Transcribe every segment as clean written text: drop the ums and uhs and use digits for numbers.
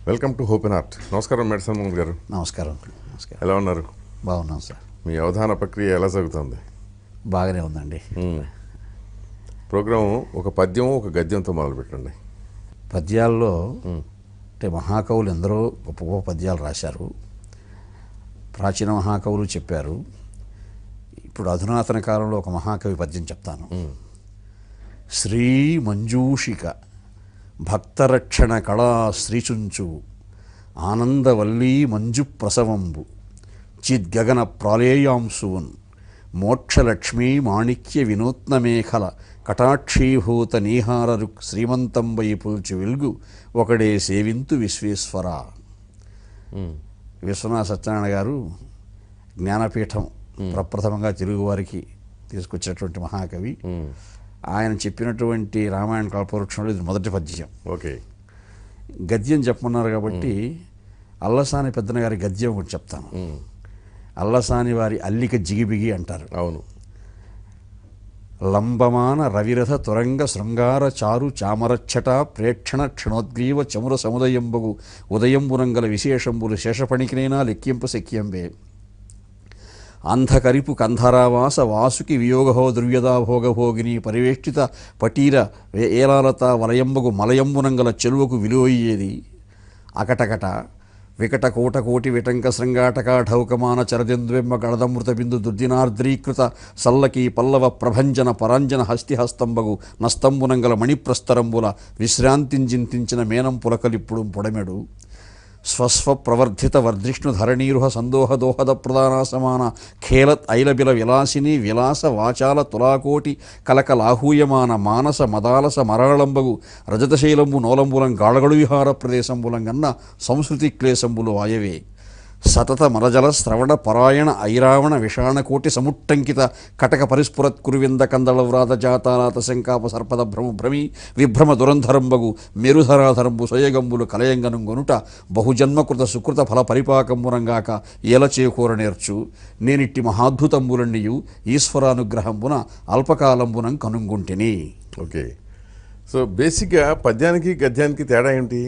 Welcome to hope and art. నమస్కారం medicine Mohan గారు. నమస్కారం. ఎలా ఉన్నారు? బాగున్నాం సార్. మీ అవధాన ప్రక్రియ ఎలా సాగుతుంది? బాగానే ఉందండి. ప్రోగ్రాము ఒక పద్యం ఒక గద్యంతో మొదలుపెట్టండి. పద్యాల్లో అంటే మహాకవులు ఎందరో గొప్ప గొప్ప పద్యాలు రాశారు. ప్రాచీన మహాకవులు చెప్పారు. ఇప్పుడు అధునాతన కాలంలో ఒక మహాకవి పద్యం చెప్తాను. శ్రీ మంజూషిక భక్తరక్షణ కళా శ్రీచుంచు ఆనందవల్లీ మంజు ప్రసవంబు చిద్గగన ప్రాళేయాంశువున్ మోక్షలక్ష్మీ మాణిక్య వినూత్న మేఖల కటాక్షీభూత నీహారరు శ్రీమంతంబై పుల్చు వెలుగు ఒకడే సేవింతు విశ్వేశ్వర. విశ్వనాథ సత్యనారాయణ గారు జ్ఞానపీఠం ప్రప్రథమంగా తెలుగువారికి తీసుకొచ్చినటువంటి మహాకవి. ఆయన చెప్పినటువంటి రామాయణ కల్పవృక్షంలో ఇది మొదటి పద్యం. ఓకే, గద్యం చెప్పమన్నారు కాబట్టి అల్లసాని పెద్దన గారి గద్యం ఒకటి చెప్తాను. అల్లసాని వారి అల్లిక జిగిబిగి అంటారు. అవును. లంబమాన రవిరథ తురంగ శృంగార చారు చామరచ్చట ప్రేక్షణ క్షణోద్గ్రీవ చముర సముదయంబగు ఉదయంబునంగల విశేషంబులు శేషపణికినైనా లెక్కింపు శక్యంబే అంధకరిపు కంధరావాస వాసుకి వియోగహో దుర్వ్యదాభోగభోగిని పరివేష్టిత పటీర ఏలాలత వలయంబగు మలయంబునంగల చెలువకు విలువయ్యేది అకటకట వికట కోటకోటి విటంక శృంగాటక ఢౌకమాన చరదెంద్వెమ్మ గళదమృత బిందు దుర్దినార్ద్రీకృత సల్లకి పల్లవ ప్రభంజన పరాంజన హస్తిహస్తంబగు నస్తంబునంగల మణిప్రస్తరంబుల విశ్రాంతించింతించిన మేనం పులకలిప్పుడు పొడమెడు స్వస్వ ప్రవర్ధిత వర్ధిష్ణు ధరణీరుహ సందోహ దోహద ప్రధాన సమాన ఖేలత్ ఐలబిల విలాసిని విలాస వాచాల తులాకోటి కలకలాహూయమాన మానస మదాలస మరళంబగు రజతశైలంబు నోలంబులం గాళగడు విహార ప్రదేశంబులంగన్న సంస్కృతి క్లేశంబులు ఆయవే సతత మరజల శ్రవణ పరాయణ ఐరావణ విషాణకోటి సముట్టంకిత కటక పరిస్ఫురత్ కురువింద కందళ వ్రాత జాతారాత శంకాప సర్పద భ్రమి విభ్రమ దురంధరంబగు మెరుధరాధరంబు సయగంబులు కలయంగను గొనుట బహుజన్మకృత సుకృత ఫల పరిపాకంబురంగాక ఏలచేకూర నేర్చు నేనిట్టి మహాద్భుతంబులన్నీయు ఈశ్వరానుగ్రహంబున అల్పకాలంబునం కనుంగుంటిని. ఓకే, సో బేసిక్గా పద్యానికి గద్యానికి తేడా ఏంటి?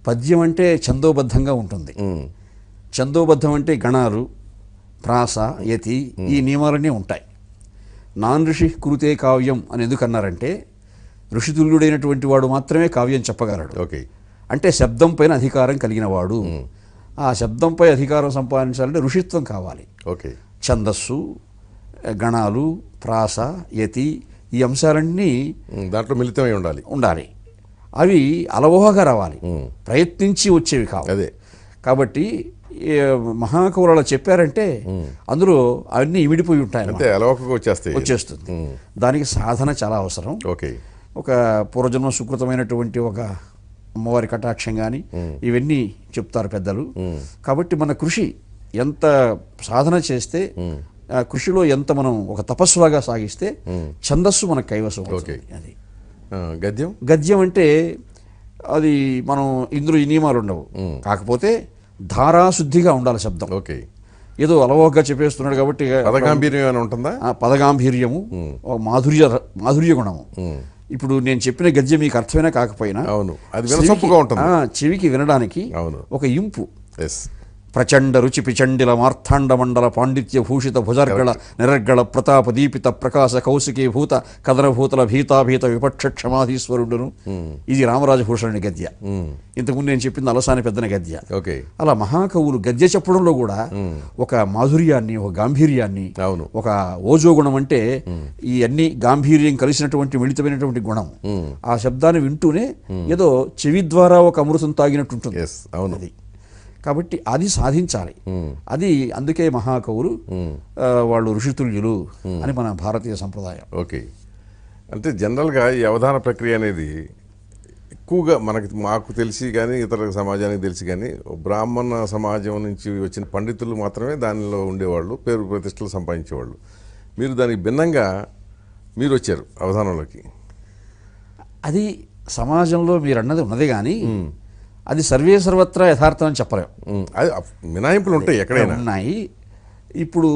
పద్యం అంటే ఛందోబద్ధంగా ఉంటుంది. ఛందోబద్ధం అంటే గణాలు ప్రాస యతి ఈ నియమాలన్నీ ఉంటాయి. నాన్ ఋషి కురుతే కావ్యం అని ఎందుకన్నారంటే ఋషితుల్యుడైనటువంటి వాడు మాత్రమే కావ్యం చెప్పగలడు. ఓకే, అంటే శబ్దం పైన అధికారం కలిగిన వాడు. ఆ శబ్దంపై అధికారం సంపాదించాలంటే ఋషిత్వం కావాలి. ఓకే, ఛందస్సు గణాలు ప్రాస యతి ఈ అంశాలన్నీ దాంట్లో మిళితమై ఉండాలి. అవి అలవోహగా రావాలి, ప్రయత్నించి వచ్చేవి కావు. అదే కాబట్టి మహాకవులు అలా చెప్పారంటే అందులో అవన్నీ ఇమిడిపోయి ఉంటాయి, వచ్చేస్తుంది. దానికి సాధన చాలా అవసరం. ఓకే, ఒక పూర్వజన్మ సుకృతమైనటువంటి ఒక అమ్మవారి కటాక్షం కానీ ఇవన్నీ చెప్తారు పెద్దలు. కాబట్టి మన కృషి ఎంత సాధన చేస్తే ఆ కృషిలో ఎంత మనం ఒక తపస్సులాగా సాగిస్తే ఛందస్సు మనకు కైవసం. అది గద్యం అంటే అది మనం ఇందులో ఈ నియమాలు ఉండవు. కాకపోతే ధారాశుద్ధిగా ఉండాలి శబ్దం. ఓకే, ఏదో అలవోగ్గా చెప్పేస్తున్నాడు కాబట్టి పదగాంభీర్యం ఉంటుందా? పదగాంభీర్యము, మాధుర్య గుణము. ఇప్పుడు నేను చెప్పిన గద్యం మీకు అర్థమైనా కాకపోయినా చెవికి వినడానికి ఒక ఇంపు. ప్రచండ రుచి పిచండిల మార్తాండ మండల పాండిత్య భూషిత భుజర్గళ నిరర్గళ ప్రతాప దీపిత ప్రకాశ కౌశికీ భూత కథనభూతల భీతాభీత విపక్ష క్షమాధీశ్వరుడును. ఇది రామరాజభూషణుని గద్య. ఇంతకుముందు నేను చెప్పింది అలసాని పెద్దన గద్య. అలా మహాకవులు గద్య చెప్పడంలో కూడా ఒక మాధుర్యాన్ని, ఒక గాంభీర్యాన్ని, ఒక ఓజోగుణం అంటే ఈ అన్ని గాంభీర్యం కలిసినటువంటి మిళితమైనటువంటి గుణం. ఆ శబ్దాన్ని వింటూనే ఏదో చెవి ద్వారా ఒక అమృతం తాగినట్టు ఉంటుంది. కాబట్టి అది సాధించాలి. అది అందుకే మహాకవులు వాళ్ళు ఋషితుల్యులు అని మన భారతీయ సంప్రదాయం. ఓకే, అంటే జనరల్గా ఈ అవధాన ప్రక్రియ అనేది ఎక్కువగా మాకు తెలిసి కానీ ఇతర సమాజానికి తెలిసి కానీ బ్రాహ్మణ సమాజం నుంచి వచ్చిన పండితులు మాత్రమే దానిలో ఉండేవాళ్ళు, పేరు ప్రతిష్టలు సంపాదించేవాళ్ళు. మీరు దానికి భిన్నంగా మీరు వచ్చారు అవధానంలోకి. అది సమాజంలో మీరు అన్నది ఉన్నది కానీ అది సర్వే సర్వత్రా యథార్థం అని చెప్పలేము. మినాయింపులు ఉంటాయి, ఎక్కడైనా ఉన్నాయి. ఇప్పుడు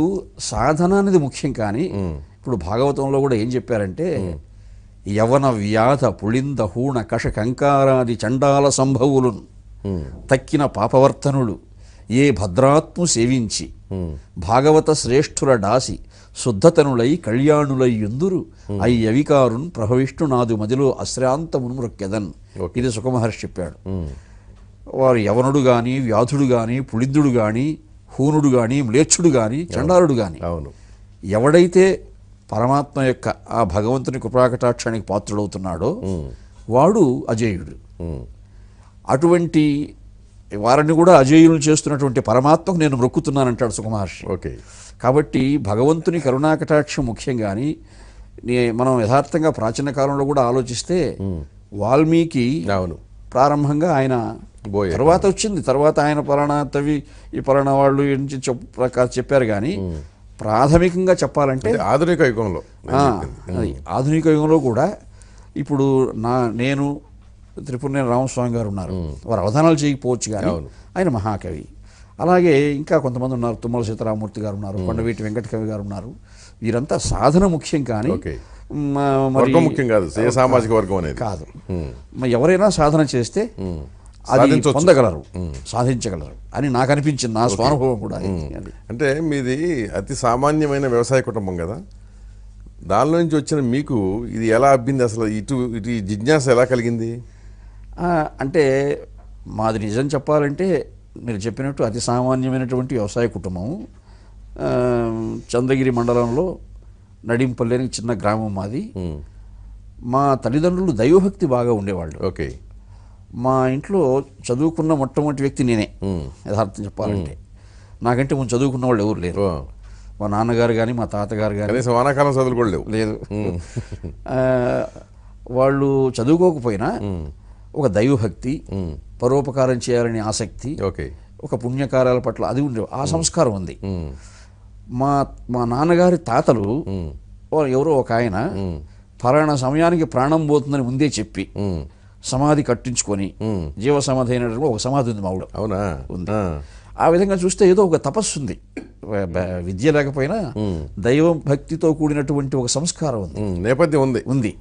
సాధన అనేది ముఖ్యం. కానీ ఇప్పుడు భాగవతంలో కూడా ఏం చెప్పారంటే యవన వ్యాధ పుళింద హూణ కష కంకారాది చండాల సంభవులు తక్కిన పాపవర్తనులు ఏ భద్రాత్ము సేవించి భాగవత శ్రేష్ఠుల డాసి శుద్ధతనులై కళ్యాణులై యుందురు అయ్యవికారున్ ప్రభవిష్ణునాదు మదిలో అశ్రాంతమును మృక్కెదన్. ఇది సుఖమహర్షి చెప్పాడు. వారు యవనుడు గాని, వ్యాధుడు గాని, పుళిందుడు గాని, హూనుడు గాని, మ్లేచ్ఛుడు గాని, చండాలుడు గాని, ఎవడైతే పరమాత్మ యొక్క ఆ భగవంతుని కృపాకటాక్షానికి పాత్రుడవుతున్నాడో వాడు అజేయుడు. అటువంటి వారిని కూడా అజేయులు చేస్తున్నటువంటి పరమాత్మకు నేను మొక్కుతున్నానంటాడు సుఖమహర్షి. కాబట్టి భగవంతుని కరుణాకటాక్షం ముఖ్యం. కానీ మనం యథార్థంగా ప్రాచీన కాలంలో కూడా ఆలోచిస్తే వాల్మీకి ప్రారంభంగా ఆయన తర్వాత వచ్చింది, తర్వాత ఆయన పలానా తవి ఈ పలానా వాళ్ళు నుంచి చెప్పారు. కానీ ప్రాథమికంగా చెప్పాలంటే ఆధునిక యుగంలో ఆధునిక యుగంలో కూడా ఇప్పుడు నేను త్రిపురనేని రామస్వామి గారు ఉన్నారు. వారు అవధానాలు చేయకపోవచ్చు కానీ ఆయన మహాకవి. అలాగే ఇంకా కొంతమంది ఉన్నారు, తుమ్మల సీతారామూర్తి గారు ఉన్నారు, కొండవీటి వెంకటకవి గారు ఉన్నారు. వీరంతా సాధన ముఖ్యం కానీ ముఖ్యం కాదు, సామాజిక వర్గం అనేది కాదు. ఎవరైనా సాధన చేస్తే అది పొందగలరు, సాధించగలరు అని నాకు అనిపించింది, నా స్వానుభవం కూడా. అంటే మీది అతి సామాన్యమైన వ్యవసాయ కుటుంబం కదా, దానిలో నుంచి వచ్చిన మీకు ఇది ఎలా అబ్బింది, అసలు ఇటు జిజ్ఞాస ఎలా కలిగింది? అంటే మాది నిజం చెప్పాలంటే మీరు చెప్పినట్టు అతి సామాన్యమైనటువంటి వ్యవసాయ కుటుంబం. చంద్రగిరి మండలంలో నడింపల్లి అని చిన్న గ్రామం మాది. మా తల్లిదండ్రులు దైవభక్తి బాగా ఉండేవాళ్ళు. మా ఇంట్లో చదువుకున్న మొట్టమొదటి వ్యక్తి నేనే యథార్థం చెప్పాలంటే. నాకంటే ముందు చదువుకున్న వాళ్ళు ఎవరు లేరు. మా నాన్నగారు కానీ మా తాతగారు కానీ వానాకాలం చదువులు కూడా లేదు. వాళ్ళు చదువుకోకపోయినా ఒక దైవభక్తి, పరోపకారం చేయాలనే ఆసక్తి, ఒక పుణ్యకార్యాల పట్ల అది ఉండే ఆ సంస్కారం ఉంది. మా నాన్నగారి తాతలు ఎవరో ఒక ఆయన ఫలానా సమయానికి ప్రాణం పోతుందని ముందే చెప్పి సమాధి కట్టించుకొని జీవ సమాధి అయినటువంటి ఒక సమాధి ఉంది మా ఊళ్ళో. అవునా? ఉంది. ఆ విధంగా చూస్తే ఏదో ఒక తపస్సు ఉంది. విద్య లేకపోయినా దైవం భక్తితో కూడినటువంటి ఒక సంస్కారం ఉంది, నేపథ్యం ఉంది.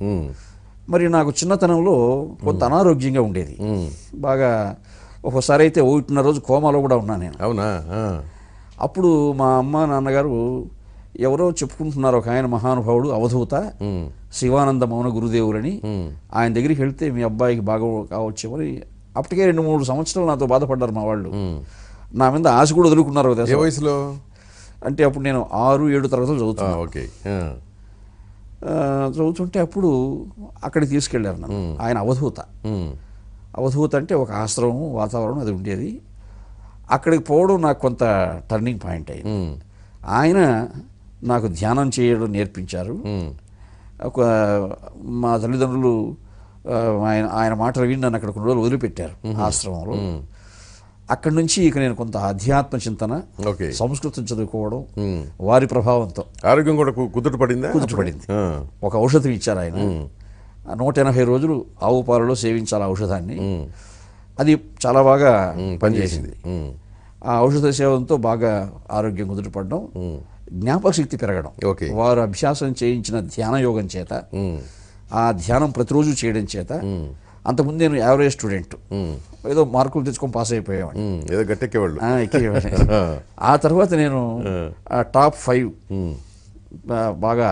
మరి నాకు చిన్నతనంలో కొంత అనారోగ్యంగా ఉండేది బాగా. ఒకసారి అయితే 1.5 రోజు కోమాలో కూడా ఉన్నాను నేను. అవునా? అప్పుడు మా అమ్మ నాన్నగారు ఎవరో చెప్పుకుంటున్నారు, ఒక ఆయన మహానుభావుడు అవధూత శివానంద మౌన గురుదేవులని, ఆయన దగ్గరికి వెళ్తే మీ అబ్బాయికి బాగా కావచ్చేమని. అప్పటికే 2-3 సంవత్సరాలు నాతో బాధపడ్డారు మా వాళ్ళు. నా మీద ఆశ కూడా వదులుకున్నారు. ఏ వయసులో అంటే అప్పుడు నేను 6-7 తరగతులు చదువుతున్నాను. చదువుతుంటే అప్పుడు అక్కడికి తీసుకెళ్లారు నన్ను. ఆయన అవధూత అంటే ఒక ఆశ్రమం వాతావరణం అది ఉండేది. అక్కడికి పోవడం నాకు కొంత టర్నింగ్ పాయింట్ అయింది. ఆయన నాకు ధ్యానం చేయడం నేర్పించారు. ఒక మా తల్లిదండ్రులు ఆయన మాటలు విని నన్ను అక్కడ కొన్ని రోజులు వదిలిపెట్టారు ఆశ్రమంలో. అక్కడి నుంచి ఇక నేను కొంత ఆధ్యాత్మ చింతన, సంస్కృతం చదువుకోవడం, వారి ప్రభావంతో ఆరోగ్యం కూడా కుదుటపడింది. ఒక ఔషధం ఇచ్చారు ఆయన. 180 రోజులు ఆవు పాలలో సేవించాలి ఆ ఔషధాన్ని. అది చాలా బాగా పనిచేసింది. ఆ ఔషధ సేవంతో బాగా ఆరోగ్యం కుదుటపడడం, జ్ఞాపక శక్తి పెరగడం. వారు అభ్యాసం చేయించిన ధ్యాన యోగం చేత, ఆ ధ్యానం ప్రతిరోజు చేయడం చేత. అంతకుముందు నేను యావరేజ్ స్టూడెంట్, ఏదో మార్కులు తెచ్చుకొని పాస్ అయిపోయేవాడిని, ఏదో గట్టెక్కేవాళ్ళు. ఆ తర్వాత నేను టాప్ 5 బాగా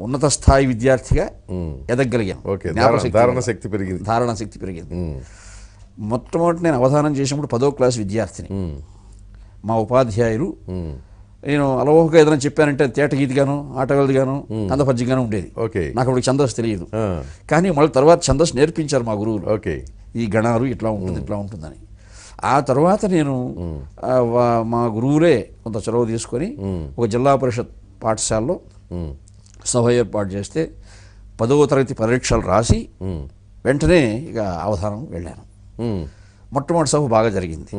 ఉన్నత స్థాయి విద్యార్థిగా ఎదగలిగాను. ధారణ శక్తి పెరిగింది. మొట్టమొదటి నేను అవధానం చేసినప్పుడు 10వ క్లాస్ విద్యార్థిని. మా ఉపాధ్యాయులు నేను అలవోకగా ఏదైనా చెప్పానంటే తేటగీతిగాను, ఆటగలదిగాను, అందపద్యంగాను ఉండేది. నాకు అప్పుడు ఛందస్సు తెలియదు. కానీ మళ్ళీ తర్వాత ఛందస్సు నేర్పించారు మా గురువులు. ఈ గణాలు ఇట్లా ఉంటుంది ఇట్లా ఉంటుందని. ఆ తర్వాత నేను మా గురువులే కొంత చొరవ తీసుకొని ఒక జిల్లా పరిషత్ పాఠశాలలో సభ ఏర్పాటు చేస్తే 10వ తరగతి పరీక్షలు రాసి వెంటనే ఇక అవధానం వెళ్ళాను. మొట్టమొదటి సభ బాగా జరిగింది.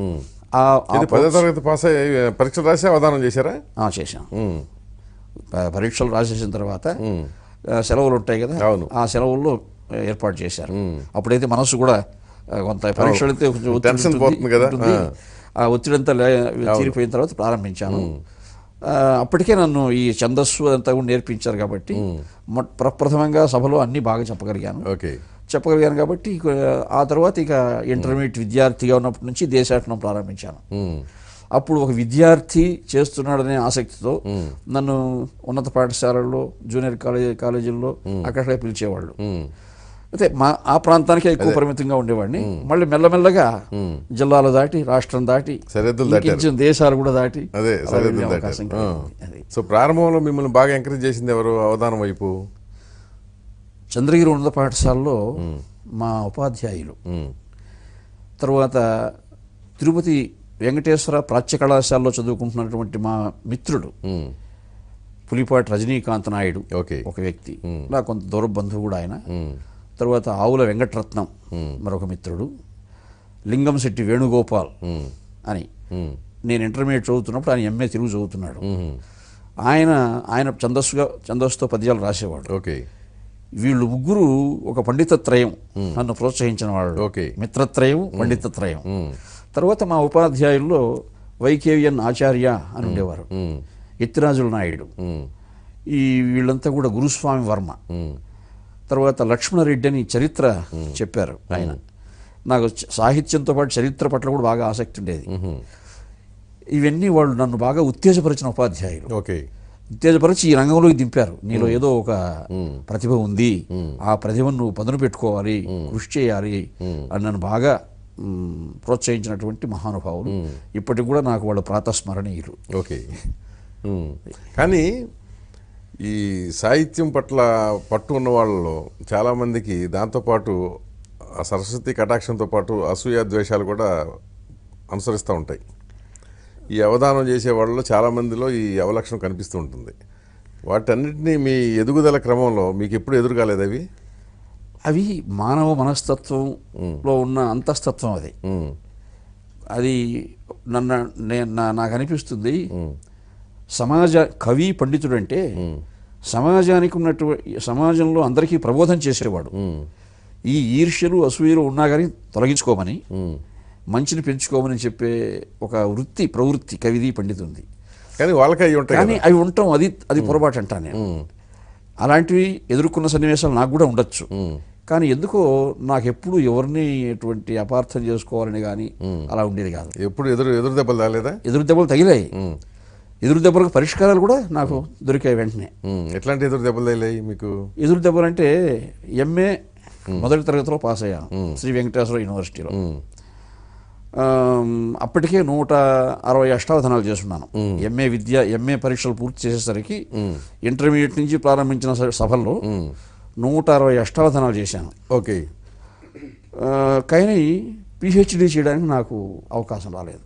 10వ తరగతి పాస్ అయ్యి పరీక్షలు రాసి అవధానం చేశారా? చేశాను. పరీక్షలు రాసేసిన తర్వాత సెలవులు ఉంటాయి కదా, ఆ సెలవుల్లో ఏర్పాటు చేశారు. అప్పుడైతే మనస్సు కూడా కొంత పరీక్షలు అయితే ఆ ఒత్తిడంతా తీరిపోయిన తర్వాత ప్రారంభించాను. అప్పటికే నన్ను ఈ ఛందస్సు అంతా కూడా నేర్పించారు కాబట్టి ప్రప్రథమంగా సభలో అన్నీ బాగా చెప్పగలిగాను. చెప్పగలిగాను కాబట్టి ఆ తర్వాత ఇక ఇంటర్మీడియట్ విద్యార్థిగా ఉన్నప్పటి నుంచి దేశాటనం ప్రారంభించాను. అప్పుడు ఒక విద్యార్థి చేస్తున్నాడనే ఆసక్తితో నన్ను ఉన్నత పాఠశాలల్లో జూనియర్ కాలేజీల్లో అక్కడే పిలిచేవాళ్ళు. అయితే ఆ ప్రాంతానికే ఎక్కువ పరిమితంగా ఉండేవాడిని. మళ్ళీ మెల్లమెల్లగా జిల్లాలు దాటి రాష్ట్రం దాటి సరిహద్దులు దేశాలు కూడా దాటి అదే సరిహద్దులు అవకాశం దాటి. సో ప్రారంభంలో మిమ్మల్ని బాగా ఎంకరేజ్ చేసింది ఎవరు అవధానం వైపు? చంద్రగిరి ఉన్నత పాఠశాలలో మా ఉపాధ్యాయులు, తర్వాత తిరుపతి వెంకటేశ్వర ప్రాచ్య కళాశాలలో చదువుకుంటున్నటువంటి మా మిత్రుడు పులిపాటి రజనీకాంత్ నాయుడు ఒక వ్యక్తి, నా కొంత దూర బంధువు కూడా ఆయన. తర్వాత ఆవుల వెంకటరత్నం మరొక మిత్రుడు, లింగంశెట్టి వేణుగోపాల్ అని. నేను ఇంటర్మీడియట్ చదువుతున్నప్పుడు ఆయన ఎంఏ తెలుగు చదువుతున్నాడు. ఆయన ఛందస్సుతో పద్యాలు రాసేవాడు. వీళ్ళు ముగ్గురు ఒక పండితత్రయం నన్ను ప్రోత్సహించిన వాళ్ళు. మిత్రత్రయం, పండితత్రయం. తర్వాత మా ఉపాధ్యాయుల్లో వైకేవిఎన్ ఆచార్య అని ఉండేవారు, ఎత్తిరాజుల నాయుడు, వీళ్ళంతా కూడా గురుస్వామి వర్మ. తర్వాత లక్ష్మణరెడ్డి అని చరిత్ర చెప్పారు ఆయన. నాకు సాహిత్యంతో పాటు చరిత్ర పట్ల కూడా బాగా ఆసక్తి ఉండేది. ఇవన్నీ వాళ్ళు నన్ను బాగా ఉత్తేజపరిచిన ఉపాధ్యాయులు. ఉత్తేజపరిచి ఈ రంగంలోకి దింపారు. నీలో ఏదో ఒక ప్రతిభ ఉంది, ఆ ప్రతిభను నువ్వు పదును పెట్టుకోవాలి, కృషి చేయాలి అని నన్ను బాగా ప్రోత్సహించినటువంటి మహానుభావులు. ఇప్పటికి కూడా నాకు వాళ్ళు ప్రాతస్మరణీయులు. కానీ ఈ సాహిత్యం పట్ల పట్టు ఉన్న వాళ్ళలో చాలామందికి దాంతోపాటు ఆ సరస్వతి కటాక్షంతో పాటు అసూయ ద్వేషాలు కూడా అనుసరిస్తూ ఉంటాయి. ఈ అవధానం చేసే వాళ్ళలో చాలామందిలో ఈ అవలక్షణం కనిపిస్తూ ఉంటుంది. వాటన్నిటినీ మీ ఎదుగుదల క్రమంలో మీకు ఎప్పుడు ఎదురు కాలేదు అవి? అవి మానవ మనస్తత్వంలో ఉన్న అంతస్తత్వం. అది నాకు అనిపిస్తుంది. కవి పండితుడు అంటే సమాజానికి సమాజంలో అందరికీ ప్రబోధం చేసేవాడు. ఈ ఈర్ష్యలు అసూయలు ఉన్నా కానీ తొలగించుకోమని, మంచిని పెంచుకోమని చెప్పే ఒక ప్రవృత్తి కవిది పండితుంది. కానీ వాళ్ళకి అవి ఉండటం అది పొరపాటు అంటా నేను. అలాంటివి ఎదుర్కొన్న సన్నివేశాలు నాకు కూడా ఉండొచ్చు. కానీ ఎందుకో నాకెప్పుడు ఎవరిని ఎటువంటి అపార్థం చేసుకోవాలని కానీ అలా ఉండేది కాదు. ఎప్పుడు ఎదురు దెబ్బలు రాలేదా? ఎదురు దెబ్బలు తగిలాయి. ఎదురు దెబ్బలకు పరిష్కారాలు కూడా నాకు దొరికాయి వెంటనే. ఎట్లాంటి ఎదురు దెబ్బలు తగిలాయి మీకు? ఎదురు దెబ్బలు అంటే ఎంఏ మొదటి తరగతిలో పాస్ అయ్యాను శ్రీ వెంకటేశ్వర యూనివర్సిటీలో. అప్పటికే 160 అష్టావధానాలు చేస్తున్నాను. ఎంఏ పరీక్షలు పూర్తి చేసేసరికి ఇంటర్మీడియట్ నుంచి ప్రారంభించిన సభల్లో 160 అష్టావధానాలు చేశాను. కానీ పిహెచ్డి చేయడానికి నాకు అవకాశం రాలేదు.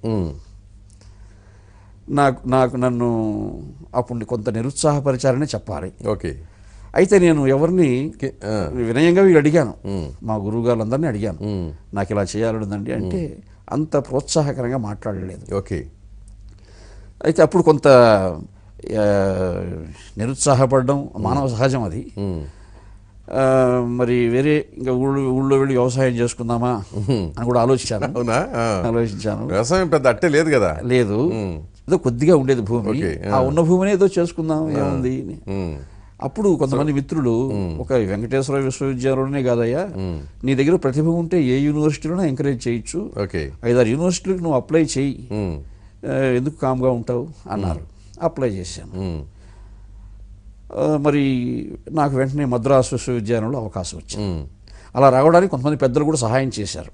నన్ను అప్పుడు కొంత నిరుత్సాహపరిచారనే చెప్పాలి. అయితే నేను ఎవరిని వినయంగా అడిగాను, మా గురువు గారులందరినీ అడిగాను, నాకు ఇలా చేయాలనుందండి అంటే అంత ప్రోత్సాహకరంగా మాట్లాడలేదు. అయితే అప్పుడు కొంత నిరుత్సాహపడడం మానవ సహజం అది. మరి వేరే ఇంకా ఊళ్ళో వెళ్ళి వ్యవసాయం చేసుకుందామా అని కూడా ఆలోచించాను. వ్యవసాయం పెద్ద అట్టే లేదు కదా? లేదు, ఏదో కొద్దిగా ఉండేది భూమి. ఆ ఉన్న భూమిని ఏదో చేసుకుందాం ఏముంది. అప్పుడు కొంతమంది మిత్రులు, ఒక వెంకటేశ్వర విశ్వవిద్యాలయంలోనే కాదయ్యా, నీ దగ్గర ప్రతిభ ఉంటే ఏ యూనివర్సిటీలోనే ఎంకరేజ్ చేయొచ్చు, 5-6 యూనివర్సిటీలకు నువ్వు అప్లై చేయి, ఎందుకు కామ్గా ఉంటావు అన్నారు. అప్లై చేశాను. మరి నాకు వెంటనే మద్రాసు విశ్వవిద్యాలయంలో అవకాశం వచ్చింది. అలా రావడానికి కొంతమంది పెద్దలు కూడా సహాయం చేశారు.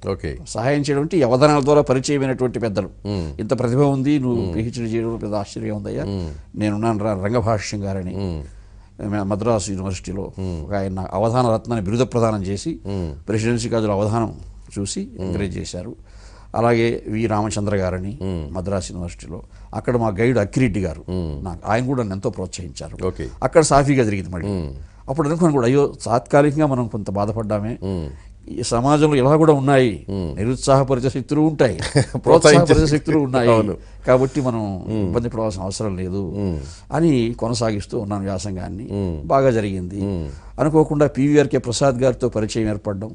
సహాయం చేయడం అంటే అవధానాల ద్వారా పరిచయమైనటువంటి పెద్దలు, ఇంత ప్రతిభ ఉంది, నువ్వు పిహెచ్డీ చేయడం పెద్ద ఆశ్చర్యం ఉందయ్యా, నేనున్నాను రా రంగభాష్యం గారని మద్రాసు యూనివర్సిటీలో ఆయన అవధాన రత్నాన్ని బిరుద ప్రదానం చేసి ప్రెసిడెన్సీ కాజుల అవధానం చూసి ఎంకరేజ్ చేశారు. అలాగే వి రామచంద్ర గారని మద్రాసు యూనివర్సిటీలో, అక్కడ మా గైడ్ అక్కిరెడ్డి గారు, ఆయన కూడా నన్ను ఎంతో ప్రోత్సహించారు. అక్కడ సాఫీగా జరిగింది. మళ్ళీ అప్పుడు అనుకున్నాను కూడా, అయ్యో తాత్కాలికంగా మనం కొంత బాధపడ్డామే, ఈ సమాజంలో ఇలా కూడా ఉన్నాయి, నిరుత్సాహపరిచే శక్తులు ఉంటాయి, ప్రోత్సాహపరిచే శక్తులు ఉన్నాయి, కాబట్టి మనం ఇబ్బంది పడవలసిన అవసరం లేదు అని కొనసాగిస్తూ ఉన్నాను వ్యాసంగాన్ని. బాగా జరిగింది. అనుకోకుండా పివిఆర్కే ప్రసాద్ గారితో పరిచయం ఏర్పడడం,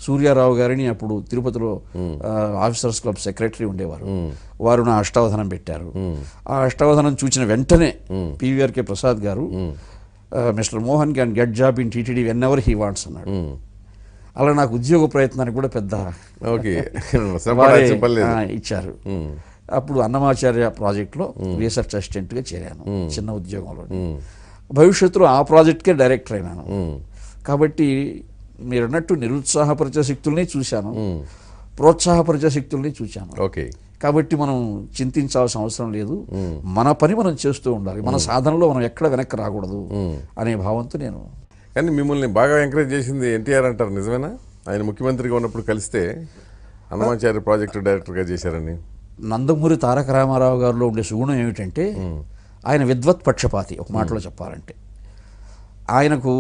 సూర్యారావు గారిని అప్పుడు తిరుపతిలో ఆఫీసర్స్ క్లబ్ సెక్రటరీ ఉండేవారు, వారు నా అష్టావధానం పెట్టారు. ఆ అష్టావధానం చూసిన వెంటనే పివిఆర్కే ప్రసాద్ గారు, mister Mohan can get job in TTD when ever he wants అన్నాడు. అలా నాకు ఉద్యోగ ప్రయత్నానికి కూడా పెద్ద ఓకే వారే, ఇచ్చారు. అప్పుడు అన్నమాచార్య ప్రాజెక్ట్లో రీసెర్చ్ అసిస్టెంట్గా చేరాను, చిన్న ఉద్యోగంలో. భవిష్యత్తులో ఆ ప్రాజెక్ట్కే డైరెక్టర్ అయినాను. కాబట్టి మీరు అన్నట్టు నిరుత్సాహపరిచే శక్తుల్ని చూశాను, ప్రోత్సాహపరిచే శక్తుల్ని చూశాను. ఓకే. కాబట్టి మనం చింతించాల్సిన అవసరం లేదు, మన పని మనం చేస్తూ ఉండాలి, మన సాధనలో మనం ఎక్కడ వెనక్కి రాకూడదు అనే భావంతో నేను. కానీ మిమ్మల్ని బాగా ఎంకరేజ్ చేసింది ఎన్టీఆర్ అంటారు, నిజమేనా? ఆయన ముఖ్యమంత్రిగా ఉన్నప్పుడు కలిస్తే అన్నమాచార్య ప్రాజెక్టు డైరెక్టర్గా చేశారని. నందమూరి తారక రామారావు గారిలో ఉండే సుగుణం ఏమిటంటే ఆయన విద్వత్ పక్షపాతి. ఒక మాటలో చెప్పాలంటే ఆయనకు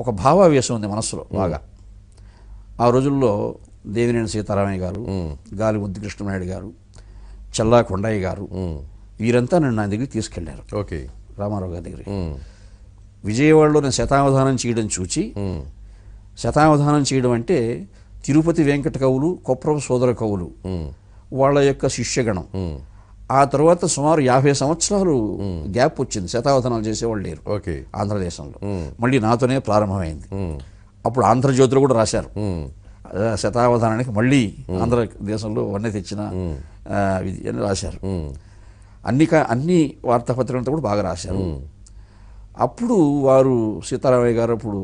ఒక భావావేశం ఉంది మనస్సులో బాగా. ఆ రోజుల్లో దేవినేని సీతారామయ్య గారు, గాలి ముద్దుకృష్ణనాయుడు గారు, చల్లా కొండయ్య గారు, వీరంతా నన్ను నా దగ్గరికి తీసుకెళ్లారు. ఓకే. రామారావు గారి దగ్గరికి విజయవాడలో నేను శతావధానం చేయడం చూచి, శతావధానం చేయడం అంటే తిరుపతి వెంకట కవులు, కొప్రవ సోదర కవులు వాళ్ళ యొక్క శిష్యగణం. ఆ తర్వాత సుమారు 50 సంవత్సరాలు గ్యాప్ వచ్చింది, శతావధానాలు చేసేవాళ్ళు లేరు ఆంధ్రదేశంలో. మళ్ళీ నాతోనే ప్రారంభమైంది. అప్పుడు ఆంధ్రజ్యోతిలో కూడా రాశారు శతావధానానికి మళ్ళీ ఆంధ్రదేశంలో వన్నె తెచ్చిన ఇది అని రాశారు. అన్ని వార్తాపత్రికలతో కూడా బాగా రాశారు. అప్పుడు వారు సీతారామయ్య గారు అప్పుడు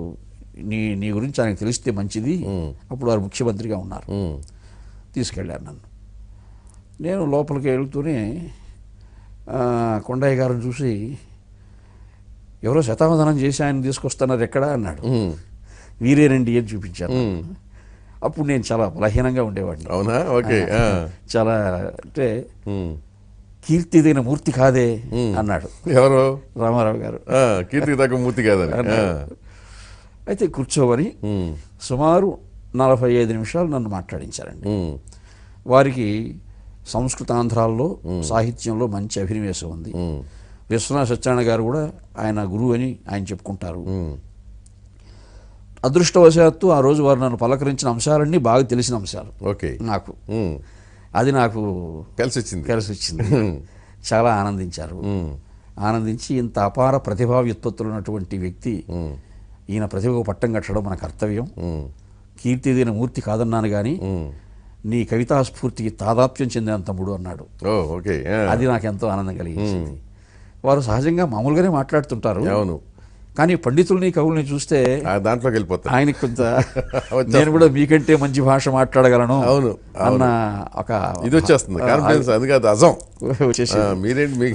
నీ గురించి ఆయనకు తెలిస్తే మంచిది, అప్పుడు వారు ముఖ్యమంత్రిగా ఉన్నారు, తీసుకెళ్ళారు నన్ను. నేను లోపలికి వెళ్తూనే కొండయ్య గారిని చూసి, ఎవరో శతావధానం చేసి ఆయన తీసుకొస్తున్నారు ఎక్కడా అన్నాడు. వీరేనండి అని చూపించాను. అప్పుడు నేను చాలా బలహీనంగా ఉండేవాడిని. అవునా? ఓకే. చాలా అంటే కీర్తిదైన మూర్తి కాదే అన్నాడు. ఎవరు? రామారావు గారు. కీర్తి తగ్గ మూర్తి కాదని. అయితే కూర్చోవని సుమారు 45 నిమిషాలు నన్ను మాట్లాడించారండి. వారికి సంస్కృతాంధ్రాల్లో సాహిత్యంలో మంచి అభినివేశం ఉంది. విశ్వనాథ సత్యనారాయణ గారు కూడా ఆయన గురువు అని ఆయన చెప్పుకుంటారు. అదృష్టవశాత్తు ఆ రోజు వారు నన్ను పలకరించిన అంశాలన్నీ బాగా తెలిసిన అంశాలు నాకు. అది నాకు కలిసి వచ్చింది. చాలా ఆనందించారు. ఆనందించి ఇంత అపార ప్రతిభా వ్యుత్పత్తులు ఉన్నటువంటి వ్యక్తి, ఈయన ప్రతిభకు పట్టం కట్టడం మన కర్తవ్యం, కీర్తిదైన మూర్తి కాదన్నాను కానీ నీ కవితా స్ఫూర్తికి తాదాప్యం చెందిన తమ్ముడు అన్నాడు. అది నాకు ఎంతో ఆనందం కలిగించింది. వారు సహజంగా మామూలుగానే మాట్లాడుతుంటారు, అవును, కానీ పండితుల్ని కవుల్ని చూస్తే దాంట్లోకి వెళ్ళిపోతారు. ఆయనకి కొంత నేను కూడా మీకంటే మంచి భాష మాట్లాడగలను అన్న ఒక ఇది వచ్చేస్తుంది,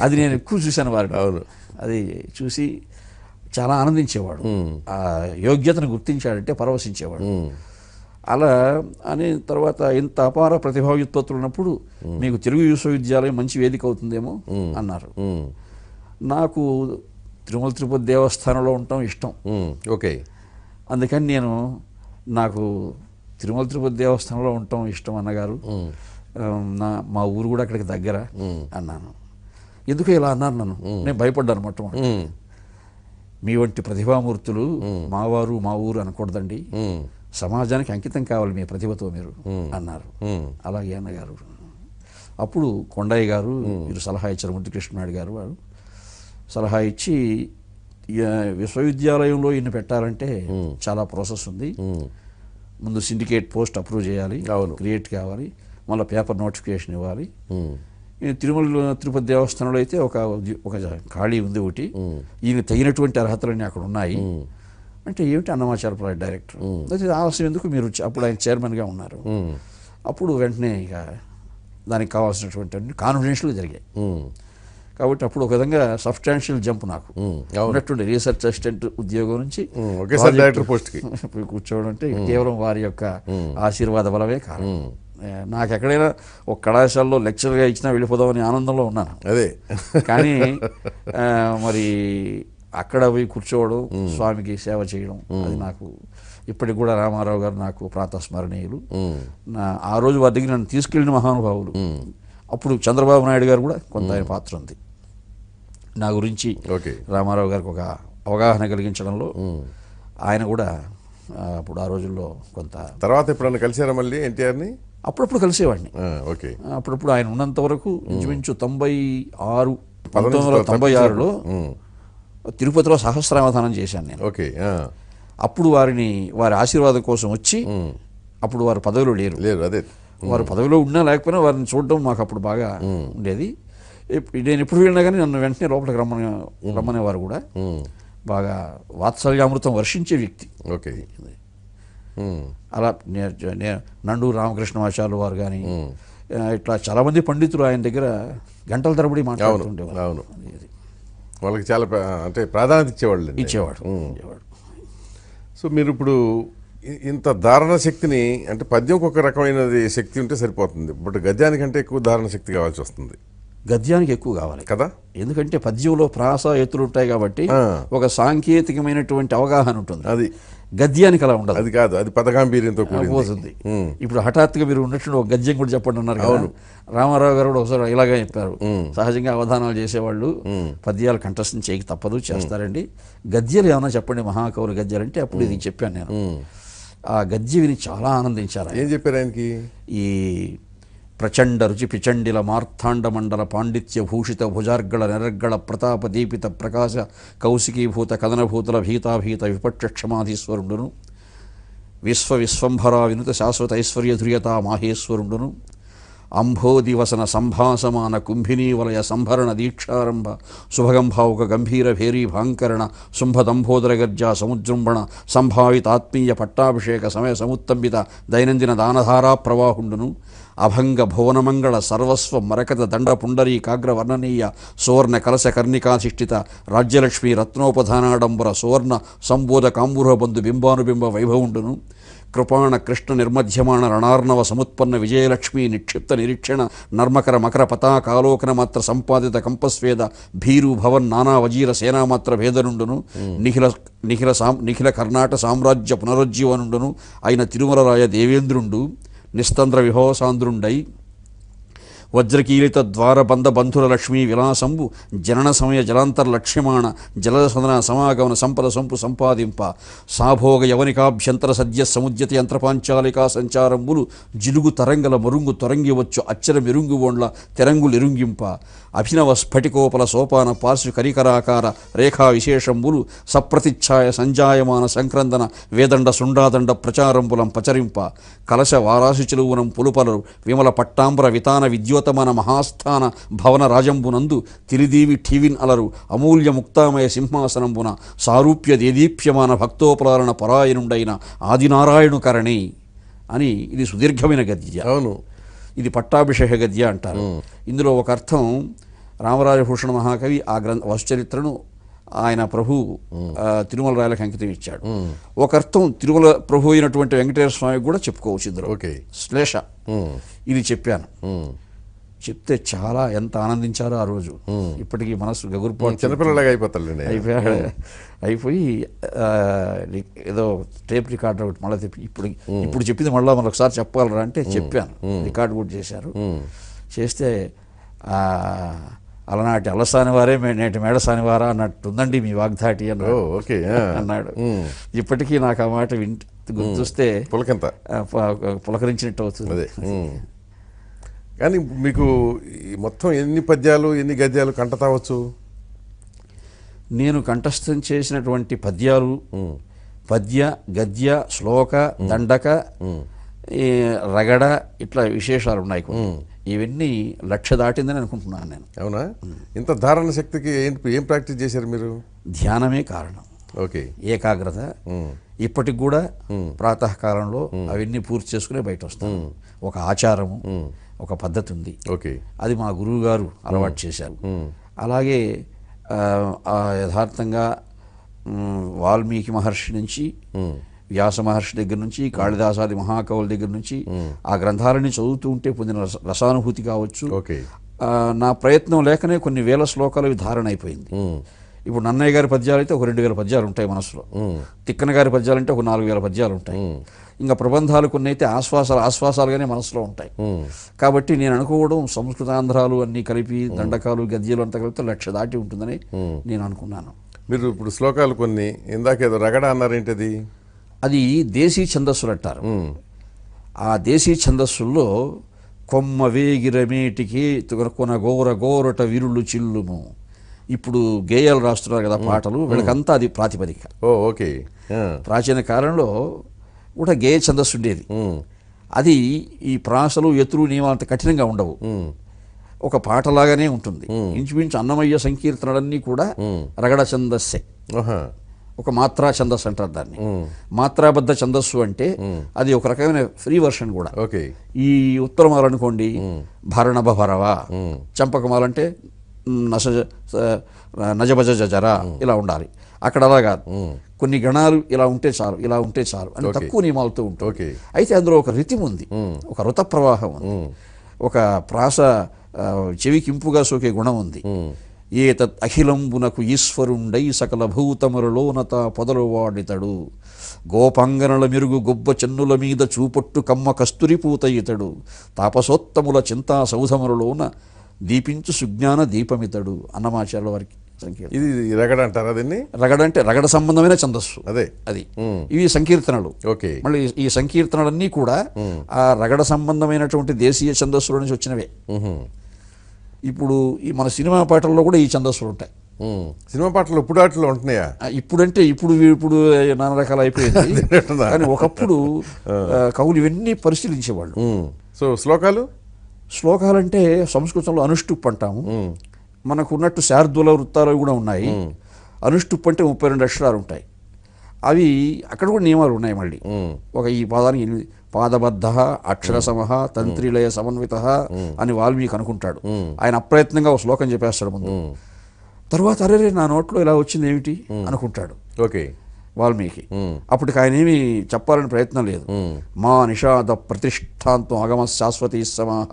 అది నేను ఎక్కువ చూశాను వారిని. అవును, అది చూసి చాలా ఆనందించేవాడు. ఆ యోగ్యతను గుర్తించాడంటే పరవశించేవాడు. అలా అని తర్వాత ఇంత అపార ప్రతిభావ్యుత్పత్తులు ఉన్నప్పుడు మీకు తెలుగు విశ్వవిద్యాలయం మంచి వేదిక అవుతుందేమో అన్నారు. నాకు తిరుమల తిరుపతి దేవస్థానంలో ఉండటం ఇష్టం. ఓకే. అందుకని నాకు తిరుమల తిరుపతి దేవస్థానంలో ఉండటం ఇష్టం అన్నగారు, మా ఊరు కూడా అక్కడికి దగ్గర అన్నాను. ఎందుకు ఇలా అన్నారు నన్ను? నేను భయపడ్డాను మొట్టమొదటి. మీ వంటి ప్రతిభామూర్తులు మావారు మా ఊరు అనకూడదండి, సమాజానికి అంకితం కావాలి మీ ప్రతిభతో మీరు అన్నారు. అలాగే అన్నగారు. అప్పుడు కొండయ్య గారు వీరు సలహా ఇచ్చారు, ముద్దుకృష్ణనాయుడు గారు వారు సలహా ఇచ్చి, విశ్వవిద్యాలయంలో ఈయన పెట్టాలంటే చాలా ప్రాసెస్ ఉంది. ముందు సిండికేట్ పోస్ట్ అప్రూవ్ చేయాలి, క్రియేట్ కావాలి, మళ్ళీ పేపర్ నోటిఫికేషన్ ఇవ్వాలి. తిరుమల తిరుపతి దేవస్థానంలో అయితే ఒక ఖాళీ ఉంది ఒకటి, ఈయన తగినటువంటి అర్హతలన్నీ అక్కడ ఉన్నాయి అంటే ఏమిటి అన్నమాచార్య ప్రాజెక్ట్ డైరెక్టర్. అయితే ఆలస్యం ఎందుకు, మీరు అప్పుడు ఆయన చైర్మన్గా ఉన్నారు. అప్పుడు వెంటనే ఇక దానికి కావాల్సినటువంటి కాన్ఫిడెన్షియల్ జరిగాయి. కాబట్టి అప్పుడు ఒక విధంగా సబ్స్టాన్షియల్ జంప్ నాకు ఉన్నటువంటి రీసెర్చ్ అసిస్టెంట్ ఉద్యోగం నుంచి డైరెక్టర్ పోస్ట్కి కూర్చోవడం అంటే కేవలం వారి యొక్క ఆశీర్వాద బలమే కారణం. నాకు ఎక్కడైనా ఒక కళాశాలలో లెక్చర్గా ఇచ్చినా వెళ్ళిపోదామని ఆనందంలో ఉన్నాను. అదే కానీ మరి అక్కడ పోయి కూర్చోవడం, స్వామికి సేవ చేయడం, అది నాకు ఇప్పటికి కూడా రామారావు గారు నాకు ప్రాతస్మరణీయులు. ఆ రోజు వారి దగ్గర నన్ను తీసుకెళ్లిన మహానుభావులు. అప్పుడు చంద్రబాబు నాయుడు గారు కూడా కొంత ఆయన పాత్ర ఉంది నా గురించి. రామారావు గారికి ఒక అవగాహన కలిగించడంలో ఆయన కూడా అప్పుడు ఆ రోజుల్లో కొంత. తర్వాత ఎప్పుడన్నా కలిసారా మళ్ళీ ఎన్టీఆర్ని? అప్పుడప్పుడు కలిసేవాడిని. అప్పుడప్పుడు ఆయన ఉన్నంత వరకు ఇంచుమించు 1996లో తిరుపతిలో సహస్రావధానం చేశాను నేను. అప్పుడు వారి ఆశీర్వాదం కోసం వచ్చి, అప్పుడు వారు పదవిలో లేరు, అదే వారు పదవిలో ఉన్నా లేకపోయినా వారిని చూడడం మాకు అప్పుడు బాగా ఉండేది. నేను ఎప్పుడు వెళ్ళినా కానీ నన్ను వెంటనే లోపలికి రమ్మనేవారు కూడా. బాగా వాత్సల్యామృతం వర్షించే వ్యక్తి. ఓకే. అలా నండూరు రామకృష్ణమాచార్యులు వారు కానీ ఇట్లా చాలామంది పండితులు ఆయన దగ్గర గంటల తరబడి మాట్లాడుతుండేవారు. అవును, వాళ్ళకి చాలా అంటే ప్రాధాన్యత ఇచ్చేవాడు. సో మీరు ఇప్పుడు ఇంత ధారణ శక్తిని, అంటే పద్యంకి ఒక రకమైనది శక్తి ఉంటే సరిపోతుంది, బట్ గద్యానికంటే ఎక్కువ ధారణ శక్తి కావాల్సి వస్తుంది. గద్యానికి ఎక్కువ కావాలి కదా, ఎందుకంటే పద్యంలో ప్రాస ఎత్తులు ఉంటాయి కాబట్టి ఒక సాంకేతికమైనటువంటి అవగాహన ఉంటుంది. అది గద్యానికి అలా ఉండదు. అది కాదు, అది పదగాంభీర్యంతో పోతుంది. ఇప్పుడు హఠాత్తుగా మీరు ఉన్నట్టు ఒక గద్యం కూడా చెప్పండి అన్నారు కదా, రామారావు గారు కూడా ఒకసారి ఇలాగే చెప్పారు. సహజంగా అవధానాలు చేసేవాళ్ళు పద్యాలు కంఠస్థం చేయక తప్పదు, చేస్తారండి. గద్యాలు ఏమైనా చెప్పండి మహాకవులు గద్యాలు అంటే అప్పుడు ఇది చెప్పాను నేను. ఆ గద్య విని చాలా ఆనందించారు. ఏం చెప్పారు ఆయనకి? ఈ ప్రచండ రుచి పిచండిల మార్తాండ మండల పాండిత్య భూషిత భుజార్గళ నిరర్గళ ప్రతాప దీపిత ప్రకాశ కౌశికీభూత కథనభూతుల భీతాభీత విపక్ష క్షమాధీశ్వరుండును విశ్వంభరా వినుత శాశ్వత ఐశ్వర్య ధుర్యతా మాహేశ్వరుండును అంభోదివసన సంభాసమాన కుంభినీ వలయ సంభరణ దీక్షారంభ శుభగంభావుక గంభీర భేరీ భాంకరణ శుంభదంభోదర గర్జా సముజృంభణ సంభావిత ఆత్మీయ పట్టాభిషేక సమయ సముత్తంబిత దైనందిన దానధారా ప్రవాహుండును అభంగ భువనమంగళ సర్వస్వ మరకత దండ పుండరీ కాగ్ర వర్ణనీయ సువర్ణ కలశ కర్ణికాధిష్ఠిత రాజ్యలక్ష్మి రత్నోపధానాడంబర సువర్ణ సంబోధ కాంబూర బంధు బింబానుబింబ వైభవుండును కృపాణ కృష్ణ నిర్మధ్యమాణ రణార్ణవ సముత్పన్న విజయలక్ష్మి నిక్షిప్త నిరీక్షణ నర్మకర మకర పతాకాలోకన మాత్ర సంపాదిత కంపస్వేద భీరు భవన్ నానా వజీర సేనామాత్ర భేదనుండును నిఖిల కర్ణాట సామ్రాజ్య పునరుజ్జీవనుండును అయిన తిరుమలరాయ దేవేంద్రుండు నిస్తంద్ర విహోసాంధ్రుండై వజ్రకీలిత ద్వారబంధ బంధుర లక్ష్మీ విలాసంబు జనన సమయ జలాంతర్లక్ష్యమాణ జలసదన సమాగమన సంపద సంపు సంపాదింప సాభోగ యవనికాభ్యంతర సద్య సముద్యత యంత్రపాంచాలికా సంచారంబులు జిలుగు తరంగల మరుంగు తొరంగివచ్చు అచ్చర మెరుంగుబోండ్ల తెరంగులిరుంగింప అభినవ స్ఫటికోపల సోపాన పార్శ్వ కరికరాకార రేఖా విశేషంబులు సప్రతిఛాయ సంజాయమాన సంక్రందన వేదండ సుండాదండ ప్రచారంబులం పచరింప కలశ వారాశి చెలువునం పులుపలరు విమల పట్టాంబర వితాన విద్యోతమన మహాస్థాన భవన రాజంబునందు తిరిదీవి ఠీవిన్ అలరు అమూల్య ముక్తామయ సింహాసనంబున సారూప్య దేదీప్యమాన భక్తోపలాలన పరాయణుండైన ఆదినారాయణు కరణి అని. ఇది సుదీర్ఘమైన గద్య. అవును, ఇది పట్టాభిషేక గద్య అంటారు. ఇందులో ఒక అర్థం రామరాజభూషణ మహాకవి ఆ వసుచరిత్రను ఆయన ప్రభు తిరుమల రాయలకు అంకితం ఇచ్చాడు. ఒక అర్థం తిరుమల ప్రభు అయినటువంటి వెంకటేశ్వర స్వామికి కూడా చెప్పుకోవచ్చు ఇందులో. శ్లేష ఇది చెప్పాను. చెప్తే చాలా ఎంత ఆనందించారో ఆ రోజు. ఇప్పటికీ మనసు గగురుపాటు చిన్నపిల్లలాగా అయిపోతాడు. అయిపోయి ఏదో టేప్ రికార్డర్ ఒకటి మళ్ళీ తెప్పి ఇప్పుడు చెప్పింది మళ్ళీ ఒకసారి చెప్పగలరా అంటే చెప్పాను. రికార్డు కూడా చేశారు. చేస్తే అలనాటి అల్లసాని వారే నేటి మేడసాని వారా అన్నట్టుందండి మీ వాగ్దాటి అన్నాడు. ఇప్పటికీ నాకు ఆ మాట గుర్తొస్తే పులకరించినట్టు అవుతుంది. కానీ మీకు మొత్తం ఎన్ని పద్యాలు ఎన్ని గద్యాలు కంటతావచ్చు? నేను కంఠస్థం చేసినటువంటి పద్యాలు పద్య గద్య శ్లోక దండక రగడ ఇట్లా విశేషాలు ఉన్నాయి. ఇవన్నీ 1,00,000 దాటిందని అనుకుంటున్నాను నేను. అవునా? ఇంత ధారణ శక్తికి ఏం ప్రాక్టీస్ చేశారు మీరు? ధ్యానమే కారణం. ఓకే. ఏకాగ్రత. ఇప్పటికి కూడా ప్రాతకాలంలో అవన్నీ పూర్తి చేసుకునే బయట వస్తాను. ఒక ఆచారము, ఒక పద్ధతి ఉంది. ఓకే. అది మా గురువు గారు అలవాటు చేశారు. అలాగే యథార్థంగా వాల్మీకి మహర్షి నుంచి వ్యాస మహర్షి దగ్గర నుంచి కాళిదాసాది మహాకవుల దగ్గర నుంచి ఆ గ్రంథాలని చదువుతూ ఉంటే పొందిన రసానుభూతి కావచ్చు. నా ప్రయత్నం లేకనే కొన్ని వేల శ్లోకాలు ధారణ అయిపోయింది. ఇప్పుడు నన్నయ్య గారి పద్యాలు అయితే ఒక 2,000 పద్యాలు ఉంటాయి మనసులో. తిక్కన గారి పద్యాలు అంటే ఒక 4,000 పద్యాలు ఉంటాయి. ఇంకా ప్రబంధాలు కొన్ని అయితే ఆశ్వాసాలుగానే మనసులో ఉంటాయి. కాబట్టి నేను అనుకోవడం సంస్కృతాంధ్రాలు అన్నీ కలిపి దండకాలు గద్యలు అంతా కలిపితే 1,00,000 దాటి ఉంటుందని నేను అనుకున్నాను. మీరు ఇప్పుడు శ్లోకాలు కొన్ని ఇందాకేదో రగడ అన్నారేంటది? అది దేశీ ఛందస్సులు అంటారు. ఆ దేశీ ఛందస్సుల్లో కొమ్మ వేగిరమేటికి కొన గోర గోరట విరులు చిల్లుము ఇప్పుడు గేయాలు రాస్తున్నారు కదా పాటలు, వీళ్ళకంతా అది ప్రాతిపదిక. ఓకే. ప్రాచీన కాలంలో కూడా గేయ ఛందస్సు ఉండేది. అది ఈ ప్రాసలు ఎతురు నియమాలు అంత కఠినంగా ఉండవు, ఒక పాటలాగానే ఉంటుంది. ఇంచుమించు అన్నమయ్య సంకీర్తనలన్నీ కూడా రగడ ఛందస్సే, ఒక మాత్రా ఛందస్సు అంటారు దాన్ని. మాత్రాబద్ధ ఛందస్సు అంటే అది ఒక రకమైన ఫ్రీ వర్షన్ కూడా. ఈ ఉత్తరమాల అనుకోండి, భరణభ భరవ, చంపకమాలంటే నజభజ జరా ఇలా ఉండాలి. అక్కడ అలా కాదు, కొన్ని గణాలు ఇలా ఉంటే చాలు, ఇలా ఉంటే చాలు అని తక్కువ నియమాలతో ఉంటుంది. అయితే అందులో ఒక రితిం ఉంది, ఒక ఋత ప్రవాహం ఉంది, ఒక ప్రాస చెవికి ఇంపుగా సోకే గుణం ఉంది. ఏతత్ అఖిలంబునకు ఈశ్వరుండై సకల భూతములలోనత పొదలు వాడితడు, గోపాంగనల మెరుగు గొబ్బ చెన్నుల మీద చూపొట్టు కమ్మ కస్తురి పూత ఇతడు, తాపసోత్తముల చింతా సౌధములలోన దీపించు సుజ్ఞాన దీపమితడు. అన్నమాచార్యుల వారికి సంకీర్తన. ఇది రగడ అంటారా దీన్ని? రగడ అంటే రగడ సంబంధమైన ఛందస్సు అదే అది. ఇవి సంకీర్తనలు. మళ్ళీ ఈ సంకీర్తనలన్నీ కూడా ఆ రగడ సంబంధమైనటువంటి దేశీయ ఛందస్సుల నుంచి వచ్చినవే. ఇప్పుడు ఈ మన సినిమా పాటల్లో కూడా ఈ ఛందస్సులు ఉంటాయి. సినిమా పాటలు ఇప్పుడు వాటిలో ఉంటున్నాయా? ఇప్పుడంటే ఇప్పుడు నానా రకాలు అయిపోయింది. కానీ ఒకప్పుడు కవులు ఇవన్నీ పరిశీలించేవాళ్ళు. సో శ్లోకాలంటే సంస్కృతంలో అనుష్టుప్ అంటాము, మనకు ఉన్నట్టు శార్దూల వృత్తాలు కూడా ఉన్నాయి. అనుష్టుప్ అంటే 32 అక్షరాలు ఉంటాయి. అవి అక్కడ కూడా నియమాలు ఉన్నాయి. మళ్ళీ ఒక ఈ పాదానికి 8 పాదబద్ధ అక్షరసమ తంత్రిలయ సమన్విత అని వాల్మీకి అనుకుంటాడు. ఆయన అప్రయత్నంగా ఒక శ్లోకం చెప్పేస్తాడు ముందు. తర్వాత అరే నా నోట్లో ఇలా వచ్చింది ఏమిటి అనుకుంటాడు వాల్మీకి. అప్పటికి ఆయన ఏమి చెప్పాలని ప్రయత్నం లేదు. మా నిషాద ప్రతిష్టాంతం అగమ శాశ్వతీ సమాహ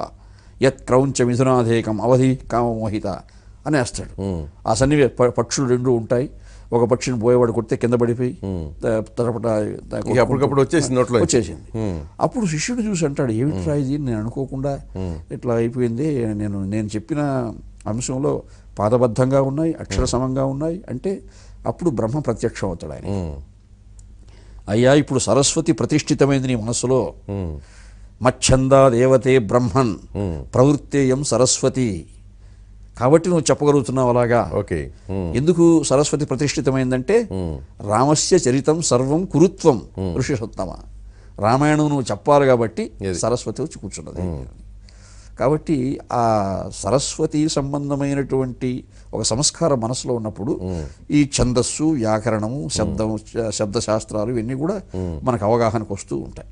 యత్ క్రౌంచ మిథునాధేకం అవధి కామమోహిత అనేస్తాడు. ఆ సన్నివే పక్షులు 2 ఉంటాయి. ఒక పక్షిని పోయేవాడు కొడితే కింద పడిపోయి అప్పటికప్పుడు వచ్చేసింది. అప్పుడు శిష్యుడు చూసి అంటాడు, ఏమిట్రా ఇది, నేను అనుకోకుండా ఇట్లా అయిపోయింది. నేను చెప్పిన అంశంలో పాదబద్ధంగా ఉన్నాయి, అక్షర సమంగా ఉన్నాయి అంటే అప్పుడు బ్రహ్మ ప్రత్యక్షం అవుతాడు ఆయన. అయ్యా ఇప్పుడు సరస్వతి ప్రతిష్ఠితమైంది నీ మనస్సులో. మచ్ఛందా దేవతే బ్రహ్మన్ ప్రవృత్తేయం సరస్వతి. కాబట్టి నువ్వు చెప్పగలుగుతున్నావు అలాగా. ఎందుకు సరస్వతి ప్రతిష్ఠితమైందంటే రామస్య చరితం సర్వం కురుత్వం ఋషిసోత్తమ. రామాయణం నువ్వు చెప్పాలి కాబట్టి సరస్వతి వచ్చి కూర్చున్నది. కాబట్టి ఆ సరస్వతి సంబంధమైనటువంటి ఒక సంస్కారం మనసులో ఉన్నప్పుడు ఈ ఛందస్సు, వ్యాకరణము, శబ్దశాస్త్రాలు ఇవన్నీ కూడా మనకు అవగాహనకు వస్తూ ఉంటాయి.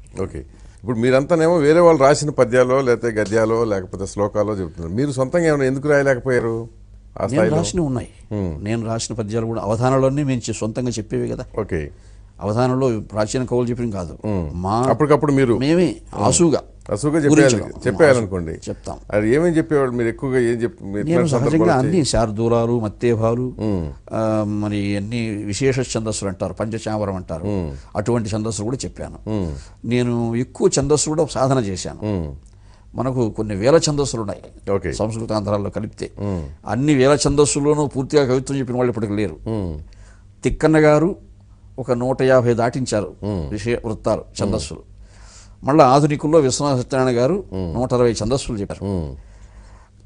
ఇప్పుడు మీరంతానేమో వేరే వాళ్ళు రాసిన పద్యాలో లేకపోతే గద్యాలో లేకపోతే శ్లోకాలో చెబుతున్నారు. మీరు సొంతంగా ఏమైనా ఎందుకు రాయలేకపోయారు? నేను రాసినవి ఉన్నాయి. నేను రాసిన పద్యాలు కూడా అవధానాలన్నీ మేము సొంతంగా చెప్పేవి కదా. అవధానంలో ప్రాచీన కవులు చెప్పిన కాదు, మా అప్పటికప్పుడు మీరు మేమే ఆసుగా చెప్పేయాలనుకోండి చెప్తాం. అది ఏమేమి చెప్పేవాళ్ళు మీరు? ఎక్కువగా ఏం నేను సహజంగా అన్ని శార్దూలాలు, మత్తేభాలు, మరి అన్ని విశేష ఛందస్సులు అంటారు, పంచచామరం అంటారు, అటువంటి ఛందస్సులు కూడా చెప్పాను. నేను ఎక్కువ ఛందస్సు కూడా సాధన చేశాను. మనకు కొన్ని వేల ఛందస్సులు ఉన్నాయి సంస్కృతాంధ్రాల్లో కలిపితే. అన్ని వేల ఛందస్సుల్లోనూ పూర్తిగా కవిత్వం చెప్పిన వాళ్ళు ఇప్పటికి లేరు. తిక్కన్న గారు ఒక 150 దాటించారు విషయ వృత్తాలు, ఛందస్సులు. మళ్ళీ ఆధునికుల్లో విశ్వనాథ సత్యనారాయణ గారు 160 ఛందస్సులు చెప్పారు.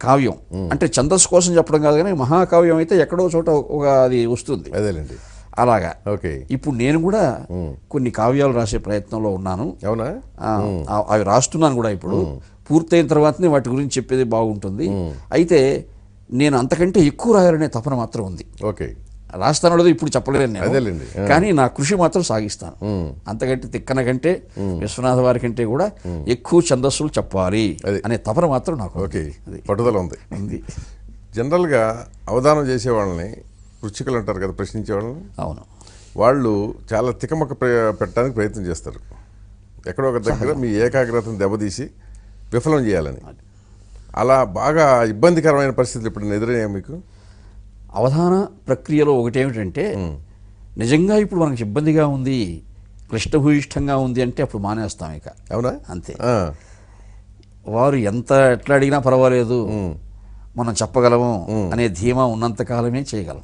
కావ్యం అంటే ఛందస్సు కోసం చెప్పడం కాదు, కానీ మహాకావ్యం అయితే ఎక్కడో చోట ఒక అది వస్తుంది. అలాగా ఇప్పుడు నేను కూడా కొన్ని కావ్యాలు రాసే ప్రయత్నంలో ఉన్నాను. అవి రాస్తున్నాను కూడా. ఇప్పుడు పూర్తయిన తర్వాతనే వాటి గురించి చెప్పేది బాగుంటుంది. అయితే నేను అంతకంటే ఎక్కువ రాయాలనే తపన మాత్రం ఉంది. రాస్తానో ఇప్పుడు చెప్పలేను నేను, కానీ నా కృషి మాత్రం సాగిస్తాను. అంతకంటే తిక్కన కంటే విశ్వనాథ వారి కంటే కూడా ఎక్కువ ఛందస్సులు చెప్పాలి అనే తపన మాత్రం నాకు పట్టుదల ఉంది. జనరల్గా అవధానం చేసే వాళ్ళని రుచికలు అంటారు కదా, ప్రశ్నించే వాళ్ళని. అవును, వాళ్ళు చాలా తికమక పెట్టడానికి ప్రయత్నం చేస్తారు. ఎక్కడో ఒక దగ్గర మీ ఏకాగ్రతను దెబ్బతీసి విఫలం చేయాలని. అలా బాగా ఇబ్బందికరమైన పరిస్థితులు ఇప్పుడు ఎదురయ్యాయి మీకు? అవధాన ప్రక్రియలో ఒకటేమిటంటే, నిజంగా ఇప్పుడు మనకు ఇబ్బందిగా ఉంది, క్లిష్టభూయిష్టంగా ఉంది అంటే అప్పుడు మానేస్తాం ఇక. అవునా? అంతే. వారు ఎట్లా అడిగినా పర్వాలేదు, మనం చెప్పగలము అనే ధీమా ఉన్నంతకాలమే చేయగలం.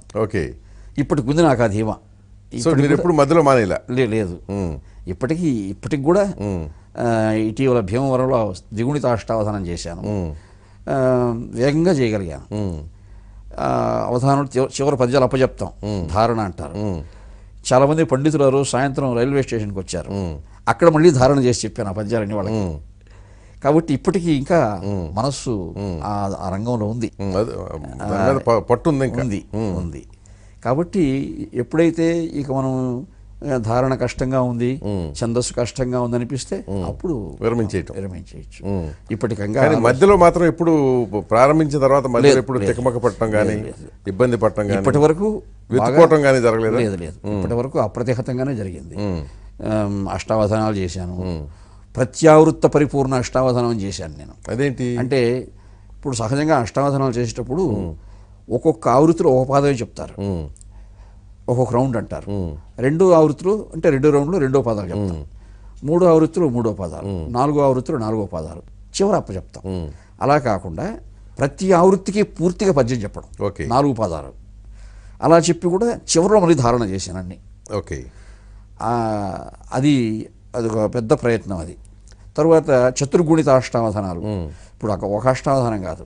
ఇప్పటికి ఉంది నాకు ఆ ధీమా. ఇప్పుడు మధ్యలో మానేలా లేదు. ఇప్పటికి కూడా ఇటీవల భీమవరంలో ద్విగుణిత అష్టావధానం చేశాను, వేగంగా చేయగలిగాను. అవధానం చివరి పద్యాలు అప్పచెప్తాం, ధారణ అంటారు. చాలామంది పండితులు ఆ రోజు సాయంత్రం రైల్వే స్టేషన్కి వచ్చారు, అక్కడ మళ్ళీ ధారణ చేసి చెప్పాను ఆ పద్యాలన్నీ వాళ్ళకి. కాబట్టి ఇప్పటికీ ఇంకా మనస్సు ఆ రంగంలో ఉంది, పట్టుంది ఉంది. కాబట్టి ఎప్పుడైతే ఇక మనం ధారణ కష్టంగా ఉంది, ఛందస్సు కష్టంగా ఉంది అనిపిస్తే అప్పుడు విరమించేయచ్చు. ఇప్పటికంగా మధ్యలో మాత్రం ఎప్పుడు ప్రారంభించిన తర్వాత మధ్యలో ఎప్పుడు తికమక పట్టడం కానీ ఇబ్బంది పట్టడం కానీ ఇప్పటి వరకు వెతుక్కోవటం కానీ జరగలేదు. లేదు, ఇప్పటి వరకు అప్రతిహతంగానే జరిగింది. అష్టావధానాలు చేశాను, ప్రత్యావృత్త పరిపూర్ణ అష్టావధానం చేశాను నేను. అదేంటి అంటే ఇప్పుడు సహజంగా అష్టావధానాలు చేసేటప్పుడు ఒక్కొక్క ఆవృత్తిలో ఒక పాదమే చెప్తారు, ఒక్కొక్క రౌండ్ అంటారు. 2 ఆవృత్తులు అంటే 2 రౌండ్లు 2 పాదాలు చెప్తాం, 3 ఆవృత్తులు 3 పాదాలు, 4 ఆవృత్తులు 4 పాదాలు, చివరి అప్ప చెప్తాం. అలా కాకుండా ప్రతి ఆవృత్తికి పూర్తిగా పద్యం చెప్పడం, 4 పాదాలు అలా చెప్పి కూడా చివరిలో మళ్ళీ ధారణ చేశాను అన్ని. ఓకే, అది ఒక పెద్ద ప్రయత్నం అది. తరువాత చతుర్గుణిత అష్టావధానాలు, ఇప్పుడు ఒక అష్టావధానం కాదు,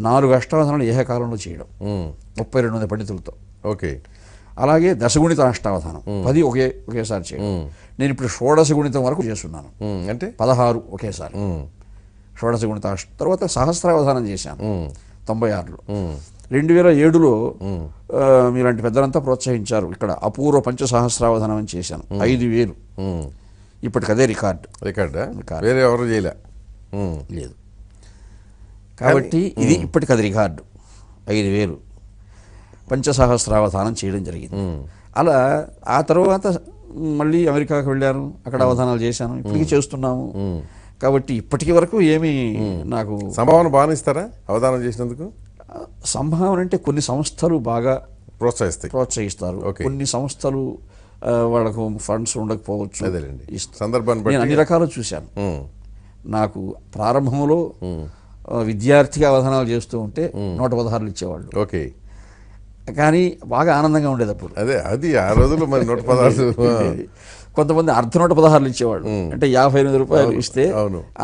4 అష్టావధానాలు ఏకకాలంలో చేయడం 32 మంది పండితులతో. ఓకే, అలాగే దశగుణిత అష్టావధానం 10 ఒకేసారి చేయడం. నేను ఇప్పుడు షోడశ గుణితం వరకు చేస్తున్నాను, అంటే 16 ఒకేసారి షోడశ గుణిత తర్వాత సహస్రావధానం చేశాను 96లో. 2007లో మీలాంటి పెద్దలంతా ప్రోత్సహించారు, ఇక్కడ అపూర్వ పంచసహస్రావధానం అని చేశాను 5000. ఇప్పటికి అదే రికార్డు. వేరే ఎవరు చేయలే లేదు. కాబట్టి ఇది ఇప్పటికి అది రికార్డు, 5000 పంచసహస్రావధానం చేయడం జరిగింది. అలా ఆ తర్వాత మళ్ళీ అమెరికాకు వెళ్ళాను, అక్కడ అవధానాలు చేశాను, ఇప్పటికీ చేస్తున్నాము. కాబట్టి ఇప్పటికీ వరకు ఏమీ నాకు సంభావన బాగా ఇస్తారా అవధానం చేసినందుకు? సంభావన అంటే కొన్ని సంస్థలు బాగా ప్రోత్సహిస్తారు, కొన్ని సంస్థలు వాళ్ళకు ఫండ్స్ ఉండకపోవచ్చు, సందర్భాన్ని నేను అన్ని రకాలు చూశాను. నాకు ప్రారంభంలో విద్యార్థిగా అవధానాలు చేస్తూ ఉంటే 116 ఇచ్చేవాళ్ళు. ఓకే, కానీ బాగా ఆనందంగా ఉండేది అప్పుడు. అది ఆ రోజుల్లో మరి 116. కొంతమంది అర్ధ 116 ఇచ్చేవాళ్ళు, అంటే 58 రూపాయలు ఇస్తే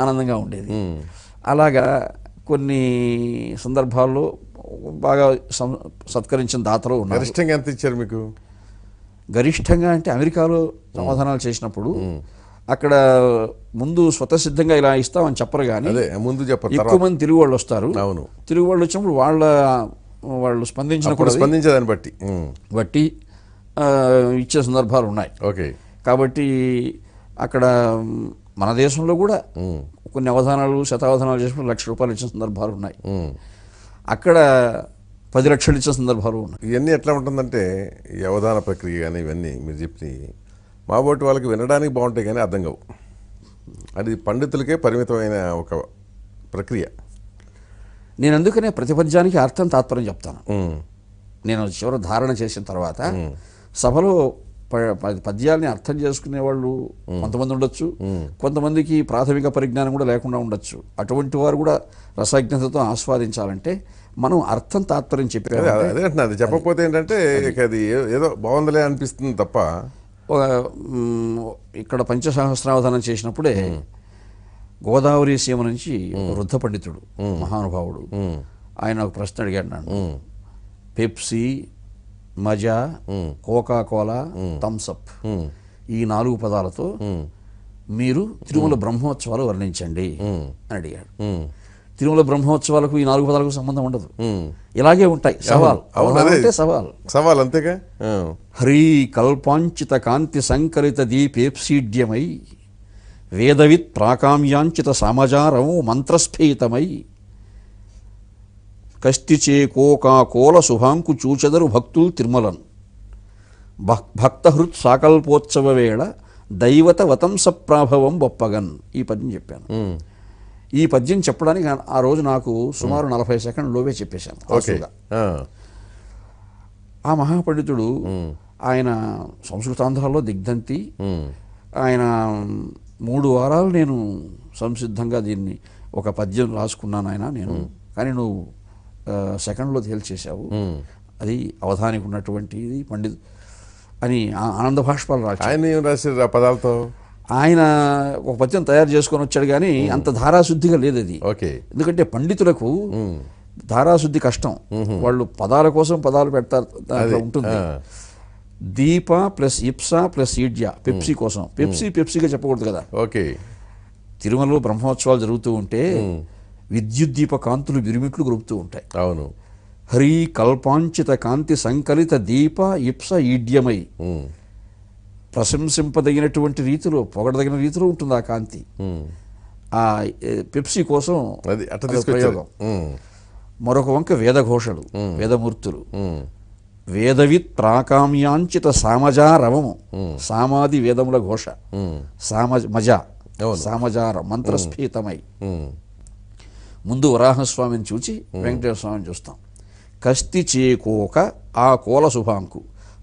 ఆనందంగా ఉండేది. అలాగా కొన్ని సందర్భాల్లో బాగా సత్కరించిన దాతలు ఉన్నారు. గరిష్టంగా ఎంత ఇచ్చారు మీకు? గరిష్టంగా అంటే అమెరికాలో సమాధానాలు చేసినప్పుడు అక్కడ ముందు స్వతసిద్ధంగా ఇలా ఇస్తామని చెప్పరు, కానీ ముందు చెప్పరు. ఎక్కువ మంది తెలుగు వాళ్ళు వస్తారు. తెలుగు వాళ్ళు వచ్చినప్పుడు వాళ్ళు స్పందించేదాన్ని బట్టి ఇచ్చే సందర్భాలు ఉన్నాయి. ఓకే, కాబట్టి అక్కడ మన దేశంలో కూడా కొన్ని అవధానాలు శతావధానాలు చేసినప్పుడు 1,00,000 రూపాయలు ఇచ్చిన సందర్భాలు ఉన్నాయి. అక్కడ 10 లక్షలు ఇచ్చిన సందర్భాలు ఉన్నాయి. ఇవన్నీ ఎట్లా ఉంటుందంటే ఈ అవధాన ప్రక్రియ కానీ ఇవన్నీ మీరు చెప్పి మా బోటి వాళ్ళకి వినడానికి బాగుంటాయి కానీ అర్థం కావు. అది పండితులకే పరిమితమైన ఒక ప్రక్రియ. నేను అందుకనే ప్రతి పద్యానికి అర్థం తాత్పర్యం చెప్తాను. నేను చివరి ధారణ చేసిన తర్వాత సభలో పద్యాల్ని అర్థం చేసుకునే వాళ్ళు కొంతమంది ఉండొచ్చు, కొంతమందికి ప్రాథమిక పరిజ్ఞానం కూడా లేకుండా ఉండొచ్చు. అటువంటి వారు కూడా రసజ్ఞతతో ఆస్వాదించాలంటే మనం అర్థం తాత్పర్యం చెప్పారు. అదే అది చెప్పకపోతే ఏంటంటే అది ఏదో బాగుందలే అనిపిస్తుంది తప్ప. ఇక్కడ పంచసహస్రావధానం చేసినప్పుడే గోదావరి సీమ నుంచి వృద్ధ పండితుడు మహానుభావుడు ఆయన ఒక ప్రశ్న అడిగాడు నన్ను. పెప్సీ, మజా, కోకా కోలా, థమ్సప్ ఈ 4 పదాలతో మీరు తిరుమల బ్రహ్మోత్సవాలు వర్ణించండి అని అడిగాడు. తిరుమల బ్రహ్మోత్సవాలకు ఈ 4 పదాలకు సంబంధం ఉండదు, ఇలాగే ఉంటాయి. సవాల్ అంతేగా. హ్రీ కల్పాంచిత కాంతి సంకలిత దీపేప్సీడ్యమై వేదవిత్ ప్రాకామ్యాంచిత సమాచారం మంత్రస్ఫీతమై కష్టిచే కోకా కోల శుభాంకు చూచెదరు భక్తులు తిరుమలన్ భక్తహృత్ సాకల్పోత్సవ వేళ దైవత వతంస ప్రాభవం బొప్పగన్. ఈ పద్యం చెప్పాను. ఈ పద్యం చెప్పడానికి ఆ రోజు నాకు సుమారు 40 సెకండ్లోవే చెప్పేశాను. ఆ మహాపండితుడు ఆయన సంస్కృతాంధ్రాల్లో దిగ్ధంతి. ఆయన 3 వారాలు నేను సంసిద్ధంగా దీన్ని ఒక పద్యం రాసుకున్నాను ఆయన నేను, కానీ నువ్వు సెకండ్లో తేల్చేశావు, అది అవధానికి ఉన్నటువంటిది పండితు అని ఆనంద భాష్పాలు రాశారు ఆ పదాలతో. ఆయన ఒక పద్యం తయారు చేసుకొని వచ్చాడు, కానీ అంత ధారాశుద్ధిగా లేదు అది. ఎందుకంటే పండితులకు ధారాశుద్ధి కష్టం. వాళ్ళు పదాల కోసం పదాలు పెడతారు, దాంట్లో ఉంటుంది. దీప ప్లస్ ఇప్సా ప్లస్ ఈడ్యా, పెప్సీ కోసం. పెప్సీగా చెప్పకూడదు కదా. ఓకే. తిరుమలలో బ్రహ్మోత్సవాలు జరుగుతూ ఉంటే విద్యుత్ దీప కాంతులు విరిమిట్లు గొరుపుతూ ఉంటాయి. అవును. హరి కల్పాంచిత కాంతి సంకలిత దీప ఇప్స ఈడ్యమై, ప్రశంసింపదగినటువంటి రీతిలో, పొగడదగిన రీతిలో ఉంటుంది ఆ కాంతి. ఆ పెప్సీ కోసం అది అట్లా అదొక ప్రయోగం. మరొక వంక వేదఘోషలు, వేదమూర్తులు. వేదవిత్ ప్రాకామ్యాంచిత సామజారవము, సామాది వేదముల ఘోష, సామజార మంత్రస్ఫీతమై. ముందు వరాహస్వామిని చూచి వెంకటేశ్వర స్వామిని చూస్తాం. కస్తి చేకోక ఆ కోల శుభాంకు.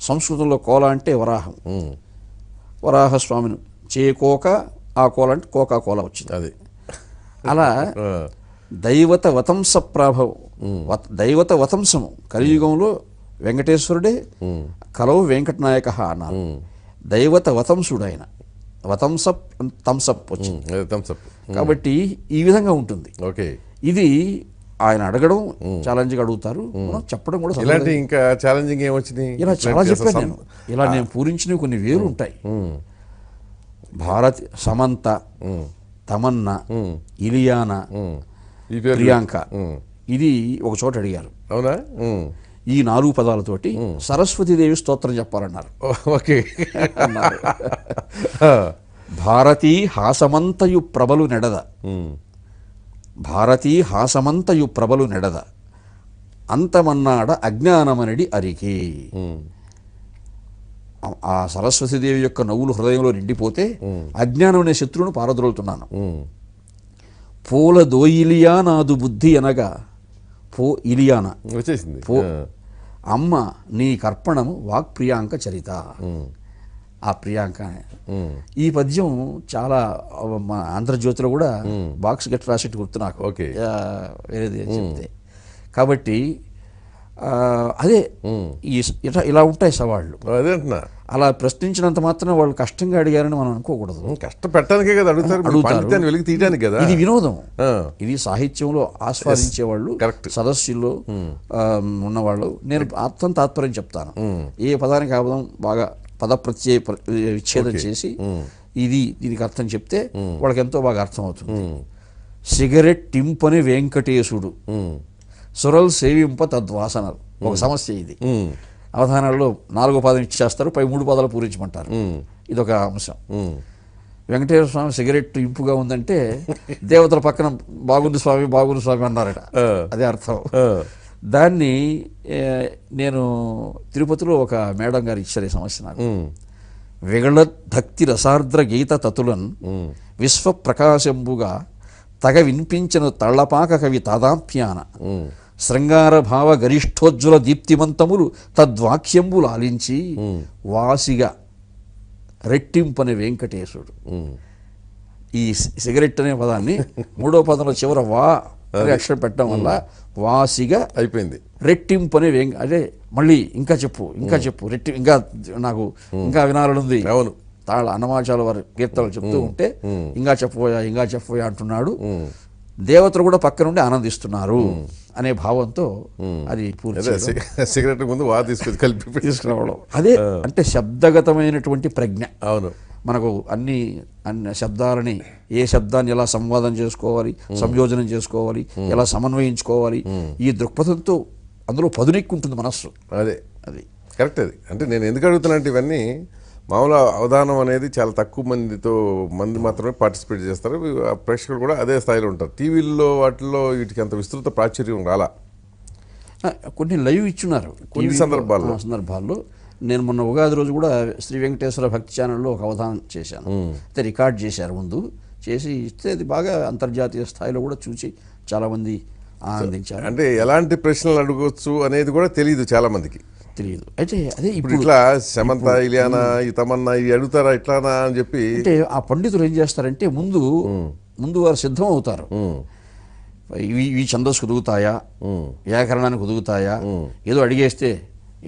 సంస్కృతంలో కోల అంటే వరాహం. వరాహస్వామిని చేకోక ఆ కోల అంటే కోకా కోల వచ్చింది. అది అలా దైవత వతంస ప్రభావం, దైవత వతంసము. కలియుగంలో వెంకటేశ్వరుడే కలవు వెంకటనాయక అన్నారు. దైవత వతంసుడు ఆయన. వతంసప్ థమ్సప్ వచ్చింది కాబట్టి ఈ విధంగా ఉంటుంది. ఓకే. ఇది ఆయన అడగడం ఛాలెంజ్గా అడుగుతారు, మనం చెప్పడం కూడా. ఇలాంటి ఇంకా ఛాలెంజింగ్ ఏమొచ్చింది? ఇలా చాలా చెప్పాను నేను. ఇలా నేను పూరించినవి కొన్ని వేరు ఉంటాయి. భారత్, సమంత, తమన్నా, ఇలియానా, ప్రియాంక, ఇది ఒక చోట అడిగారు. అవునా? ఈ 4 పదాలతోటి సరస్వతీదేవి స్తోత్రం చెప్పాలన్నారు. ఓకే. అన్నారు. భారతీ హాసమంతయు ప్రభలు నెడద, భారతీ హాసమంతయు ప్రభలు నెడద, అంతమన్నాడ అజ్ఞానమనడి అరికి. ఆ సరస్వతీదేవి యొక్క నవ్వులు హృదయంలో నిండిపోతే అజ్ఞానం అనే శత్రువును పారద్రోలుతున్నాను. పూల దోయిలియా నాదు బుద్ధి అనగా, పో ఇలియానా వచ్చేసింది. పో అమ్మ నీ కర్పణము వాక్ ప్రియాంక చరిత. ఆ ప్రియాంక ఈ పద్యం చాలా మన ఆంధ్రజ్యోతిలో కూడా బాక్స్ గట్టి రాసేట్టు గుర్తు నాకు. ఓకే. వేరేది చెప్తే. కాబట్టి అదే ఇలా ఉంటాయి సవాళ్ళు. అదే అంటున్నా. అలా ప్రశ్నించినంత మాత్రం వాళ్ళు కష్టంగా అడిగారని మనం అనుకోకూడదు. కష్టపెట్టడానికే కదా అడుగుతారు, వెలికి తీయడానికి కదా. ఇది వినోదం. ఇది సాహిత్యంలో ఆస్వాదించేవాళ్ళు, సదస్సుల్లో ఉన్నవాళ్ళు. నేను అర్థం తాత్పర్యం చెప్తాను. ఏ పదానికి ఆ పదం బాగా పదప్రత్యయ విచ్ఛేదం చేసి దీనికి అర్థం చెప్తే వాళ్ళకి ఎంతో బాగా అర్థం అవుతుంది. సిగరెట్ టింపని వెంకటేశుడు, సురల్ సేవింప తద్వాసనలు. ఒక సమస్య ఇది. అవధానాల్లో 4వ పదం ఇచ్చేస్తారు, పై 3 పదాలు పూరించమంటారు. ఇదొక అంశం. వెంకటేశ్వర స్వామి సిగరెట్ ఇంపుగా ఉందంటే దేవతల పక్కన బాగుంది స్వామి అన్నారట. అదే అర్థం. దాన్ని నేను తిరుపతిలో ఒక మేడం గారు ఇచ్చారు ఈ సమస్య నాకు. విగళద్ధక్తి రసార్ద్ర గీత తతులన్ విశ్వ ప్రకాశంబుగా తగ వినిపించిన తళ్లపాక కవి తాదాప్యాన, శృంగార భావ గరిష్ఠోజ్వల దీప్తిమంతములు తద్వాక్యంబులు ఆలించి వాసిగా రెట్టింపని వెంకటేశుడు. ఈ సిగరెట్ అనే పదాన్ని 3వ పదంలో చివర వా అనే అక్షరం పెట్టడం వల్ల వాసిగా అయిపోయింది. రెట్టింపని అదే మళ్ళీ ఇంకా చెప్పు రెట్టి, ఇంకా నాకు ఇంకా వినాలనుంది. అవును. తాళ అన్నమాచాల వారి కీర్తనలు చెప్తూ ఉంటే ఇంకా చెప్పబోయా అంటున్నాడు. దేవతలు కూడా పక్క నుండి ఆనందిస్తున్నారు అనే భావంతో అది పూర్తి సిగరెట్ ముందు వా తీసుకురావడం. అదే అంటే శబ్దగతమైనటువంటి ప్రజ్ఞ. అవును. మనకు అన్ని శబ్దాలని, ఏ శబ్దాన్ని ఎలా సంవాదం చేసుకోవాలి, సంయోజనం చేసుకోవాలి, ఎలా సమన్వయించుకోవాలి, ఈ దృక్పథంతో అందులో పదునెక్కుంటుంది మనస్సు. అది కరెక్ట్. అది అంటే నేను ఎందుకు అడుగుతున్నా అంటే ఇవన్నీ మామూలు అవధానం అనేది చాలా తక్కువ మంది మాత్రమే పార్టిసిపేట్ చేస్తారు. ప్రేక్షకులు కూడా అదే స్థాయిలో ఉంటారు. టీవీల్లో వాటిల్లో వీటికి అంత విస్తృత ప్రాచుర్యం రాలా. కొన్ని లైవ్ ఇచ్చున్నారు కొన్ని సందర్భాల్లో. నేను మొన్న ఉగాది రోజు కూడా శ్రీ వెంకటేశ్వర భక్తి ఛానల్లో ఒక అవధానం చేశాను. అయితే రికార్డ్ చేశారు ముందు చేసి ఇస్తే అది బాగా అంతర్జాతీయ స్థాయిలో కూడా చూసి చాలామంది ఆనందించారు. అంటే ఎలాంటి ప్రశ్నలు అడగవచ్చు అనేది కూడా తెలియదు చాలా మందికి. తెలియదు. అయితే అదే ఇప్పుడు ఇట్లా సమంత, ఇలియానా, ఈ తమన్నా ఇవి అడుగుతారా ఇట్లానా అని చెప్పి, అంటే ఆ పండితులు ఏం చేస్తారంటే ముందు వారు సిద్ధం అవుతారు. ఇవి ఛందస్సు కుదుగుతాయా, వ్యాకరణానికి కుదుగుతాయా, ఏదో అడిగేస్తే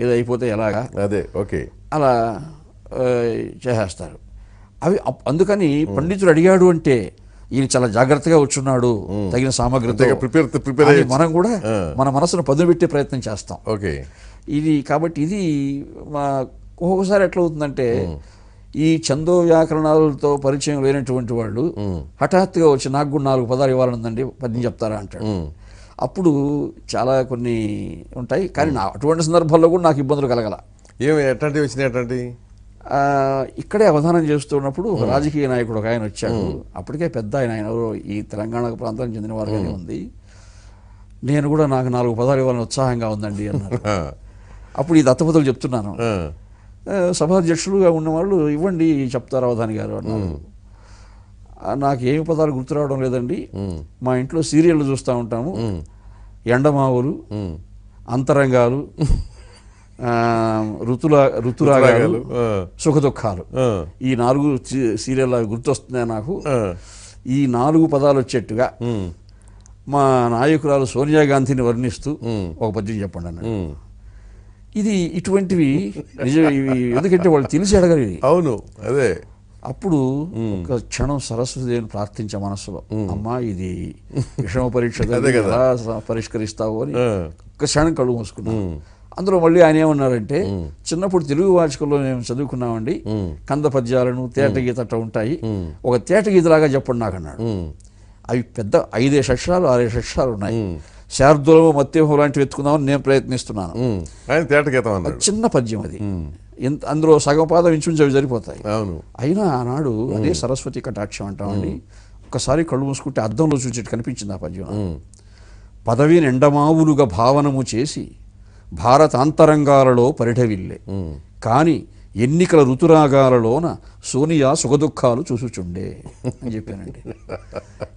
ఏదో అయిపోతే ఎలాగా, అదే ఓకే అలా చేసేస్తారు. అవి అందుకని పండితుడు అడిగాడు అంటే ఈయన చాలా జాగ్రత్తగా వచ్చున్నాడు తగిన సామగ్రితో ప్రిపేర్ అని మనం కూడా మన మనసును పదును పెట్టే ప్రయత్నం చేస్తాం. ఓకే, ఇది కాబట్టి ఇది ఒక్కొక్కసారి ఎట్లా అవుతుందంటే ఈ ఛందో వ్యాకరణాలతో పరిచయం లేనటువంటి వాళ్ళు హఠాత్తుగా వచ్చి నాకు కూడా 4 పదాలు ఇవ్వాలనుందండి, పద్యం చెప్తారా అంటాడు. అప్పుడు చాలా కొన్ని ఉంటాయి, కానీ అటువంటి సందర్భాల్లో కూడా నాకు ఇబ్బందులు కలగల. ఏమి ఎట్లాంటివి వచ్చినాయి? అట్లాంటి ఇక్కడే అవధానం చేస్తున్నప్పుడు ఒక రాజకీయ నాయకుడు ఒక ఆయన వచ్చాడు. అప్పటికే పెద్ద ఆయన ఎవరో ఈ తెలంగాణ ప్రాంతానికి చెందిన వారుగానే ఉంది. నేను కూడా నాకు 4 పదాలు ఇవ్వాలని ఉత్సాహంగా ఉందండి అన్నారు. అప్పుడు ఈ దత్తపదులు చెప్తున్నాను, సభాధ్యక్షులుగా ఉన్నవాళ్ళు ఇవ్వండి చెప్తారు అవధాని గారు అన్నారు. నాకు ఏమి పదాలు గుర్తు రావడం లేదండి, మా ఇంట్లో సీరియళ్ళు చూస్తూ ఉంటాము, ఎండమావులు, అంతరంగాలు, ఋతురాగాలు, సుఖదుఖాలు, ఈ 4 సీరియల్ గుర్తొస్తున్నాయి నాకు. ఈ 4 పదాలు వచ్చేట్టుగా మా నాయకురాలు సోనియా గాంధీని వర్ణిస్తూ ఒక పద్యం చెప్పండి అన్నాడు. ఇది ఇటువంటివి నిజం, ఇవి ఎందుకంటే వాళ్ళు తెలిసి అడగలేదు. అవును, అదే. అప్పుడు ఒక క్షణం సరస్వతిదేవిని ప్రార్థించే మనస్సులో, అమ్మా ఇది విషమ పరీక్ష ఎలా పరిష్కరిస్తావు అని ఒక క్షణం కళ్ళు మూసుకున్నాను. అందులో మళ్ళీ ఆయన ఏమన్నారంటే, చిన్నప్పుడు తెలుగు వాచికల్లో మేము చదువుకున్నామండి, కంద పద్యాలను తేటగీత అట్లా ఉంటాయి, ఒక తేటగీతలాగా చెప్పండి నాకు అన్నాడు. అవి పెద్ద 5 అక్షరాలు 6 అక్షరాలు ఉన్నాయి. శార్దూలము మత్యహం లాంటివి ఎత్తుకుందామని నేను ప్రయత్నిస్తున్నాను. చిన్న పద్యం అది, అందులో సగం పాదం ఇంచుమించు అవి సరిపోతాయి. అయినా ఆనాడు అదే సరస్వతి కటాక్షం అంటామండి. ఒకసారి కళ్ళు మూసుకుంటే అద్దంలో చూసేట్టు కనిపించింది ఆ పద్యం. పదవిని ఎండమావులుగా భావనము చేసి భారతాంతరంగాలలో పరిఢవిల్లే, కాని ఎన్నికల ఋతురాగాలలోన సోనియా సుఖదుఖాలు చూసుచుండే అని చెప్పానండి.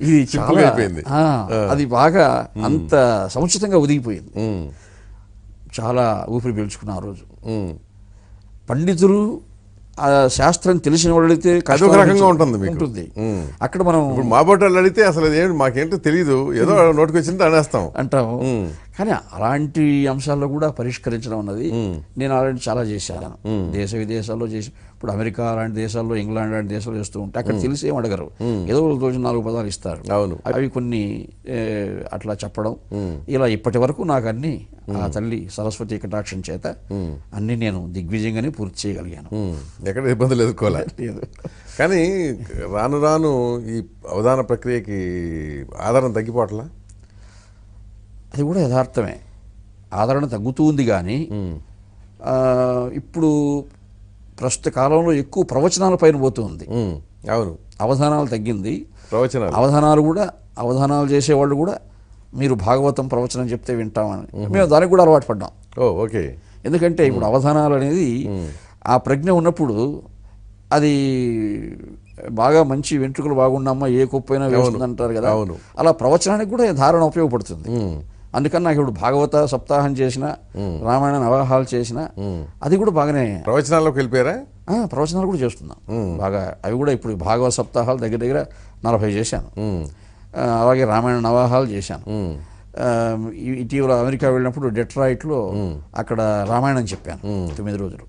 ఇది చాలా అది బాగా అంత సముచితంగా ఒదిగిపోయింది. చాలా ఊపిరి పీల్చుకున్న ఆ రోజు. పండితులు శాస్త్రం తెలిసిన వాళ్ళు అడిగితే అదొక రకంగా ఉంటుంది. అక్కడ మనం మా బొట్టాలు అడిగితే అసలు మాకేంటో తెలియదు, ఏదో నోటికి వచ్చింది అనేస్తాం అంటాము. కానీ అలాంటి అంశాల్లో కూడా పరిష్కరించడం అన్నది నేను అలాంటి చాలా చేశాను. దేశ విదేశాల్లో చేసి, ఇప్పుడు అమెరికా లాంటి దేశాల్లో, ఇంగ్లాండ్ లాంటి దేశాల్లో చేస్తూ ఉంటే అక్కడ తెలిసి ఏం అడగరు, ఏదో రోజు 4 పదాలు ఇస్తారు. అవి కొన్ని అట్లా చెప్పడం, ఇలా ఇప్పటి వరకు నాకు అన్ని ఆ తల్లి సరస్వతి కటాక్షం చేత అన్ని నేను దిగ్విజయంగానే పూర్తి చేయగలిగాను. ఎక్కడ ఇబ్బందులు ఎదుర్కోలేదు. కానీ రాను రాను ఈ అవధాన ప్రక్రియకి ఆదరణ తగ్గిపోవట్లా? అది కూడా యథార్థమే, ఆదరణ తగ్గుతూ ఉంది. కానీ ఇప్పుడు ప్రస్తుత కాలంలో ఎక్కువ ప్రవచనాల పైన పోతుంది. అవును, అవధానాలు తగ్గింది. అవధానాలు అవధానాలు చేసేవాళ్ళు కూడా మీరు భాగవతం ప్రవచనం చెప్తే వింటామని మేము దానికి కూడా అలవాటు పడ్డాం. ఓకే. ఎందుకంటే ఇప్పుడు అవధానాలు అనేది ఆ ప్రజ్ఞ ఉన్నప్పుడు అది బాగా మంచి వెంట్రుకలు బాగున్నామా ఏ కొప్పైనా వేస్తుంది అంటారు కదా, అలా ప్రవచనానికి కూడా ధారణ ఉపయోగపడుతుంది. అందుకని నాకు ఇప్పుడు భాగవత సప్తాహం చేసిన, రామాయణ నవాహాలు చేసిన, అది కూడా బాగానే ప్రవచనాల్లోకి వెళ్ళిపోయారా? ప్రవచనాలు కూడా చేస్తున్నాం బాగా. అవి కూడా ఇప్పుడు భాగవత సప్తాహాలు దగ్గర 40 చేశాను. అలాగే రామాయణ నవాహాలు చేశాను. ఇటీవల అమెరికా వెళ్ళినప్పుడు డెట్రాయిట్లో అక్కడ రామాయణం చెప్పాను 9 రోజులు.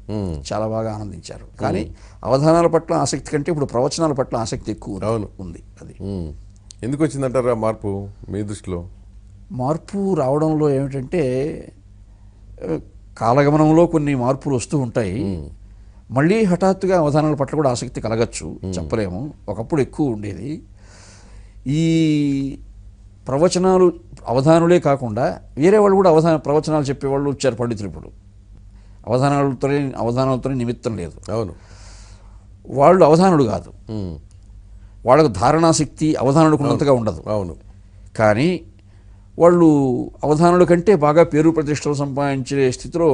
చాలా బాగా ఆనందించారు. కానీ అవధానాల పట్ల ఆసక్తి కంటే ఇప్పుడు ప్రవచనాల పట్ల ఆసక్తి ఎక్కువ ఉంది. అది ఎందుకు వచ్చిందంటారా మార్పు మీ దృష్టిలో? మార్పు రావడంలో ఏమిటంటే, కాలగమనంలో కొన్ని మార్పులు వస్తూ ఉంటాయి. మళ్ళీ హఠాత్తుగా అవధానాల పట్ల కూడా ఆసక్తి కలగచ్చు, చెప్పలేము. ఒకప్పుడు ఎక్కువ ఉండేది. ఈ ప్రవచనాలు అవధానులే కాకుండా వేరే వాళ్ళు కూడా ప్రవచనాలు చెప్పేవాళ్ళు వచ్చారు పండితులు. ఇప్పుడు అవధానాలతోనే నిమిత్తం లేదు. అవును, వాళ్ళు అవధానుడు కాదు, వాళ్ళకు ధారణాశక్తి అవధానుడికి ఉన్నంతగా ఉండదు. అవును, కానీ వాళ్ళు అవధానుల కంటే బాగా పేరు ప్రతిష్టలు సంపాదించే స్థితిలో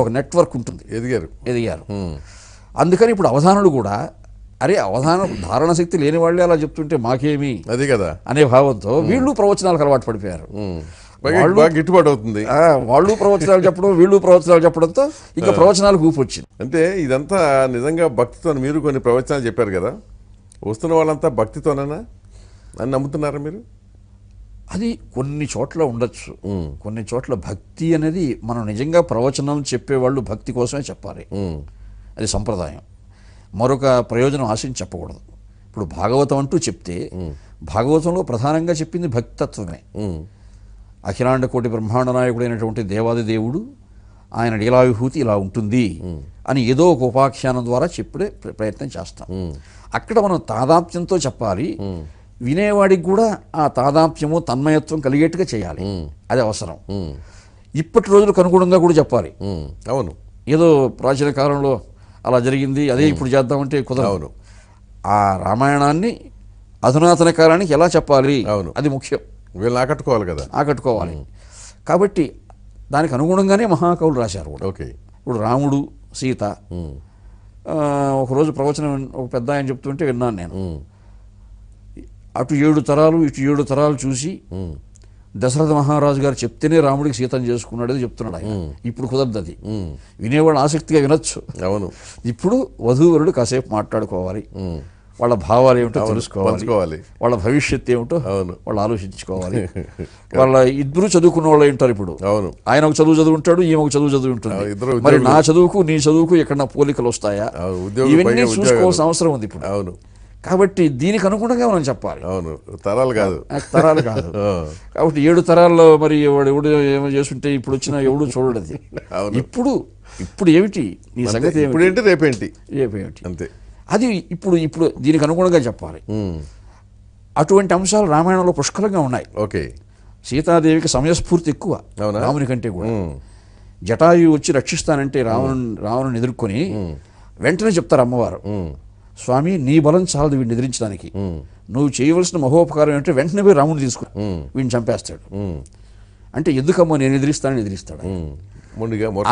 ఒక నెట్వర్క్ ఉంటుంది, ఎదిగారు. అందుకని ఇప్పుడు అవధానులు కూడా అరే ధారణ శక్తి లేని వాళ్ళే అలా చెప్తుంటే మాకేమి అది కదా అనే భావంతో వీళ్ళు ప్రవచనాలకు అలవాటు పడిపోయారు. గిట్టుబాటు అవుతుంది. వాళ్ళు ప్రవచనాలు చెప్పడం, వీళ్ళు ప్రవచనాలు చెప్పడంతో ఇంకా ప్రవచనాలకు ఊపు వచ్చింది. అంటే ఇదంతా నిజంగా భక్తితో. మీరు కొన్ని ప్రవచనాలు చెప్పారు కదా, వస్తున్న వాళ్ళంతా భక్తితోనేనా అని నమ్ముతున్నారా మీరు? అది కొన్ని చోట్ల ఉండొచ్చు. కొన్ని చోట్ల భక్తి అనేది మనం నిజంగా ప్రవచనం చెప్పేవాళ్ళు భక్తి కోసమే చెప్పాలి, అది సంప్రదాయం. మరొక ప్రయోజనం ఆశించి చెప్పకూడదు. ఇప్పుడు భాగవతం అంటూ చెప్తే భాగవతంలో ప్రధానంగా చెప్పింది భక్తితత్వమే. అఖిలాండ కోటి బ్రహ్మాండ నాయకుడైనటువంటి దేవాది దేవుడు ఆయన లీలా విభూతి ఇలా ఉంటుంది అని ఏదో ఒక ఉపాఖ్యానం ద్వారా చెప్పే ప్రయత్నం చేస్తాం. అక్కడ మనం తాదాప్యంతో చెప్పాలి, వినేవాడికి కూడా ఆ తాదాప్యము తన్మయత్వం కలిగేట్టుగా చేయాలి, అది అవసరం. ఇప్పటి రోజులకు అనుగుణంగా కూడా చెప్పాలి. అవును, ఏదో ప్రాచీన కాలంలో అలా జరిగింది అదే ఇప్పుడు చేద్దామంటే కుదరదు. ఆ రామాయణాన్ని అధునాతన కాలానికి ఎలా చెప్పాలి, అది ముఖ్యం. వీళ్ళని ఆకట్టుకోవాలి కదా, ఆకట్టుకోవాలి. కాబట్టి దానికి అనుగుణంగానే మహాకవులు రాశారు కూడా. ఓకే, ఇప్పుడు రాముడు సీత, ఒకరోజు ప్రవచనం ఒక పెద్ద ఆయన చెప్తుంటే విన్నాను నేను. అటు 7 తరాలు ఇటు 7 తరాలు చూసి దశరథ మహారాజు గారు చెప్తేనే రాముడికి సీతను చేసుకున్నాడు అని చెప్తున్నాడు ఆయన. ఇప్పుడు కుదరదు, అది వినేవాడు ఆసక్తిగా వినొచ్చు. అవును, ఇప్పుడు వధూవరుడు కాసేపు మాట్లాడుకోవాలి, వాళ్ళ భావాలు ఏమిటో తెలుసుకోవాలి, వాళ్ళ భవిష్యత్తు ఏమిటో వాళ్ళు ఆలోచించుకోవాలి. వాళ్ళ ఇద్దరు చదువుకున్న వాళ్ళు ఉంటారు ఇప్పుడు. ఆయన ఒక చదువు చదువుంటాడు, ఈమె ఒక చదువు చదువుంటుంది. మరి నా చదువుకు నీ చదువుకు ఎక్కడ పోలికలు వస్తాయా, ఇవన్నీ చూసుకోవాల్సిన అవసరం ఉంది ఇప్పుడు. అవును, కాబట్టి దీనికి అనుగుణంగా మనం చెప్పాలి. అవును, తరాలు కాదు. కాబట్టి 7 తరాల్లో మరి వాడు ఎవడు ఏమో చేస్తుంటే ఇప్పుడు వచ్చిన ఎవడు చూడదు. ఇప్పుడు ఏమిటి నీ సంగతి, ఏమిటి రేపేంటి అంతే. అది ఇప్పుడు దీనికి అనుగుణంగా చెప్పాలి. అటువంటి అంశాలు రామాయణంలో పుష్కలంగా ఉన్నాయి. ఓకే, సీతాదేవికి సమయస్ఫూర్తి ఎక్కువ రాముని కంటే కూడా. జటాయు వచ్చి రక్షిస్తానంటే రావణుని ఎదుర్కొని వెంటనే చెప్తారు అమ్మవారు, స్వామి నీ బలం చాలదు వీడిని ఎదిరించడానికి, నువ్వు చేయవలసిన మహోపకారం ఏంటంటే వెంటనే పోయి రాముని తీసుకుని వీడిని చంపేస్తాడు. అంటే ఎందుకమ్మా నేను ఎదిరిస్తాడు.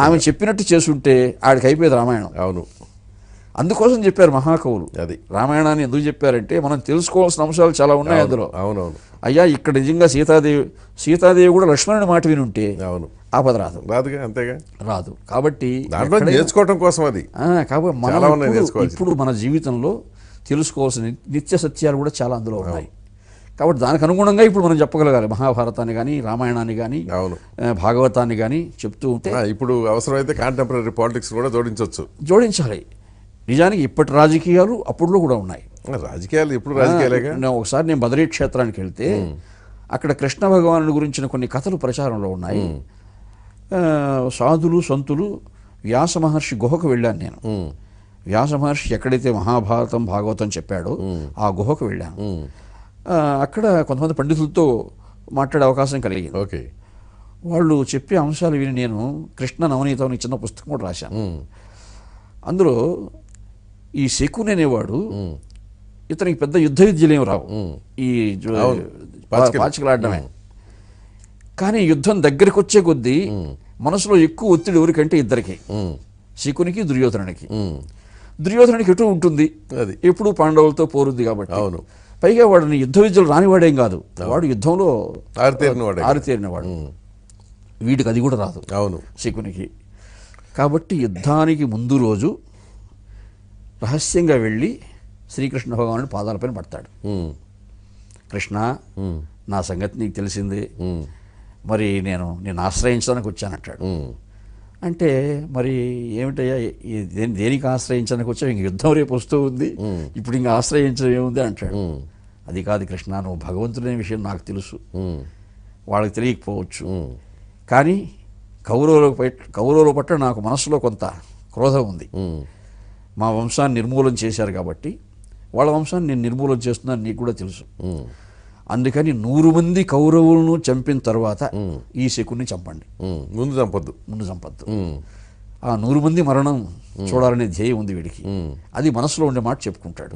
ఆమె చెప్పినట్టు చేసుంటే ఆడికి అయిపోయేది రామాయణం. అవును, అందుకోసం చెప్పారు మహాకవులు. అది రామాయణాన్ని ఎందుకు చెప్పారంటే మనం తెలుసుకోవాల్సిన అంశాలు చాలా ఉన్నాయి అందులో. అవునవును, అయ్యా ఇక్కడ నిజంగా సీతాదేవి కూడా లక్ష్మణుని మాట వినుంటే ఆపద రాదుగా, అంతేగా రాదు. కాబట్టి నేర్చుకోవడం కోసం అది. కాబట్టి మనం ఇప్పుడు మన జీవితంలో తెలుసుకోవాల్సిన నిత్య సత్యాలు కూడా చాలా అందులో ఉన్నాయి. కాబట్టి దానికి అనుగుణంగా ఇప్పుడు మనం చెప్పగలగాలి. మహాభారతాన్ని కానీ రామాయణాన్ని కానీ భాగవతాన్ని కానీ చెప్తూ ఉంటే ఇప్పుడు అవసరమైతే కాంటెంపరీ పాలిటిక్స్ కూడా జోడించాలి. నిజానికి ఇప్పటి రాజకీయాలు అప్పుడులో కూడా ఉన్నాయి. రాజకీయాలు ఇప్పుడు రాజకీయాలేగా. ఒకసారి నేను బదరీ క్షేత్రానికి వెళ్తే అక్కడ కృష్ణ భగవానుడి గురించిన కొన్ని కథలు ప్రచారంలో ఉన్నాయి. సాధులు సంతులు వ్యాస మహర్షి గుహకు వెళ్ళాను నేను. వ్యాస మహర్షి ఎక్కడైతే మహాభారతం భాగవతం చెప్పాడో ఆ గుహకు వెళ్ళాను. అక్కడ కొంతమంది పండితులతో మాట్లాడే అవకాశం కలిగింది. ఓకే, వాళ్ళు చెప్పే అంశాలు విని నేను కృష్ణ నవనీతం చిన్న పుస్తకం కూడా రాశాను. అందులో ఈ శకుని అనేవాడు, ఇతనికి పెద్ద యుద్ధ విద్యలేమి రావు, ఈ పాచికలాడడమే. కానీ యుద్ధం దగ్గరికి వచ్చే కొద్దీ మనసులో ఎక్కువ ఒత్తిడి ఎవరికంటే ఇద్దరికి, శకునికి దుర్యోధనునికి. దుర్యోధనునికి ఎటు ఉంటుంది, అది ఎప్పుడు పాండవులతో పోరుద్ది కాబట్టి. అవును, పైగా వాడిని యుద్ధ విద్యలు రానివాడేం కాదు, వాడు యుద్ధంలో ఆరితేరినవాడు. వీడికి అది కూడా రాదు. అవును, శకునికి. కాబట్టి యుద్ధానికి ముందు రోజు రహస్యంగా వెళ్ళి శ్రీకృష్ణ భగవానుడి పాదాలపైన పడతాడు. కృష్ణ, నా సంగతి నీకు తెలిసింది, మరి నేను ఆశ్రయించడానికి వచ్చానంటాడు. అంటే మరి ఏమిటయ్యా దేనికి ఆశ్రయించడానికి వచ్చావు, ఇంక యుద్ధం రేపు వస్తూ ఉంది, ఇప్పుడు ఇంకా ఆశ్రయించడం ఏముంది అంటాడు. అది కాదు కృష్ణ, నువ్వు భగవంతుడనే విషయం నాకు తెలుసు, వాళ్ళకి తెలియకపోవచ్చు, కానీ కౌరవుల పట్ల నాకు మనసులో కొంత క్రోధం ఉంది. మా వంశాన్ని నిర్మూలన చేశారు కాబట్టి వాళ్ళ వంశాన్ని నేను నిర్మూలన చేస్తున్నాను నీకు కూడా తెలుసు. అందుకని 100 మంది కౌరవులను చంపిన తర్వాత ఈ శకుని చంపండి, ముందు చంపద్దు. ఆ 100 మంది మరణం చూడాలనే ధ్యేయం ఉంది వీడికి. అది మనసులో ఉండే మాట చెప్పుకుంటాడు.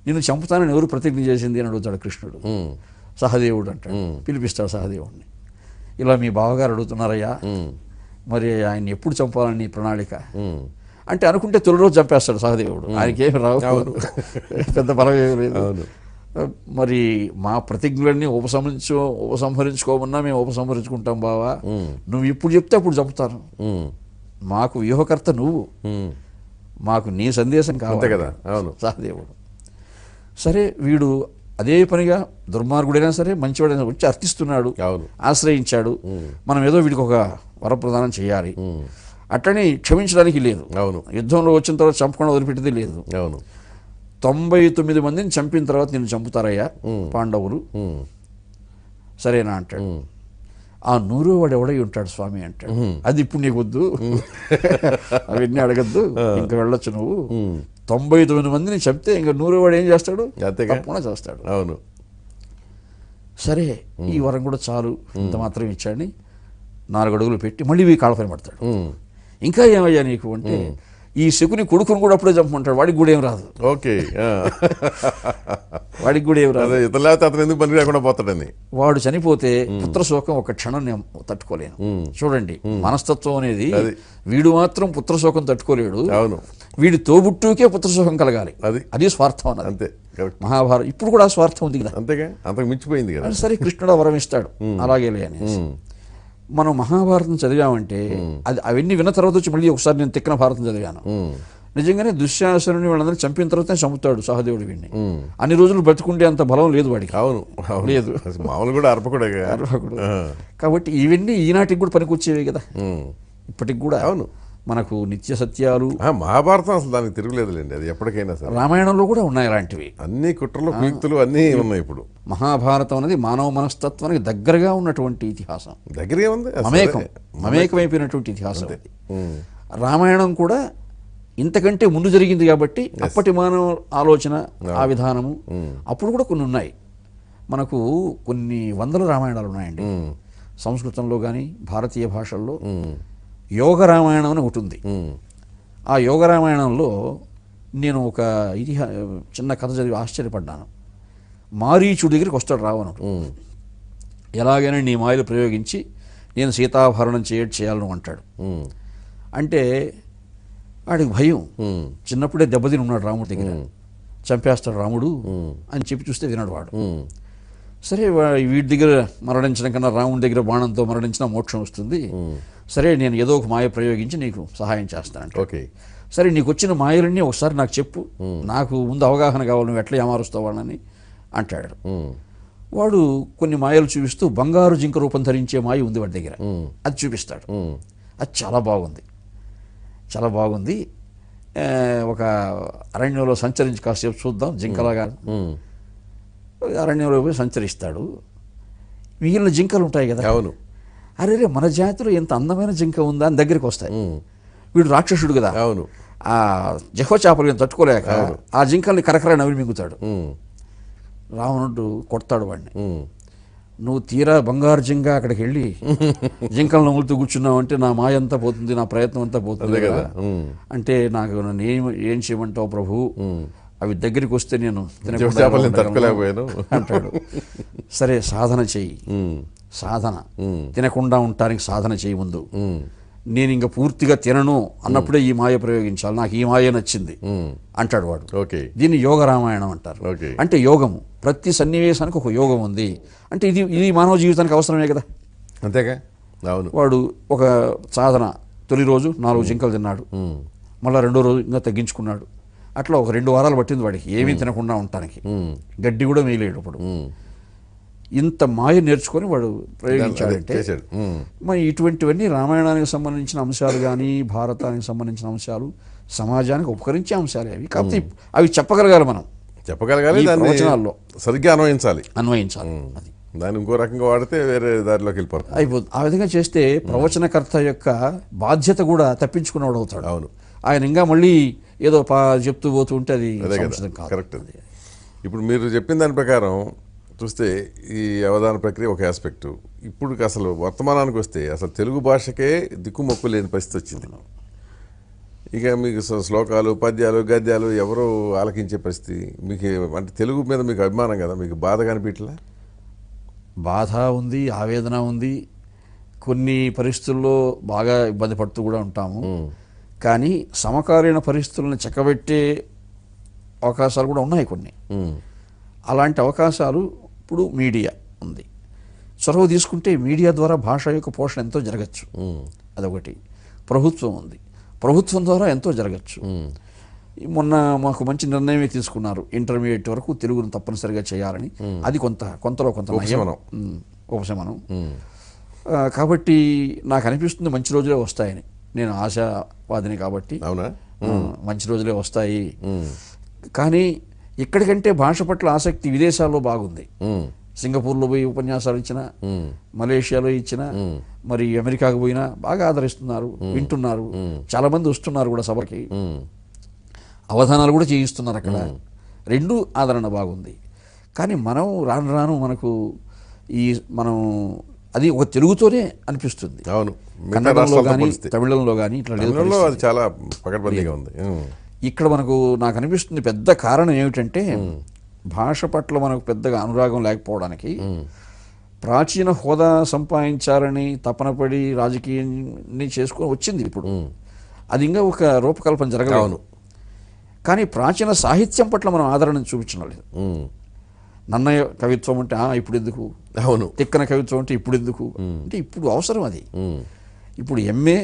నిన్ను చంపుతానని ఎవరు ప్రతిజ్ఞ చేసింది అని అడుగుతాడు కృష్ణుడు. సహదేవుడు అంటాడు. పిలిపిస్తాడు సహదేవుడిని. ఇలా మీ బావగారు అడుగుతున్నారయ్యా, మరి ఆయన ఎప్పుడు చంపాలని ప్రణాళిక అంటే అనుకుంటే తొలి రోజు చంపేస్తాడు సహదేవుడు. ఆయనకేమి రావు, పెద్ద బలం ఏమి లేదు. మరి మా ప్రతిజ్ఞలన్నీ ఉపసంహరించుకోమన్నా మేము ఉపసంహరించుకుంటాం బావా, నువ్వు ఇప్పుడు చెప్తే అప్పుడు చంపుతాను. మాకు వ్యూహకర్త నువ్వు, మాకు నీ సందేశం కావాలి కదా సహదేవుడు. సరే, వీడు అదే పనిగా దుర్మార్గుడైనా సరే మంచివాడైనా వచ్చి అర్థిస్తున్నాడు, ఆశ్రయించాడు. మనం ఏదో వీడికి ఒక వరప్రదానం చేయాలి, అట్లనే క్షమించడానికి లేదు. యుద్ధంలో వచ్చిన తర్వాత చంపకుండా వదిలిపెట్టేది లేదు. 99 మందిని చంపిన తర్వాత నిన్ను చంపుతారయ్యా పాండవులు, సరేనా అంటాడు. ఆ 100వ వాడు ఎవడై ఉంటాడు స్వామి అంటాడు. అది ఇప్పుడు నీకు వద్దు, అవన్నీ అడగద్దు, ఇంకా వెళ్ళొచ్చు నువ్వు. 99 మందిని చెప్తే ఇంకా 100వ వాడు ఏం చేస్తాడు? తప్పకుండా చేస్తాడు. అవును. సరే ఈ వరం కూడా చాలు, ఇంత మాత్రం ఇచ్చాడని 4 అడుగులు పెట్టి మళ్ళీ వీ కాళ్ళపైన పడతాడు. ఇంకా ఏమయ్యా నీకు అంటే, ఈ శకుని కొడుకుని కూడా అప్పుడే చంపమంటాడు. వాడికి కూడా ఏం రాదు. ఓకే. వాడికి కూడా ఏం రాదు. ఇతరులే అతను ఎందుకు పని లేకుండా పోతాడని. వాడు చనిపోతే పుత్రశోకం ఒక క్షణం నేను తట్టుకోలేను. చూడండి, మనస్తత్వం అనేది. వీడు మాత్రం పుత్రశోకం తట్టుకోలేడు. అవును. వీడి తోబుట్టుకే పుత్రశోకం కలగాలి. అది స్వార్థం అన్నది. అంతే. మహాభారతం ఇప్పుడు కూడా స్వార్థం ఉంది కదా. అంతేగా, అంతకు మించిపోయింది కదా. సరే కృష్ణుడు వరం ఇస్తాడు, అలాగేలే అనేసి. మనం మహాభారతం చదివామంటే అది అవన్నీ విన్న తర్వాత వచ్చి మళ్ళీ ఒకసారి నేను తిక్కన భారతం చదివాను. నిజంగానే దుశ్శాసనుని వాళ్ళందరూ చంపిన తర్వాతే చంపుతాడు సహదేవుడు వీడిని. అన్ని రోజులు బ్రతుకుంటే అంత బలం లేదు వాడికి. అవును, లేదు. మామూలు కూడా అర్పకుడు. కాబట్టి ఇవన్నీ ఈనాటికి కూడా పనికొచ్చేవి కదా, ఇప్పటికి కూడా. అవును. మనకు నిత్య సత్యాలు. మహాభారతం అసలు దానికి తిరుగులేదులేండి, అది ఎప్పటికైనా సరే. రామాయణంలో కూడా ఉన్నాయి అలాంటివి. అన్ని కుట్రలు కుయుక్తులు అన్నీ ఉన్నాయి ఇప్పుడు. మహాభారతం అనేది మానవ మనస్తత్వానికి దగ్గరగా ఉన్నటువంటి ఇతిహాసం. దగ్గరే ఉంది, మమేకమైపోయినటువంటి ఇతిహాసం. రామాయణం కూడా ఇంతకంటే ముందు జరిగింది కాబట్టి అప్పటి మానవ ఆలోచన, ఆ విధానము అప్పుడు కూడా కొన్ని ఉన్నాయి. మనకు కొన్ని వందల రామాయణాలు ఉన్నాయండి సంస్కృతంలో కానీ భారతీయ భాషల్లో. యోగ రామాయణం అని ఒకటి ఉంది. ఆ యోగ రామాయణంలో నేను ఒక చిన్న కథ చదివి ఆశ్చర్యపడ్డాను. మారీచుడి దగ్గరికి వస్తాడు రావణుడు. ఎలాగైనా నీ మాయలు ప్రయోగించి నేను సీతాభరణం చేయాలను అంటాడు. అంటే వాడికి భయం. చిన్నప్పుడే దెబ్బతిని ఉన్నాడు రాముడి దగ్గర. చంపేస్తాడు రాముడు అని చెప్పి చూస్తే వినడు వాడు. సరే వీడి దగ్గర మరణించడం కన్నా రాముడి దగ్గర బాణంతో మరణించిన మోక్షం వస్తుంది. సరే నేను ఏదో ఒక మాయ ప్రయోగించి నీకు సహాయం చేస్తానంట. ఓకే. సరే నీకు వచ్చిన మాయలన్నీ ఒకసారి నాకు చెప్పు, నాకు ముందు అవగాహన కావాలి, నువ్వు ఎట్లా ఏమారుస్తావాలని అంటాడు. వాడు కొన్ని మాయలు చూపిస్తూ బంగారు జింక రూపం ధరించే మాయ ఉంది వాడి దగ్గర, అది చూపిస్తాడు. అది చాలా బాగుంది, చాలా బాగుంది. ఒక అరణ్యంలో సంచరించి కాసేపు చూద్దాం జింకలాగా. అరణ్యంలో పోయి సంచరిస్తాడు. మిగిలిన జింకలు ఉంటాయి కదా. అవును. అరే మన జాతిలో ఎంత అందమైన జింక ఉందా అని దగ్గరికి వస్తాయి. వీడు రాక్షసుడు కదా. అవును. ఆ జహ్వ చేపలు తట్టుకోలేక ఆ జింకల్ని కరకర నవ్వి మింగుతాడు. రావణుడు కొడతాడు వాడిని. నువ్వు తీరా బంగారు జింక అక్కడికి వెళ్ళి జింకలు నవ్వులుతూ కూర్చున్నావు అంటే నా మాయ అంతా పోతుంది, నా ప్రయత్నం అంతా పోతుంది కదా. అంటే నాకు ఏం చేయమంటావు ప్రభు, అవి దగ్గరికి వస్తే నేను తట్టుకోలేకపోయాను అంటాడు. సరే సాధన చెయ్యి, సాధన తినకుండా ఉండటానికి సాధన చేయి ముందు. నేను ఇంకా పూర్తిగా తినను అన్నప్పుడే ఈ మాయ ప్రయోగించాలి, నాకు ఈ మాయ నచ్చింది అంటాడు వాడు. దీన్ని యోగ రామాయణం అంటారు. అంటే యోగము, ప్రతి సన్నివేశానికి ఒక యోగం ఉంది. అంటే ఇది మానవ జీవితానికి అవసరమే కదా. అంతేగా. అవును. వాడు ఒక సాధన, తొలి రోజు 4 జింకలు తిన్నాడు, మళ్ళీ రెండో రోజు ఇంకా తగ్గించుకున్నాడు. అట్లా ఒక 2 వారాలు పట్టింది వాడికి ఏమీ తినకుండా ఉండటానికి. గడ్డి కూడా మేయలేడు. అప్పుడు ఇంత మాయ నేర్చుకొని వాడు ప్రయోగించాడంటే మరి ఇటువంటివన్నీ రామాయణానికి సంబంధించిన అంశాలు కానీ భారతానికి సంబంధించిన అంశాలు, సమాజానికి ఉపకరించే అంశాలే అవి. కాకపోతే అవి చెప్పగలగాలి, మనం చెప్పగలగాలి, ప్రవచనాల్లో సరిగ్గా అన్వయించాలి. అది దాన్ని ఇంకో రకంగా వాడితే వేరే దారిలోకి వెళ్ళిపోతుంది, అయిపోతుంది. ఆ విధంగా చేస్తే ప్రవచనకర్త యొక్క బాధ్యత కూడా తప్పించుకున్నవాడు అవుతాడు. అవును. ఆయన ఇంకా మళ్ళీ ఏదో చెప్తూ పోతూ ఉంటే అది కరెక్ట్. ఇప్పుడు మీరు చెప్పిన దాని ప్రకారం చూస్తే ఈ అవధాన ప్రక్రియ ఒక ఆస్పెక్టు. ఇప్పుడు అసలు వర్తమానానికి వస్తే అసలు తెలుగు భాషకే దిక్కుమొక్కు లేని పరిస్థితి వచ్చింది. ఇక మీకు శ్లోకాలు, పద్యాలు, గద్యాలు ఎవరో ఆలకించే పరిస్థితి. మీకు అంటే తెలుగు మీద మీకు అభిమానం కదా, మీకు బాధ కనిపించలే? బాధ ఉంది, ఆవేదన ఉంది. కొన్ని పరిస్థితుల్లో బాగా ఇబ్బంది పడుతూ కూడా ఉంటాము. కానీ సమకాలీన పరిస్థితులను చక్కబెట్టే అవకాశాలు కూడా ఉన్నాయి కొన్ని. అలాంటి అవకాశాలు ఇప్పుడు మీడియా ఉంది. చొరవ తీసుకుంటే మీడియా ద్వారా భాష యొక్క పోషణ ఎంతో జరగచ్చు. అదొకటి. ప్రభుత్వం ఉంది, ప్రభుత్వం ద్వారా ఎంతో జరగచ్చు. మొన్న మాకు మంచి నిర్ణయమే తీసుకున్నారు, ఇంటర్మీడియట్ వరకు తెలుగును తప్పనిసరిగా చేయాలని. అది కొంతలో కొంత ఉపశమనం. కాబట్టి నాకు అనిపిస్తుంది మంచి రోజులే వస్తాయని. నేను ఆశావాదిని కాబట్టి అవునా, మంచి రోజులే వస్తాయి. కానీ ఇక్కడికంటే భాష పట్ల ఆసక్తి విదేశాల్లో బాగుంది. సింగపూర్లో పోయి ఉపన్యాసాలు ఇచ్చిన, మలేషియాలో ఇచ్చిన, మరి అమెరికాకు పోయినా బాగా ఆదరిస్తున్నారు, వింటున్నారు, చాలామంది వస్తున్నారు కూడా సభకి, అవధానాలు కూడా చేయిస్తున్నారు అక్కడ. రెండు ఆదరణ బాగుంది. కానీ మనం రాను రాను మనకు మనం అది ఒక తెలుగుతోనే అనిపిస్తుంది. అవును, కన్నడంలో కానీ తమిళంలో కానీ ఇట్లా అది చాలా పకడ్బందీగా ఉంది. ఇక్కడ మనకు నాకు అనిపిస్తుంది పెద్ద కారణం ఏమిటంటే భాష పట్ల మనకు పెద్దగా అనురాగం లేకపోవడానికి, ప్రాచీన హోదా సంపాదించాలని తపనపడి రాజకీయాన్ని చేసుకొని వచ్చింది ఇప్పుడు, అది ఇంకా ఒక రూపకల్పన జరగలేదు. కానీ ప్రాచీన సాహిత్యం పట్ల మనం ఆదరణ చూపించడం లేదు. నన్నయ్య కవిత్వం అంటే ఇప్పుడు ఎందుకు, అవును, తిక్కన కవిత్వం అంటే ఇప్పుడు ఎందుకు అంటే ఇప్పుడు అవసరం అది. ఇప్పుడు ఎంఏ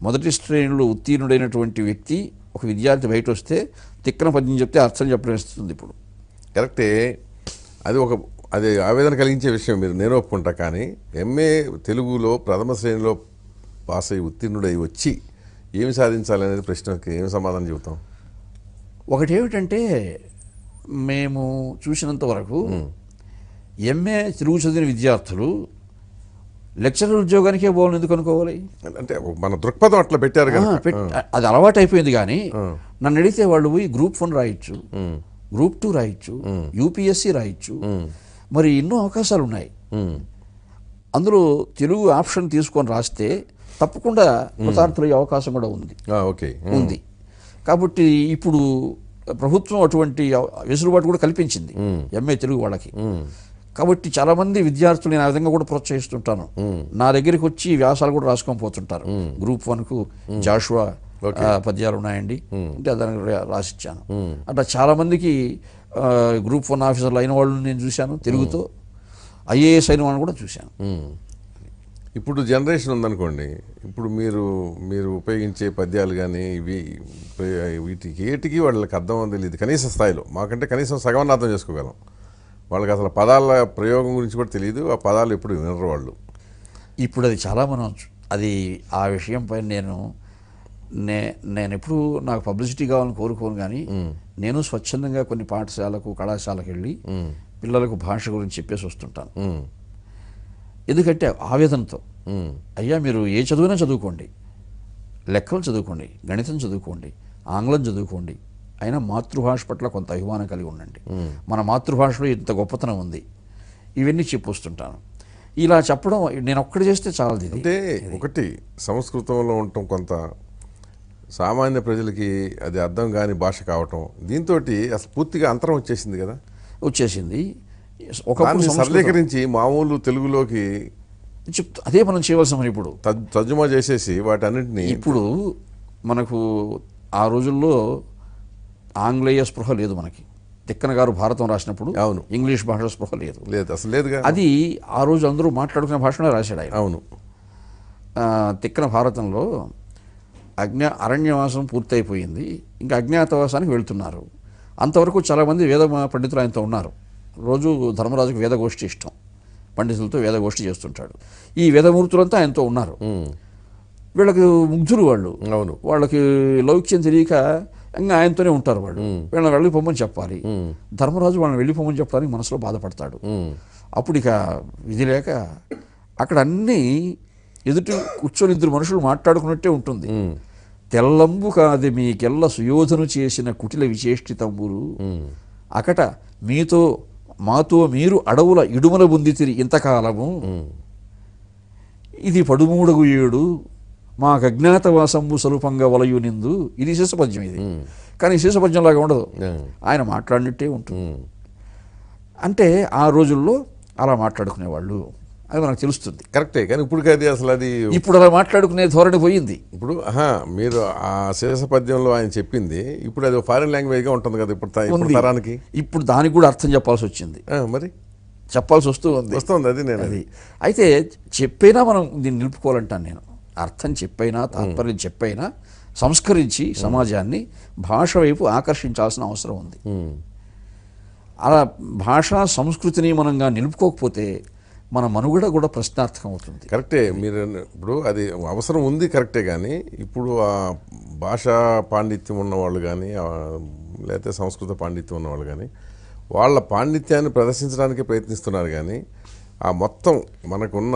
మొదటి శ్రేణిలో ఉత్తీర్ణుడైనటువంటి వ్యక్తి, ఒక విద్యార్థి బయట వస్తే తిక్కన పద్యం చెప్తే అర్థం చెప్పడం ఇస్తుంది. ఇప్పుడు కరెక్టే, అది ఆవేదన కలిగించే విషయం, నేను ఒప్పుకుంటా. కానీ ఎంఏ తెలుగులో ప్రథమ శ్రేణిలో పాస్ అయ్యి ఉత్తీర్ణుడై వచ్చి ఏమి సాధించాలనేది ప్రశ్నకి ఏమి సమాధానం చెబుతాం? ఒకటి ఏమిటంటే, మేము చూసినంత వరకు ఎంఏ తెలుగు చదివిన విద్యార్థులు లెక్చరర్ ఉద్యోగానికే పోవాలని ఎందుకు అనుకోవాలి? అంటే మన దృక్పథం అట్లా పెట్టారు కదా, అది అలవాటు అయిపోయింది. కానీ నన్ను అడిగితే వాళ్ళు పోయి గ్రూప్ 1 రాయొచ్చు, గ్రూప్ 2 రాయొచ్చు, యూపీఎస్సీ రాయొచ్చు, మరి ఎన్నో అవకాశాలు ఉన్నాయి. అందులో తెలుగు ఆప్షన్ తీసుకొని రాస్తే తప్పకుండా కృతార్థులయ్యే అవకాశం కూడా ఉంది. కాబట్టి ఇప్పుడు ప్రభుత్వం అటువంటి వెసులుబాటు కూడా కల్పించింది ఎంఏ తెలుగు వాళ్ళకి. కాబట్టి చాలామంది విద్యార్థులు నేను ఆ విధంగా కూడా ప్రోత్సహిస్తుంటాను. నా దగ్గరికి వచ్చి వ్యాసాలు కూడా రాసుకొని పోతుంటారు. గ్రూప్ 1కు జాషువా పద్యాలు ఉన్నాయండి అంటే దానికి రాసిచ్చాను. అట్లా చాలామందికి గ్రూప్ 1 ఆఫీసర్లు అయిన వాళ్ళు నేను చూశాను, తెలుగుతో ఐఏఎస్ అయిన వాళ్ళని కూడా చూశాను. ఇప్పుడు జనరేషన్ ఉందనుకోండి, ఇప్పుడు మీరు ఉపయోగించే పద్యాలు కానీ వీటికి ఏటికి వాళ్ళకి అర్థం తెలియదు కనీస స్థాయిలో. మాకంటే కనీసం సగం అర్థం చేసుకోగలం. వాళ్ళకి అసలు పదాల ప్రయోగం గురించి కూడా తెలియదు, ఆ పదాలు ఎప్పుడు వినరు వాళ్ళు. ఇప్పుడు అది చాలా అది ఆ విషయం పైన నేను ఎప్పుడు నాకు పబ్లిసిటీ కావాలని కోరుకోను. కానీ నేను స్వచ్ఛందంగా కొన్ని పాఠశాలకు కళాశాలకు వెళ్ళి పిల్లలకు భాష గురించి చెప్పేసి వస్తుంటాను. ఎందుకంటే ఆవేదనతో, అయ్యా మీరు ఏ చదువునా చదువుకోండి, లెక్కలు చదువుకోండి, గణితం చదువుకోండి, ఆంగ్లం చదువుకోండి, అయినా మాతృభాష పట్ల కొంత అభిమానం కలిగి ఉండండి. మన మాతృభాషలో ఇంత గొప్పతనం ఉంది, ఇవన్నీ చెప్పొస్తుంటాను. ఇలా చెప్పడం నేను ఒక్కటి చేస్తే చాలదు. అంటే ఒకటి సంస్కృతంలో ఉండటం కొంత సామాన్య ప్రజలకి అది అర్థం కాని భాష కావటం, దీంతో అసలు పూర్తిగా అంతరం వచ్చేసింది. ఒకప్పుడు సరళీకరించి మామూలు తెలుగులోకి అదే మనం చేయవలసిన పని. ఇప్పుడు తర్జుమా చేసేసి వాటన్నింటినీ, ఇప్పుడు మనకు ఆ రోజుల్లో ఆంగ్లేయ స్పృహ లేదు మనకి. తిక్కన గారు భారతం రాసినప్పుడు అవును ఇంగ్లీష్ భాష స్పృహ లేదు, అసలు లేదుగా. అది ఆ రోజు అందరూ మాట్లాడుకునే భాషలో రాశాడు ఆయన. అవును, తిక్కన భారతంలో అరణ్యవాసం పూర్తయిపోయింది, ఇంకా అజ్ఞాతవాసానికి వెళ్తున్నారు. అంతవరకు చాలామంది వేద పండితులు ఆయనతో ఉన్నారు. రోజు ధర్మరాజుకు వేదగోష్ఠి ఇష్టం, పండితులతో వేదగోష్ఠి చేస్తుంటాడు. ఈ వేదమూర్తులంతా ఆయనతో ఉన్నారు. వీళ్ళకి ముగ్ధులు వాళ్ళు. అవును, వాళ్ళకి లౌక్యం తెలియక ఇంకా ఆయనతోనే ఉంటారు. వీళ్ళని వెళ్ళిపోమని చెప్పాలి. ధర్మరాజు వాళ్ళని వెళ్ళిపోమని చెప్పడానికి మనసులో బాధపడతాడు. అప్పుడు ఇక విధి లేక అక్కడ అన్నీ ఎదుటి కూర్చొని ఇద్దరు మనుషులు మాట్లాడుకున్నట్టే ఉంటుంది. తెల్లంబు కాది మీకెల్ల సుయోధను చేసిన కుటిల విశేష్టితంబులు అకట మాతో మీరు అడవుల ఇడుమల బుందితిరి ఇంతకాలము, ఇది పడుమూడగు ఏడు మాకు అజ్ఞాతవాసంబు స్వరూపంగా వలయు నిందు. ఇది శేషపద్యం. ఇది కానీ శేషపద్యంలాగా ఉండదు, ఆయన మాట్లాడినట్టే ఉంటుంది. అంటే ఆ రోజుల్లో అలా మాట్లాడుకునేవాళ్ళు, అది మనకు తెలుస్తుంది. కరెక్టే. కానీ ఇప్పుడు అలా మాట్లాడుకునే ధోరణి పోయింది. ఇప్పుడు మీరు ఆ శేషపద్యంలో ఆయన చెప్పింది ఇప్పుడు అది ఫారిన్ లాంగ్వేజ్గా ఉంటుంది కదా ఇప్పుడు తరానికి. ఇప్పుడు దానికి కూడా అర్థం చెప్పాల్సి వచ్చింది, మరి చెప్పాల్సి వస్తుంది. అది అయితే చెప్పైనా మనం దీన్ని నిలుపుకోవాలంటాను నేను. అర్థం చెప్పైనా తాత్పర్యం చెప్పైనా సంస్కరించి సమాజాన్ని భాష వైపు ఆకర్షించాల్సిన అవసరం ఉంది. అలా భాషా సంస్కృతిని మనంగా నిలుపుకోకపోతే మన మనుగడ కూడా ప్రశ్నార్థకం అవుతుంది. కరెక్టే. మీరు ఇప్పుడు అది అవసరం ఉంది, కరెక్టే. కానీ ఇప్పుడు ఆ భాషా పాండిత్యం ఉన్నవాళ్ళు కానీ లేకపోతే సంస్కృత పాండిత్యం ఉన్నవాళ్ళు కానీ వాళ్ళ పాండిత్యాన్ని ప్రదర్శించడానికి ప్రయత్నిస్తున్నారు. కానీ ఆ మొత్తం మనకున్న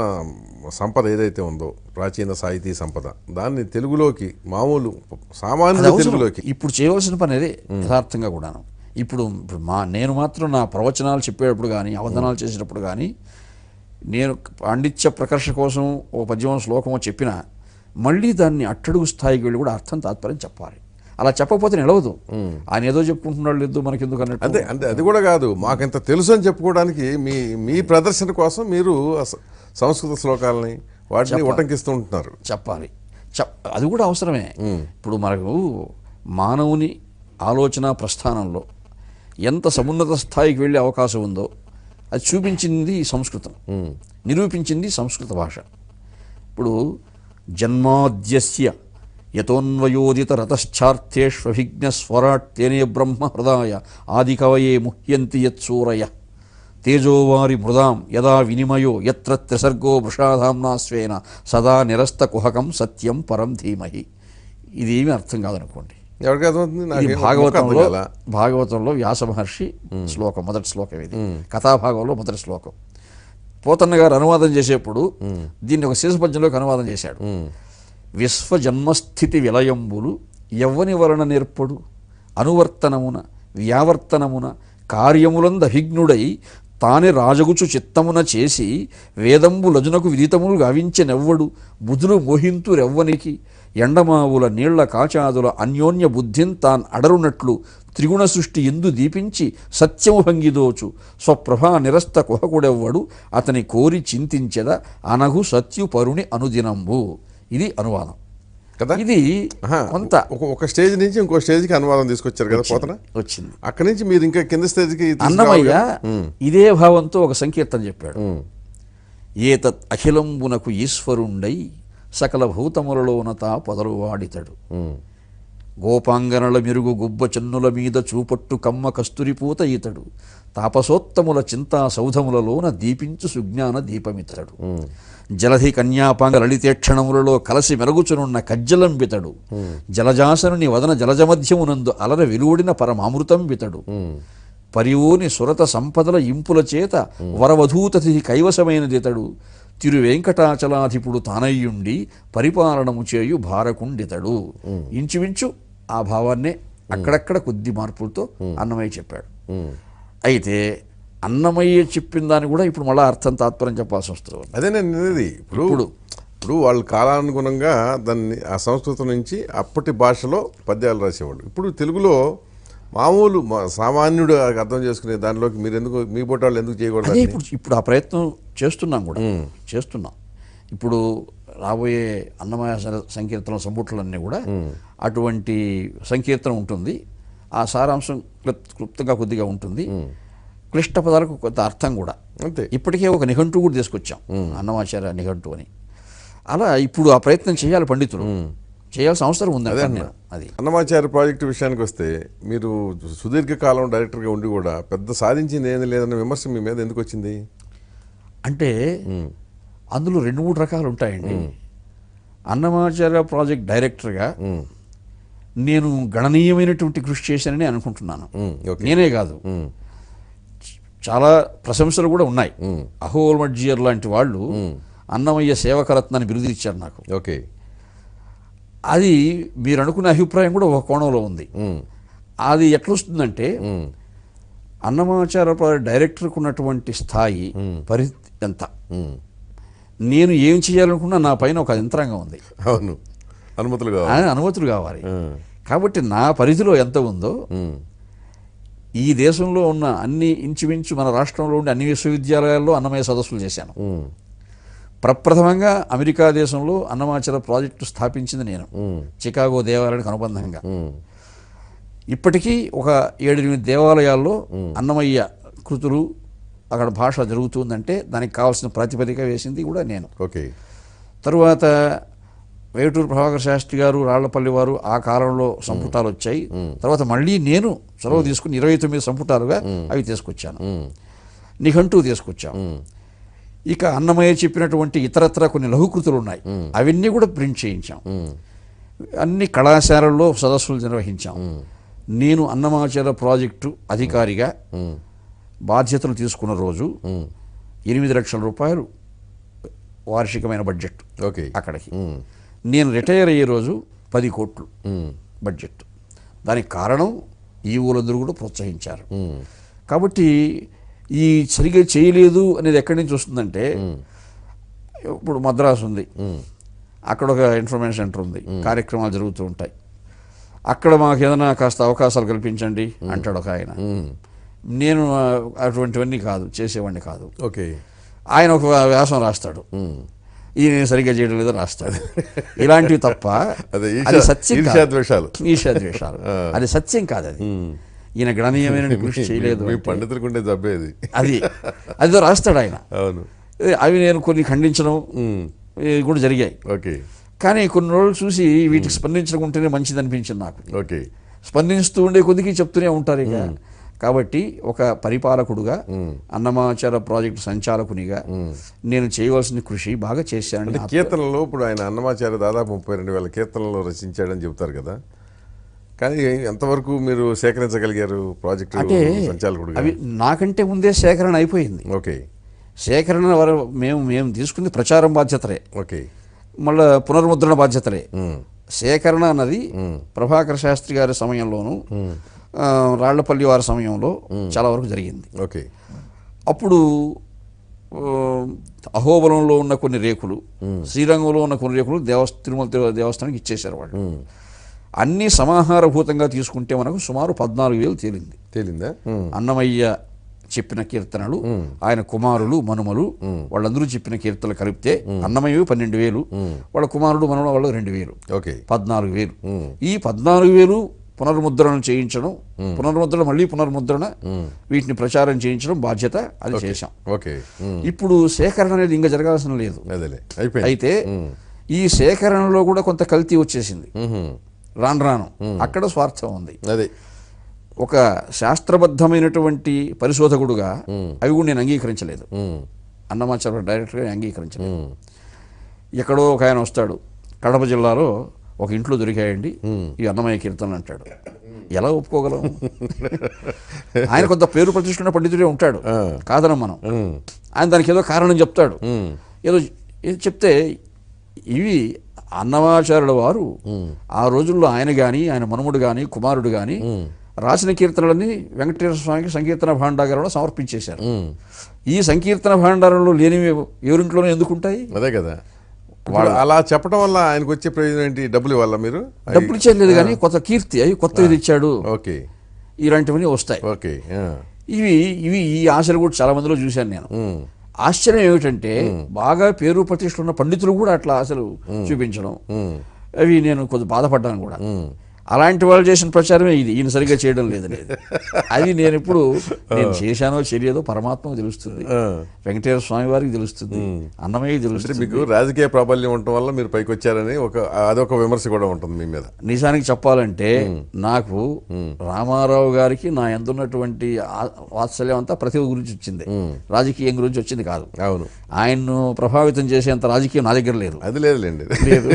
సంపద ఏదైతే ఉందో, ప్రాచీన సాహితీ సంపద, దాన్ని తెలుగులోకి, మామూలు సామాన్య తెలుగులోకి ఇప్పుడు చేయవలసిన పని అదే యథార్థంగా కూడాను. ఇప్పుడు నేను మాత్రం నా ప్రవచనాలు చెప్పేటప్పుడు కానీ, అవధానాలు చేసేటప్పుడు కానీ, నేను పాండిత్య ప్రకర్ష కోసం ఓ పద్యం శ్లోకమో చెప్పినా మళ్ళీ దాన్ని అట్టడుగు స్థాయికి వెళ్ళి కూడా అర్థం తాత్పర్యం చెప్పాలి. అలా చెప్పకపోతే నిలవదు. ఆయన ఏదో చెప్పుకుంటున్నాడు, లేదు మనకెందుకు అన్నట్టు. అంతే అంతే. అది కూడా కాదు, మాకింత తెలుసు అని చెప్పుకోవడానికి మీ ప్రదర్శన కోసం మీరు సంస్కృత శ్లోకాలని వాటిని ఉటంకిస్తూ ఉంటున్నారు. చెప్పాలి, అది కూడా అవసరమే. ఇప్పుడు మనకు మానవుని ఆలోచన ప్రస్థానంలో ఎంత సమున్నత స్థాయికి వెళ్ళే అవకాశం ఉందో అది చూపించింది సంస్కృతం, నిరూపించింది సంస్కృత భాష. ఇప్పుడు జన్మాద్యస్య యతోన్వయోదిత రతశ్చార్థేష్వభిజ్ఞ స్వరాట్టేనే బ్రహ్మ హృదయ ఆదికవయే ముహ్యంతి యత్సూరయ తేజోవారి మృదాం యదా వినిమయో యత్ర త్రిసర్గో వృషాధామ్నా స్వేన సదా నిరస్త కుహకం సత్యం పరం ధీమహి. ఇది ఏమీ అర్థం కాదనుకోండి. ఇది భాగవతంలో వ్యాస మహర్షి శ్లోకం, మొదటి శ్లోకం ఇది. కథాభాగంలో మొదటి శ్లోకం. పోతన్న గారు అనువాదం చేసేప్పుడు దీన్ని ఒక శీర్షపద్యంలోకి అనువాదం చేశాడు. విశ్వజన్మస్థితి విలయంబులు ఎవ్వని వలన నేర్పడు అనువర్తనమున వ్యావర్తనమున కార్యములంద అభిజ్ఞుడై తానే రాజగుచు చిత్తమున చేసి వేదంబు లజునకు విదితములు గావించెనెవ్వడు బుధులు మోహింతురెవ్వనికి ఎండమావుల నీళ్ల కాచాదుల అన్యోన్య బుద్ధిన్ తాన్ అడరునట్లు త్రిగుణ సృష్టి ఎందు దీపించి సత్యము భంగిదోచు స్వప్రభా నిరస్త కుహకుడెవ్వడు అతని కోరి చింతించెద అనగు సత్యు పరుని అనుదినంబు. ఇది అనువాదం కదా. ఇది కొంత ఒక స్టేజ్ నుంచి ఇంకో స్టేజ్కి అనువాదం తీసుకొచ్చారు కదా పోతన. వచ్చింది అక్కడి నుంచి మీరు ఇంకా కింద స్టేజ్కి. అన్నమయ్య ఇదే భావంతో ఒక సంకీర్తన చెప్పాడు. ఏతత్ అఖిలంబునకు ఈశ్వరుండై సకల భూతములలోనత పొదలు వాడితడు గోపాంగనల మెరుగు గుబ్బ చెన్నుల మీద చూపట్టు కమ్మ కస్తురిపూత ఈతడు తాపసోత్తముల చింతా సౌధములలోన దీపించు సుజ్ఞాన దీపమితడు జలధి కన్యాపాంగ లలితేక్షణములలో కలసి మెరుగుచునున్న కజ్జలంబితడు జలజాసనుని వదన జలజమధ్యమునందు అలర వెలువడిన పరమామృతం బితడు పరివోని సురత సంపదల ఇంపుల చేత వరవధూతతి కైవసమైనదితడు తిరువెంకటాచలాధిపుడు తానయ్యుండి పరిపాలనము చేయు భారకుండితడు. ఇంచుమించు ఆ భావాన్నే అక్కడక్కడ కొద్ది మార్పులతో అన్నమయ్య చెప్పాడు. అయితే అన్నమయ్య చెప్పిన దాన్ని కూడా ఇప్పుడు మళ్ళీ అర్థం తాత్పర్యం చెప్పాల్సి వస్తుంది. అదే నేను అనేది. ఇప్పుడు వాళ్ళు కాలానుగుణంగా దాన్ని ఆ సంస్కృతం నుంచి అప్పటి భాషలో పద్యాలు రాసేవాళ్ళు. ఇప్పుడు తెలుగులో మామూలు సామాన్యుడు అర్థం చేసుకునే దానిలోకి మీరు ఎందుకు, మీ బొట్టాళ్ళు ఎందుకు చేయకూడదు? అదే ఇప్పుడు ఆ ప్రయత్నం చేస్తున్నాం కూడా చేస్తున్నాం. ఇప్పుడు రాబోయే అన్నమయ్య సంకీర్తన సంపుట్లన్నీ కూడా అటువంటి సంకీర్తన ఉంటుంది. ఆ సారాంశం క్లుప్తంగా కొద్దిగా ఉంటుంది. క్లిష్ట పదాలకు కొంత అర్థం కూడా. అంతే. ఇప్పటికే ఒక నిఘంటు కూడా తీసుకొచ్చాం, అన్నమాచార్య నిఘంటు అని. అలా ఇప్పుడు ఆ ప్రయత్నం చేయాలి, పండితులు చేయాల్సిన అవసరం ఉంది. అది అన్నమాచార్య ప్రాజెక్టు విషయానికి వస్తే మీరు సుదీర్ఘకాలం డైరెక్టర్గా ఉండి కూడా పెద్ద సాధించింది ఏమీ లేదన్న విమర్శ మీ మీద ఎందుకు వచ్చింది? అంటే అందులో 2-3 రకాలు ఉంటాయండి. అన్నమాచార్య ప్రాజెక్ట్ డైరెక్టర్గా నేను గణనీయమైనటువంటి కృషి చేశానని అనుకుంటున్నాను. నేనే కాదు, చాలా ప్రశంసలు కూడా ఉన్నాయి. అహోల్మడ్జియర్ లాంటి వాళ్ళు అన్నమయ్య సేవకరత్నాన్ని బిరుదు ఇచ్చారు నాకు. ఓకే. అది మీరు అనుకునే అభిప్రాయం కూడా ఒక కోణంలో ఉంది. అది ఎట్లొస్తుందంటే అన్నమాచార్య డైరెక్టర్కు ఉన్నటువంటి స్థాయి పరిస్థితి ఎంత, నేను ఏం చేయాలనుకున్నా నా పైన ఒక యంత్రాంగం ఉంది. అవును, అనుమతులు కావాలి. కాబట్టి నా పరిధిలో ఎంత ఉందో, ఈ దేశంలో ఉన్న అన్ని ఇంచుమించు మన రాష్ట్రంలో ఉండే అన్ని విశ్వవిద్యాలయాల్లో అన్నమయ్య సదస్సులు చేశాను. ప్రప్రథమంగా అమెరికా దేశంలో అన్నమాచార్య ప్రాజెక్టు స్థాపించింది నేను, చికాగో దేవాలయానికి అనుబంధంగా. ఇప్పటికీ ఒక 7-8 దేవాలయాల్లో అన్నమయ్య కృతులు అక్కడ భాష జరుగుతుందంటే దానికి కావాల్సిన ప్రాతిపదిక వేసింది కూడా నేను. ఓకే. తరువాత వేటూరు ప్రభాకర్ శాస్త్రి గారు, రాళ్లపల్లి వారు ఆ కాలంలో సంపుటాలు వచ్చాయి. తర్వాత మళ్ళీ నేను చొరవ తీసుకుని 29 సంపుటాలుగా అవి తీసుకొచ్చాను. నిఘంటు తీసుకొచ్చాం. ఇక అన్నమయ్య చెప్పినటువంటి ఇతరత్ర కొన్ని లఘుకృతులు ఉన్నాయి, అవన్నీ కూడా ప్రింట్ చేయించాం. అన్ని కళాశాలల్లో సదస్సులు నిర్వహించాం. నేను అన్నమాచార్య ప్రాజెక్టు అధికారిగా బాధ్యతలు తీసుకున్న రోజు 8 లక్షల రూపాయలు వార్షికమైన బడ్జెట్. ఓకే. అక్కడికి నేను రిటైర్ అయ్యే రోజు 10 కోట్లు బడ్జెట్. దానికి కారణం ఈవోలందరూ కూడా ప్రోత్సహించారు. కాబట్టి ఈ సరిగ్గా చేయలేదు అనేది ఎక్కడి నుంచి వస్తుందంటే, ఇప్పుడు మద్రాసు ఉంది, అక్కడ ఒక ఇన్ఫర్మేషన్ సెంటర్ ఉంది, కార్యక్రమాలు జరుగుతూ ఉంటాయి. అక్కడ మాకు ఏదైనా కాస్త అవకాశాలు కల్పించండి అంటాడు ఒక ఆయన. నేను అటువంటివన్నీ కాదు, చేసేవాడిని కాదు. ఓకే. ఆయన ఒక వ్యాసం రాస్తాడు, ఈయన సరిగ్గా చేయడం లేదో రాస్తాడు. ఇలాంటివి తప్ప అది సత్యం కాదు. ఈర్ష్యాద్వేషాలు అది సత్యం కాదు. అది ఈయన గణనీయమైన కృషి చేయలేదు, పండితులకుండే జబ్బేది అది అదితో రాస్తాడు ఆయన. అవును. అవి నేను కొన్ని ఖండించడం కూడా జరిగాయి. ఓకే. కానీ కొన్ని రోజులు చూసి వీటికి స్పందించడం ఉంటేనే మంచిది అనిపించింది నాకు. ఓకే. స్పందిస్తూ ఉండే కొద్దికి చెప్తూనే ఉంటారు ఇక. కాబట్టి ఒక పరిపాలకుడుగా, అన్నమాచార్య ప్రాజెక్టు సంచాలకునిగా నేను చేయవలసిన కృషి బాగా చేశానని. కీర్తనలో ఇప్పుడు ఆయన అన్నమాచార్య దాదాపు 32,000 కీర్తనలు రచించాడని చెబుతారు కదా, కానీ ఎంతవరకు మీరు సేకరించగలిగారు ప్రాజెక్టు సంచాలకుడుగా? అవి నాకంటే ముందే సేకరణ అయిపోయింది. ఓకే. సేకరణ మేము తీసుకుంది ప్రచారం బాధ్యతలే. ఓకే. మళ్ళీ పునర్ముద్రణ బాధ్యతలే. సేకరణ అన్నది ప్రభాకర శాస్త్రి గారి సమయంలోనూ రాళ్లపల్లి వారి సమయంలో చాలా వరకు జరిగింది. ఓకే. అప్పుడు అహోబలంలో ఉన్న కొన్ని రేకులు, శ్రీరంగంలో ఉన్న కొన్ని రేకులు తిరుమల దేవస్థానానికి ఇచ్చేశారు వాళ్ళు. అన్నీ సమాహారభూతంగా తీసుకుంటే మనకు సుమారు 14,000 తేలిందా? అన్నమయ్య చెప్పిన కీర్తనలు, ఆయన కుమారులు మనుమలు వాళ్ళందరూ చెప్పిన కీర్తనలు కలిపితే అన్నమయ్య 12,000, వాళ్ళ కుమారుడు మనుమలు వాళ్ళు 2,000. ఓకే. 14,000. ఈ 14,000 పునర్ముద్రణ చేయించడం, పునర్ముద్రణ మళ్ళీ పునర్ముద్రణ, వీటిని ప్రచారం చేయించడం బాధ్యత అది చేశాం. ఓకే. ఇప్పుడు సేకరణ అనేది ఇంకా జరగాల్సిన లేదు. అయితే ఈ సేకరణలో కూడా కొంత కల్తీ వచ్చేసింది. రాను అక్కడ స్వార్థం ఉంది. అదే ఒక శాస్త్రబద్ధమైనటువంటి పరిశోధకుడుగా అవి కూడా నేను అంగీకరించలేదు. అన్నమాచార్య డైరెక్టర్గా అంగీకరించలేదు. ఎక్కడో ఒక ఆయన వస్తాడు, కడప జిల్లాలో ఒక ఇంట్లో దొరికాయండి ఈ అన్నమయ్య కీర్తనలు అంటాడు. ఎలా ఒప్పుకోగలం? ఆయన కొంత పేరు ప్రతిష్ఠున్న పండితుడే ఉంటాడు, కాదనం మనం. ఆయన దానికి ఏదో కారణం చెప్తాడు. ఏదో చెప్తే ఇవి అన్నమాచార్యుల వారు ఆ రోజుల్లో ఆయన కానీ, ఆయన మనుమడు కానీ, కుమారుడు కానీ రాసిన కీర్తనలన్నీ వెంకటేశ్వర స్వామికి సంకీర్తన భాండాగారంలో సమర్పించేశారు. ఈ సంకీర్తన భాండారంలో లేనివి ఎవరింట్లోనే ఎందుకుంటాయి? అదే కదా. అలా చెప్పడం వల్ల ఆయనకు వచ్చే ప్రయోజనం ఏంటి? డబ్బులు ఇవ్వాలా మీరు? డబ్బులు ఇచ్చేది కానీ కొత్త కీర్తి, అవి కొత్తవి ఇచ్చాడు. ఓకే. ఇలాంటివన్నీ వస్తాయి. ఓకే. ఇవి ఈ ఆశలు కూడా చాలా మందిలో చూశాను నేను. ఆశ్చర్యం ఏమిటంటే బాగా పేరు ప్రతిష్ఠ ఉన్న పండితులు కూడా అట్లా ఆశలు చూపించడం, అవి నేను కొద్దిగా బాధపడ్డాను కూడా. అలాంటి వాళ్ళు చేసిన ప్రచారమే ఇది, ఈయన సరిగ్గా చేయడం లేదనేది. అది నేను ఇప్పుడు నేను చేశానో చేయలేదో పరమాత్మకు తెలుస్తుంది, వెంకటేశ్వర స్వామి వారికి తెలుస్తుంది, అన్నమయ్యకి తెలుస్తుంది. మీకు రాజకీయ ప్రాబల్యం ఉండటం వల్ల మీరు పైకి వచ్చారని అదొక విమర్శ కూడా ఉంటుంది మీ మీద. నిజానికి చెప్పాలంటే నాకు రామారావు గారికి నా ఎందున్నటువంటి వాత్సల్యం అంతా ప్రతిభ గురించి వచ్చింది, రాజకీయం గురించి వచ్చింది కాదు. అవును. ఆయన్ను ప్రభావితం చేసేంత రాజకీయం నా దగ్గర లేదు. అది లేదులేండి. లేదు.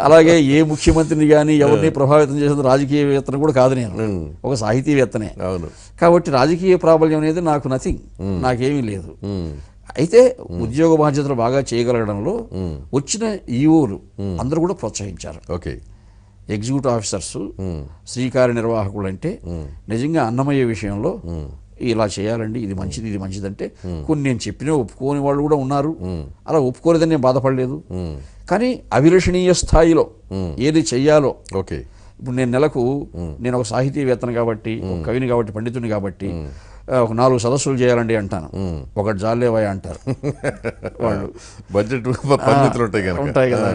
అలాగే ఏ ముఖ్యమంత్రిని కానీ ఎవరిని ప్రభావితం చేసేది రాజకీయవేత్తను కూడా కాదు, నేను ఒక సాహితీవేత్తనే. అవును. కాబట్టి రాజకీయ ప్రాబల్యం అనేది నాకు నథింగ్, నాకేమీ లేదు. అయితే ఉద్యోగ బాధ్యతలు బాగా చేయగలగడంలో వచ్చిన ఈఓలు అందరూ కూడా ప్రోత్సహించారు. ఓకే. ఎగ్జిక్యూటివ్ ఆఫీసర్స్, శ్రీకార్య నిర్వాహకులు అంటే నిజంగా అన్నమయ్య విషయంలో ఇలా చేయాలండి, ఇది మంచిది, ఇది మంచిదంటే కొన్ని నేను చెప్పినా ఒప్పుకోని వాళ్ళు కూడా ఉన్నారు. అలా ఒప్పుకోలేదని నేను బాధపడలేదు. కానీ అభిలషణీయ స్థాయిలో ఏది చెయ్యాలో, ఓకే, ఇప్పుడు నేను నెలకు నేను ఒక సాహితీవేత్తను కాబట్టి, ఒక కవిని కాబట్టి, పండితుని కాబట్టి ఒక 4 సదస్సులు చేయాలండి అంటాను. ఒకటి జాలేవాయ అంటారు వాళ్ళు, బడ్జెట్ పరిమితులు ఉంటాయి కదా.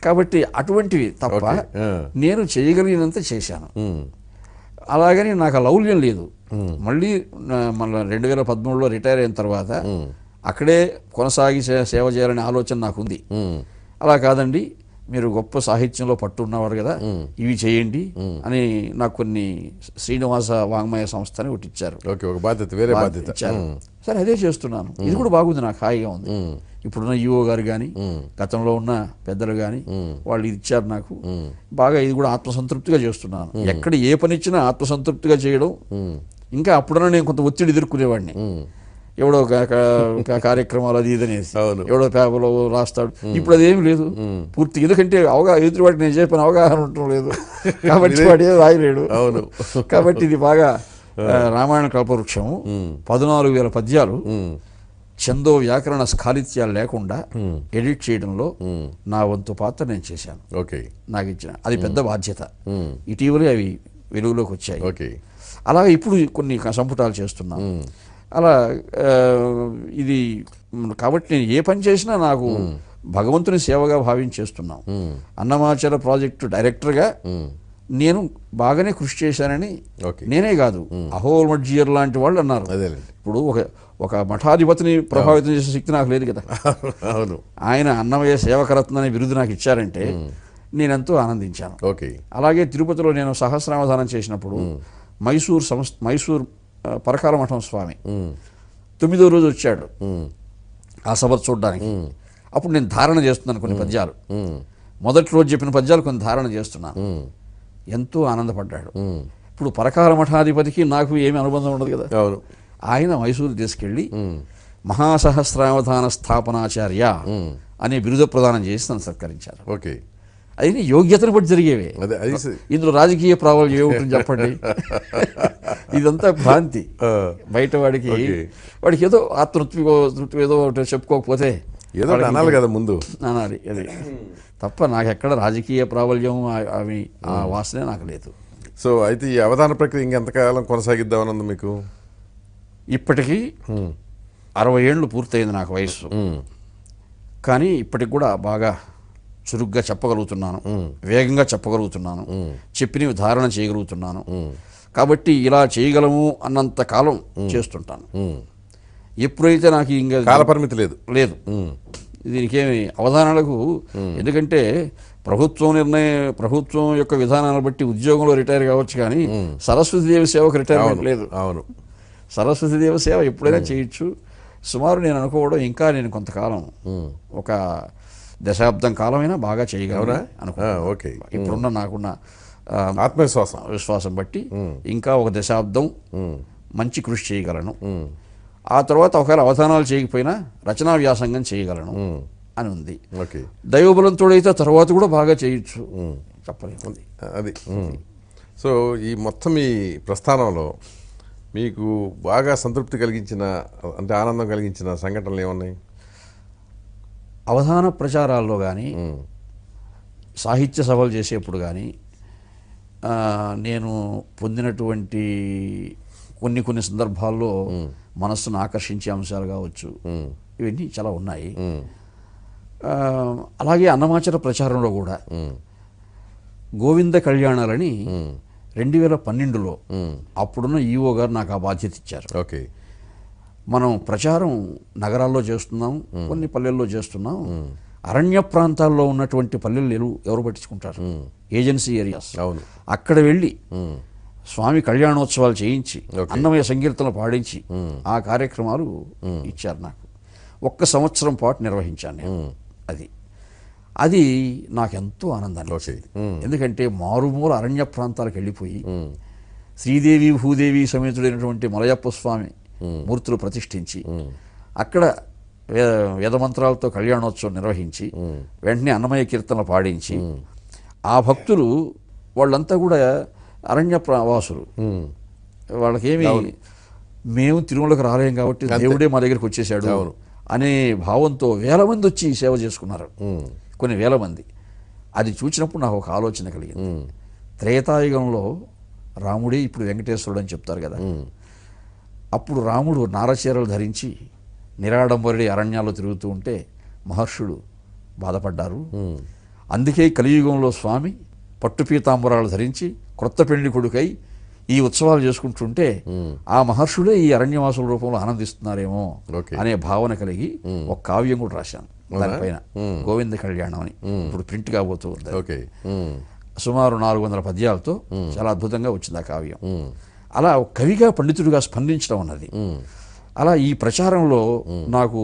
కాబట్టి అటువంటివి తప్ప నేను చేయగలిగినంత చేశాను. అలాగని నాకు లౌల్యం లేదు. మళ్ళీ 2013లో రిటైర్ అయిన తర్వాత అక్కడే కొనసాగి సేవ చేయాలనే ఆలోచన నాకుంది. అలా కాదండి, మీరు గొప్ప సాహిత్యంలో పట్టు ఉన్నవారు కదా, ఇవి చేయండి అని నాకు కొన్ని శ్రీనివాస వాంగ్మయ సంస్థని ఒకటి ఇచ్చారు. ఒక బాధ్యత, వేరే బాధ్యత ఇచ్చారు. సరే అదే చేస్తున్నాను, ఇది కూడా బాగుంది, నాకు హాయిగా ఉంది. ఇప్పుడున్న ఈఓ గారు కానీ గతంలో ఉన్న పెద్దలు కానీ వాళ్ళు ఇది ఇచ్చారు నాకు, బాగా ఇది కూడా ఆత్మసంతృప్తిగా చేస్తున్నాను. ఎక్కడ ఏ పని ఇచ్చినా ఆత్మసంతృప్తిగా చేయడం. ఇంకా అప్పుడన్నా నేను కొంత ఒత్తిడి ఎదుర్కొనేవాడిని, ఎవడో కార్యక్రమాలు అది ఇది అనేసి ఎవడో పేపర్లో రాస్తాడు. ఇప్పుడు అదేమి లేదు పూర్తి, ఎందుకంటే ఎదుటివాడికి నేను చెప్పిన అవగాహన ఉండటం లేదు కాబట్టి వాడు ఏదో రాయలేడు. అవును, కాబట్టి ఇది బాగా రామాయణ కల్పవృక్షము 14,000 పద్యాలు ఛందో వ్యాకరణ స్ఖాళిత్యాలు లేకుండా ఎడిట్ చేయడంలో నా వంతు పాత్ర నేను చేశాను. ఓకే, నాకు ఇచ్చిన అది పెద్ద బాధ్యత. ఇటీవలే అవి వెలుగులోకి వచ్చాయి. ఓకే, అలాగే ఇప్పుడు కొన్ని సంపుటాలు చేస్తున్నాం. అలా ఇది కాబట్టి నేను ఏ పని చేసినా నాకు భగవంతుని సేవగా భావించి చేస్తున్నాం. అన్నమాచార ప్రాజెక్టు డైరెక్టర్గా నేను బాగానే కృషి చేశానని నేనే కాదు, అహోల్ మడ్జియర్ లాంటి వాళ్ళు అన్నారు. ఇప్పుడు ఒక మఠాధిపతిని ప్రభావితం చేసే శక్తి నాకు లేదు కదా. అవును, ఆయన అన్నమయ్య సేవకరత్న అనే బిరుదు నాకు ఇచ్చారంటే నేనెంతో ఆనందించాను. అలాగే తిరుపతిలో నేను సహస్రావధానం చేసినప్పుడు మైసూర్ పరకాల మఠం స్వామి 9వ రోజు వచ్చాడు ఆ సభ చూడడానికి. అప్పుడు నేను ధారణ చేస్తున్నాను కొన్ని పద్యాలు, మొదటి రోజు చెప్పిన పద్యాలు కొన్ని ధారణ చేస్తున్నాను. ఎంతో ఆనందపడ్డాడు. ఇప్పుడు పరకాల మఠాధిపతికి నాకు ఏమీ అనుబంధం ఉండదు కదా. ఆయన మైసూరు తీసుకెళ్ళి మహాసహస్రావధాన స్థాపనాచార్య అనే బిరుద ప్రదానం చేసి నన్ను సత్కరించారు. అది యోగ్యతను బట్టి జరిగేవే, ఇందులో రాజకీయ ప్రాబల్యం ఏమిటని చెప్పండి. ఇదంతా భ్రాంతి. బయట వాడికి ఏదో ఆత్మతృప్తి ఏదో చెప్పుకోకపోతే ఏదో అనాలి కదా, ముందు అనాలి. అది తప్ప నాకు ఎక్కడ రాజకీయ ప్రాబల్యం అవి ఆ వాసనే నాకు లేదు. సో అయితే ఈ అవధాన ప్రక్రియ ఇంకెంతకాలం కొనసాగిద్దామన్నది మీకు? ఇప్పటికీ 60 ఏళ్ళు పూర్తయింది నాకు వయస్సు, కానీ ఇప్పటికి కూడా బాగా చురుగ్గా చెప్పగలుగుతున్నాను, వేగంగా చెప్పగలుగుతున్నాను, చెప్పినవి ధారణ చేయగలుగుతున్నాను. కాబట్టి ఇలా చేయగలము అన్నంత కాలం చేస్తుంటాను. ఎప్పుడైతే నాకు ఇంకా కాలపరిమితి లేదు దీనికేమి అవధానాలకు. ఎందుకంటే ప్రభుత్వం యొక్క విధానాలను బట్టి ఉద్యోగంలో రిటైర్ కావచ్చు, కానీ సరస్వతీదేవి సేవకు రిటైర్మెంట్ లేదు. అవును, సరస్వతీదేవి సేవ ఎప్పుడైనా చేయొచ్చు. సుమారు నేను అనుకోవడం ఇంకా నేను కొంతకాలం ఒక దశాబ్దం కాలమైనా బాగా చేయగలరా అనుకుంటున్నాను. ఇప్పుడున్న నాకున్న విశ్వాసం బట్టి ఇంకా ఒక దశాబ్దం మంచి కృషి చేయగలను. ఆ తర్వాత ఒకవేళ అవధానాలు చేయకపోయినా రచనా వ్యాసంగం చేయగలను అని ఉంది. దైవబలంతో అయితే తర్వాత కూడా బాగా చేయొచ్చు, చెప్పలేదు అది. సో ఈ మొత్తం ఈ ప్రస్థానంలో మీకు బాగా సంతృప్తి కలిగించిన, అంటే ఆనందం కలిగించిన సంఘటనలు ఏమున్నాయి? అవధాన ప్రచారాల్లో కానీ, సాహిత్య సభలు చేసేప్పుడు కానీ నేను పొందినటువంటి కొన్ని సందర్భాల్లో మనస్సును ఆకర్షించే అంశాలు కావచ్చు, ఇవన్నీ చాలా ఉన్నాయి. అలాగే అన్నమాచార ప్రచారంలో కూడా గోవింద కళ్యాణాలని 2012లో అప్పుడున్న ఈఓ గారు నాకు ఆ బాధ్యత ఇచ్చారు. మనం ప్రచారం నగరాల్లో చేస్తున్నాం, కొన్ని పల్లెల్లో చేస్తున్నాం. అరణ్య ప్రాంతాల్లో ఉన్నటువంటి పల్లెలు ఎవరు పట్టించుకుంటారు? Agency areas. అక్కడ వెళ్ళి స్వామి కళ్యాణోత్సవాలు చేయించి అన్నమయ్య సంకీర్తనలు పాడించి ఆ కార్యక్రమాలు ఇచ్చారు నాకు. 1 సంవత్సరం పాటు నిర్వహించాను నేను. అది నాకెంతో ఆనందాన్ని వచ్చింది. ఎందుకంటే మారుమూల అరణ్య ప్రాంతాలకు వెళ్ళిపోయి శ్రీదేవి భూదేవి సమేతుడైనటువంటి మలయప్ప స్వామి మూర్తులు ప్రతిష్ఠించి అక్కడ వేదమంత్రాలతో కళ్యాణోత్సవం నిర్వహించి వెంటనే అన్నమయ్య కీర్తనలు పాడించి ఆ భక్తులు వాళ్ళంతా కూడా అరణ్య వాసులు, వాళ్ళకేమి మేము తిరుమలకు రాలేం కాబట్టి దేవుడే మా దగ్గరికి వచ్చేసాడు అనే భావంతో వేల మంది వచ్చి సేవ చేసుకున్నారు, కొన్ని వేల మంది. అది చూసినప్పుడు నాకు ఒక ఆలోచన కలిగింది. త్రేతాయుగంలో రాముడే ఇప్పుడు వెంకటేశ్వరుడు అని చెప్తారు కదా, అప్పుడు రాముడు నారచీరలు ధరించి నిరాడంబరుడి అరణ్యాల్లో తిరుగుతూ ఉంటే మహర్షులు బాధపడ్డారు. అందుకే కలియుగంలో స్వామి పట్టు పీతాంబరాలు ధరించి క్రొత్త పెళ్లి కొడుకై ఈ ఉత్సవాలు చేసుకుంటుంటే ఆ మహర్షులే ఈ అరణ్యవాసుల రూపంలో ఆనందిస్తున్నారేమో అనే భావన కలిగి ఒక కావ్యం కూడా రాశాను దానిపైన, గోవింద కళ్యాణం అని. ఇప్పుడు ప్రింట్ కాబోతూ ఉంది. సుమారు 400 పద్యాలతో చాలా అద్భుతంగా వచ్చింది ఆ కావ్యం. అలా ఒక కవిగా పండితుడిగా స్పందించడం అన్నది అలా ఈ ప్రచారంలో నాకు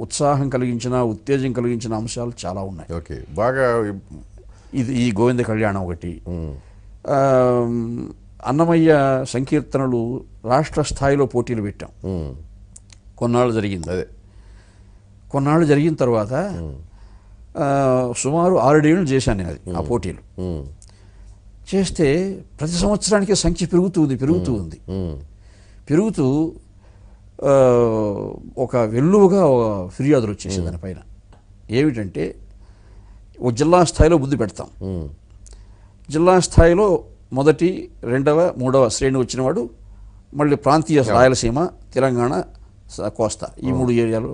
ఉత్సాహం కలిగించిన, ఉత్తేజం కలిగించిన అంశాలు చాలా ఉన్నాయి. ఓకే, బాగా ఇది ఈ గోవింద కళ్యాణం ఒకటి. అన్నమయ్య సంకీర్తనలు రాష్ట్ర స్థాయిలో పోటీలు పెట్టాం. కొన్నాళ్ళు జరిగింది. అదే కొన్నాళ్ళు జరిగిన తర్వాత సుమారు 6 ఏళ్ళు చేశాను నేను అది, ఆ పోటీలు చేస్తే ప్రతి సంవత్సరానికి సంఖ్య పెరుగుతూ ఉంది. పెరుగుతూ ఒక వెల్లువగా ఫిర్యాదులు వచ్చేసింది దానిపైన. ఏమిటంటే ఒక జిల్లా స్థాయిలో ముందు పెడతాం, జిల్లా స్థాయిలో మొదటి, 2వ, 3వ శ్రేణి వచ్చినవాడు మళ్ళీ ప్రాంతీయ రాయలసీమ, తెలంగాణ, కోస్తా ఈ 3 ఏరియాలు,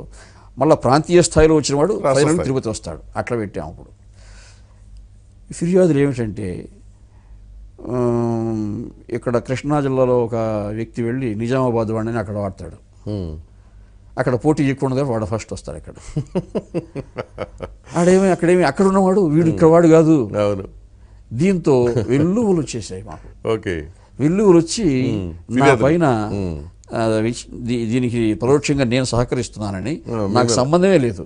మళ్ళీ ప్రాంతీయ స్థాయిలో వచ్చినవాడు ఫైనల్ తిరుపతి వస్తాడు. అట్లా పెట్టాము. అప్పుడు ఫిర్యాదులు ఏమిటంటే ఇక్కడ కృష్ణా జిల్లాలో ఒక వ్యక్తి వెళ్ళి నిజామాబాద్ వాడిని అక్కడ వాడతాడు, అక్కడ పోటీ చేయకుండా వాడు ఫస్ట్ వస్తాడు. అక్కడ అక్కడేమి అక్కడ ఉన్నవాడు వీడు ఇక్కడ వాడు కాదు. దీంతో వెల్లువలు వచ్చేసాయి మాకు. ఓకే, వెల్లువలు వచ్చి నా పైన దీనికి పరోక్షంగా నేను సహకరిస్తున్నానని, నాకు సంబంధమే లేదు,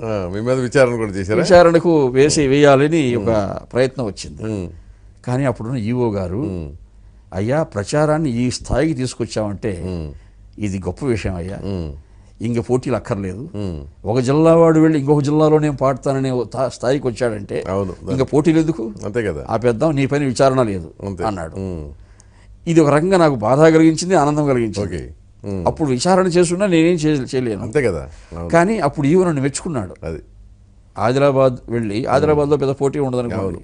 విచారణకు వేయాలని ఒక ప్రయత్నం వచ్చింది. కానీ అప్పుడున్న ఈవో గారు, అయ్యా ప్రచారాన్ని ఈ స్థాయికి తీసుకొచ్చామంటే ఇది గొప్ప విషయం అయ్యా, ఇంక పోటీలు అక్కర్లేదు, ఒక జిల్లా వాడు వెళ్ళి ఇంకొక జిల్లాలో నేను పాడతాననే స్థాయికి వచ్చాడంటే ఇంకా పోటీలు ఎందుకు, అంతే కదా, ఆపేద్దాం, నీ పైన విచారణ లేదు అన్నాడు. ఇది ఒక రకంగా నాకు బాధ కలిగించింది, ఆనందం కలిగించింది. అప్పుడు విచారణ చేస్తున్నా నేనేం చేయలేను, అంతే కదా. కానీ అప్పుడు ఈవో నన్ను మెచ్చుకున్నాడు. అది ఆదిలాబాద్ వెళ్ళి, ఆదిలాబాద్లో పెద్ద పోటీ ఉండదనుకోవాలి,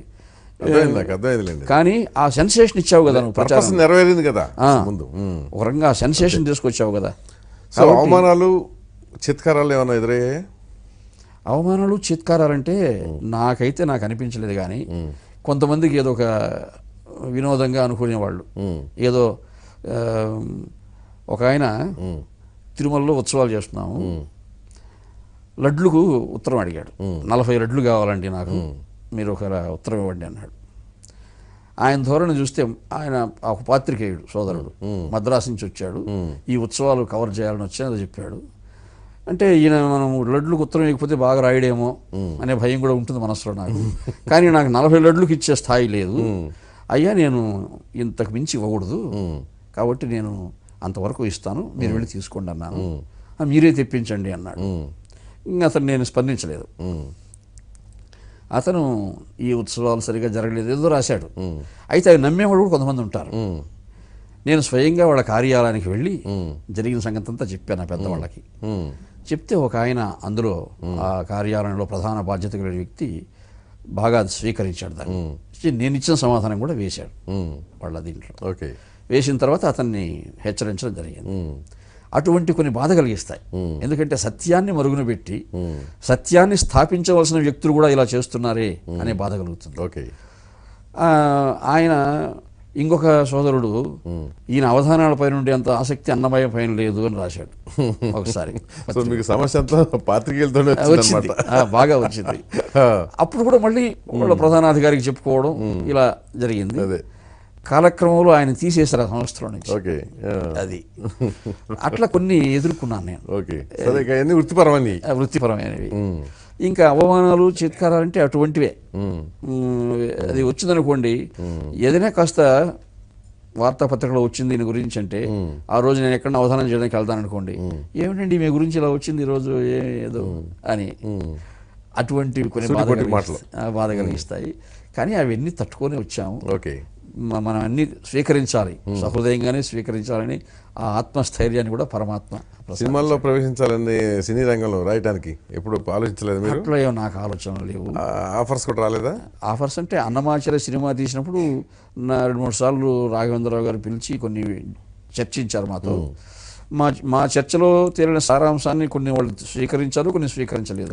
కానీ ఆ సెన్సేషన్ ఇచ్చావు కదా నువ్వు, ప్రచారం నెరవేరింది కదా ముందు, ఒక రకంగా సెన్సేషన్ తీసుకొచ్చావు కదా. అవమానాలు, చిత్కారాలు ఏమైనా ఎదురయ్యాయి? అవమానాలు, చిత్కారాలంటే నాకైతే నాకు అనిపించలేదు. కానీ కొంతమందికి ఏదో ఒక వినోదంగా అనుకునేవాళ్ళు. ఏదో ఒక ఆయన తిరుమలలో ఉత్సవాలు చేస్తున్నాము, లడ్లకు ఉత్తరం అడిగాడు. 40 లడ్లు కావాలండి నాకు, మీరు ఒక ఉత్తరం ఇవ్వండి అన్నాడు. ఆయన ధోరణి చూస్తే ఆయన ఒక పాత్రికేయుడు సోదరుడు, మద్రాసు నుంచి వచ్చాడు, ఈ ఉత్సవాలు కవర్ చేయాలని వచ్చాను చెప్పాడు. అంటే ఈయన మనం లడ్లకు ఉత్తరం ఇవ్వకపోతే బాగా రాయడేమో అనే భయం కూడా ఉంటుంది మనసులో నాకు. కానీ నాకు 40 లడ్లకు ఇచ్చే స్థాయి లేదు అయ్యా, నేను ఇంతకు మించి ఇవ్వకూడదు, కాబట్టి నేను అంతవరకు ఇస్తాను, మీరు వెళ్ళి తీసుకోండి అన్నాను. మీరే తెప్పించండి అన్నాడు. ఇంకా అతను నేను స్పందించలేదు. అతను ఈ ఉత్సవాలు సరిగా జరగలేదు ఏదో రాశాడు. అయితే అవి నమ్మేవాళ్ళు కూడా కొంతమంది ఉంటారు. నేను స్వయంగా వాళ్ళ కార్యాలయానికి వెళ్ళి జరిగిన సంగతి అంతా చెప్పాను పెద్దవాళ్ళకి. చెప్తే ఒక ఆయన అందులో ఆ కార్యాలయంలో ప్రధాన బాధ్యత కలిగిన వ్యక్తి బాగా స్వీకరించాడు దాన్ని. నేను ఇచ్చిన సమాధానం కూడా వేశాడు వాళ్ళ దీంట్లో. వేసిన తర్వాత అతన్ని హెచ్చరించడం జరిగింది. అటువంటి కొన్ని బాధ కలిగిస్తాయి. ఎందుకంటే సత్యాన్ని మరుగున పెట్టి సత్యాన్ని స్థాపించవలసిన వ్యక్తులు కూడా ఇలా చేస్తున్నారే అనే బాధ కలుగుతుంది. ఆయన ఇంకొక సోదరుడు, ఈయన అవధానాలపై నుండి అంత ఆసక్తి అన్నమయ్య పైన లేదు అని రాశాడు ఒకసారి. సమస్య వచ్చింది, బాగా వచ్చింది. అప్పుడు కూడా మళ్ళీ వాళ్ళ ప్రధానాధికారికి చెప్పుకోవడం ఇలా జరిగింది. కాలక్రమంలో ఆయన తీసేశారు ఆ సంస్థలో నుంచి. అది అట్లా కొన్ని ఎదుర్కొన్నాను నేను. వృత్తిపరమైనవి. ఇంకా అవమానాలు, చిత్కారాలంటే అటువంటివే. అది వచ్చిందనుకోండి, ఏదైనా కాస్త వార్తాపత్రికలో వచ్చింది దీని గురించి అంటే ఆ రోజు నేను ఎక్కడ అవధానం చేయడానికి వెళ్తాను అనుకోండి, ఏమిటండి మీ గురించి ఇలా వచ్చింది ఈరోజు ఏదో అని, అటువంటివి కొన్ని బాధ కలిగిస్తాయి. కానీ అవన్నీ తట్టుకొని వచ్చాము. మనం అన్ని స్వీకరించాలి, సహృదయంగానే స్వీకరించాలని ఆ ఆత్మస్థైర్యాన్ని కూడా పరమాత్మ. సినిమాల్లో ప్రవేశించాలని సినీ రంగంలో రాయడానికి ఎప్పుడు ఆలోచించలేదు మీరు? అట్లా నాకు ఆలోచనలు లేవు. ఆఫర్స్ కూడా రాలేదా? ఆఫర్స్ అంటే అన్నమాచార్య సినిమా తీసినప్పుడు 2-3 సార్లు రాఘవేంద్రరావు గారు పిలిచి కొన్ని చర్చించారు మాతో. మా చర్చలో తేలిన సారాంశాన్ని కొన్ని వాళ్ళు స్వీకరించారు, కొన్ని స్వీకరించలేదు.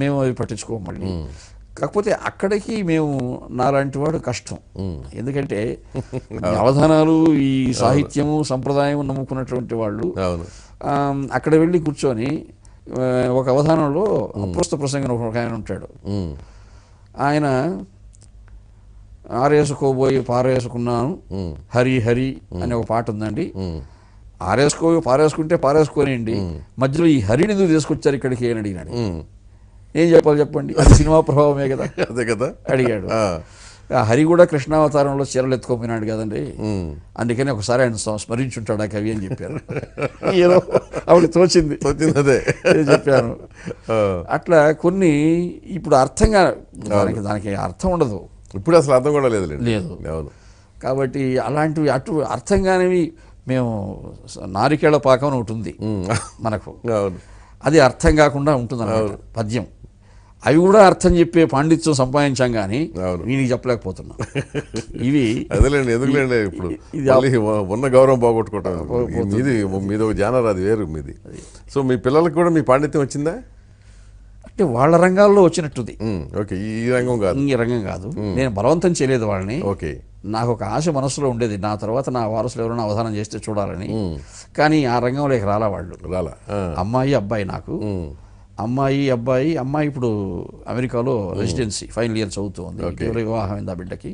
మేము అవి పట్టించుకోము మళ్ళీ. కాకపోతే అక్కడికి మేము నాలాంటి వాడు కష్టం. ఎందుకంటే అవధానాలు, ఈ సాహిత్యము, సంప్రదాయం నమ్ముకున్నటువంటి వాళ్ళు అక్కడ వెళ్ళి కూర్చొని ఒక అవధానంలో అప్రస్తుత ప్రసంగం ఒక ఆయన ఉంటాడు. ఆయన ఆరేసుకోబోయి పారేసుకున్నాను హరి హరి అనే ఒక పాట ఉందండి. పారేసుకుంటే పారేసుకోనండి, మధ్యలో ఈ హరిని ఎందుకు తీసుకొచ్చారు ఇక్కడికి అని అడిగినాడు. ఏం చెప్పాలి చెప్పండి, అది సినిమా ప్రభావమే కదా. అదే కదా అడిగాడు. ఆ హరి కూడా కృష్ణావతారంలో చీరలు ఎత్తుకోపోయినాడు కదండి, అందుకని ఒకసారి ఆయన స్మరించుంటాడు ఆ కవి అని చెప్పారు. ఏదో ఆవిడ తోచింది అదే చెప్పాను. అట్లా కొన్ని ఇప్పుడు అర్థంగా దానికి అర్థం ఉండదు, ఇప్పుడు అసలు అర్థం కూడా లేదు. అవును. కాబట్టి అలాంటివి అర్థం కానివి మేము నారికేళ పాకం అని ఒకటి ఉంది మనకు, అది అర్థం కాకుండా ఉంటుంది అన్నమాట పద్యం. అవి కూడా అర్థం చెప్పే పాండిత్యం సంపాదించాం కానీ వీనికి చెప్పలేకపోతున్నాం. ఇవి అదేలేండి, ఎందుకులేండి ఇప్పుడు ఉన్న గౌరవం పోగొట్టుకోవటం. మీది ఒక జానర్, అది వేరు మీది. సో మీ పిల్లలకు కూడా మీ పాండిత్యం వచ్చిందా? అంటే వాళ్ళ రంగాల్లో వచ్చినట్టుది. ఓకే, ఈ రంగం కాదు. ఈ రంగం కాదు, నేను బలవంతం చేయలేదు వాళ్ళని. ఓకే, నాకు ఒక ఆశ మనసులో ఉండేది, నా తర్వాత నా వారసులు ఎవరైనా అవధానం చేస్తే చూడాలని. కానీ ఆ రంగంలోకి రాలా వాళ్ళు. అమ్మాయి అబ్బాయి నాకు, అమ్మాయి అబ్బాయి. అమ్మాయి ఇప్పుడు అమెరికాలో రెసిడెన్సీ ఫైనల్ ఇయర్ చదువుతుంది, ఇటీవల వివాహం అయింది ఆ బిడ్డకి.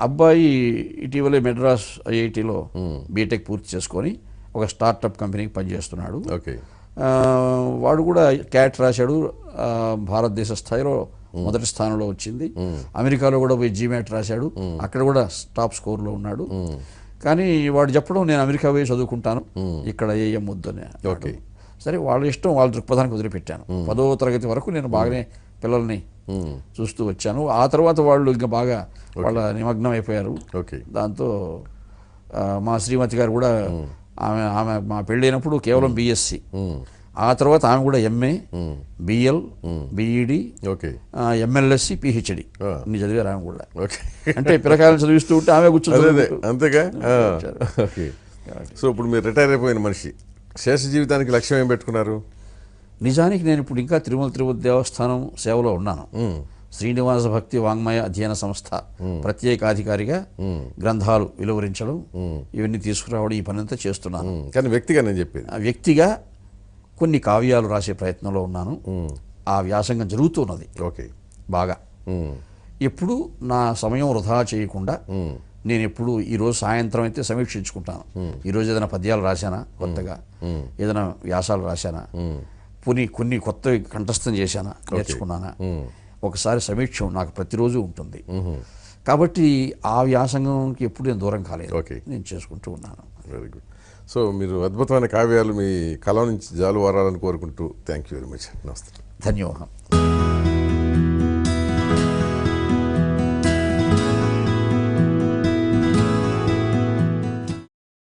అబ్బాయి ఇటీవలే మెడ్రాస్ ఐఐటిలో బీటెక్ పూర్తి చేసుకొని ఒక స్టార్టప్ కంపెనీకి పనిచేస్తున్నాడు. వాడు కూడా క్యాట్ రాశాడు, భారతదేశ స్థాయిలో మొదటి స్థానంలో వచ్చింది. అమెరికాలో కూడా పోయి జీమాట్ రాశాడు, అక్కడ కూడా టాప్ స్కోర్లో ఉన్నాడు. కానీ వాడు చెప్పడం, నేను అమెరికా పోయి చదువుకుంటాను, ఇక్కడ ఏం వద్దని. ఓకే, సరే వాళ్ళ ఇష్టం, వాళ్ళ దృక్పథానికి వదిలిపెట్టాను. 10వ తరగతి వరకు నేను బాగానే పిల్లల్ని చూస్తూ వచ్చాను. ఆ తర్వాత వాళ్ళు ఇంకా బాగా వాళ్ళ నిమగ్నం అయిపోయారు. దాంతో మా శ్రీమతి గారు కూడా ఆమె మా పెళ్ళైనప్పుడు కేవలం బిఎస్సి, ఆ తర్వాత ఆమె కూడా ఎంఏ, బిఎల్, బిఈడి, ఎంఎల్ఎస్సి, పిహెచ్డి ఇన్ని చదివారు ఆమె కూడా. అంటే పిల్లకాయలను చదివిస్తూ ఉంటే ఆమె కూర్చొని అంతేగా. సో ఇప్పుడు మీరు రిటైర్ అయిపోయిన మనిషి, శేష జీవితానికి లక్ష్యం ఏం పెట్టుకున్నారు? నిజానికి నేను ఇప్పుడు ఇంకా తిరుపతి దేవస్థానం సేవలో ఉన్నాను. శ్రీనివాస భక్తి వాంగ్మయ అధ్యయన సంస్థ ప్రత్యేకాధికారిగా గ్రంథాలు వెలువరించడం, ఇవన్నీ తీసుకురావడం, ఈ పనంతా చేస్తున్నాను. కానీ వ్యక్తిగా నేను చెప్పేది, వ్యక్తిగా కొన్ని కావ్యాలు రాసే ప్రయత్నంలో ఉన్నాను. ఆ వ్యాసంగం జరుగుతున్నది బాగా. ఎప్పుడు నా సమయం వృధా చేయకుండా నేను ఎప్పుడు ఈరోజు సాయంత్రం అయితే సమీక్షించుకుంటాను. ఈరోజు ఏదైనా పద్యాలు రాశానా, కొత్తగా ఏదైనా వ్యాసాలు రాశానా, కొన్ని కొత్తవి కంఠస్థం చేశానా, నేర్చుకున్నానా, ఒకసారి సమీక్ష నాకు ప్రతిరోజు ఉంటుంది. కాబట్టి ఆ వ్యాసంగంకి ఎప్పుడు నేను దూరం కాలేదు, నేను చేసుకుంటూ ఉన్నాను. Very good. సో మీరు అద్భుతమైన కావ్యాలు మీ కలం నుంచి జాలు వారాలని కోరుకుంటూ థ్యాంక్ యూ వెరీ మచ్. నమస్తే. ధన్యవాదం.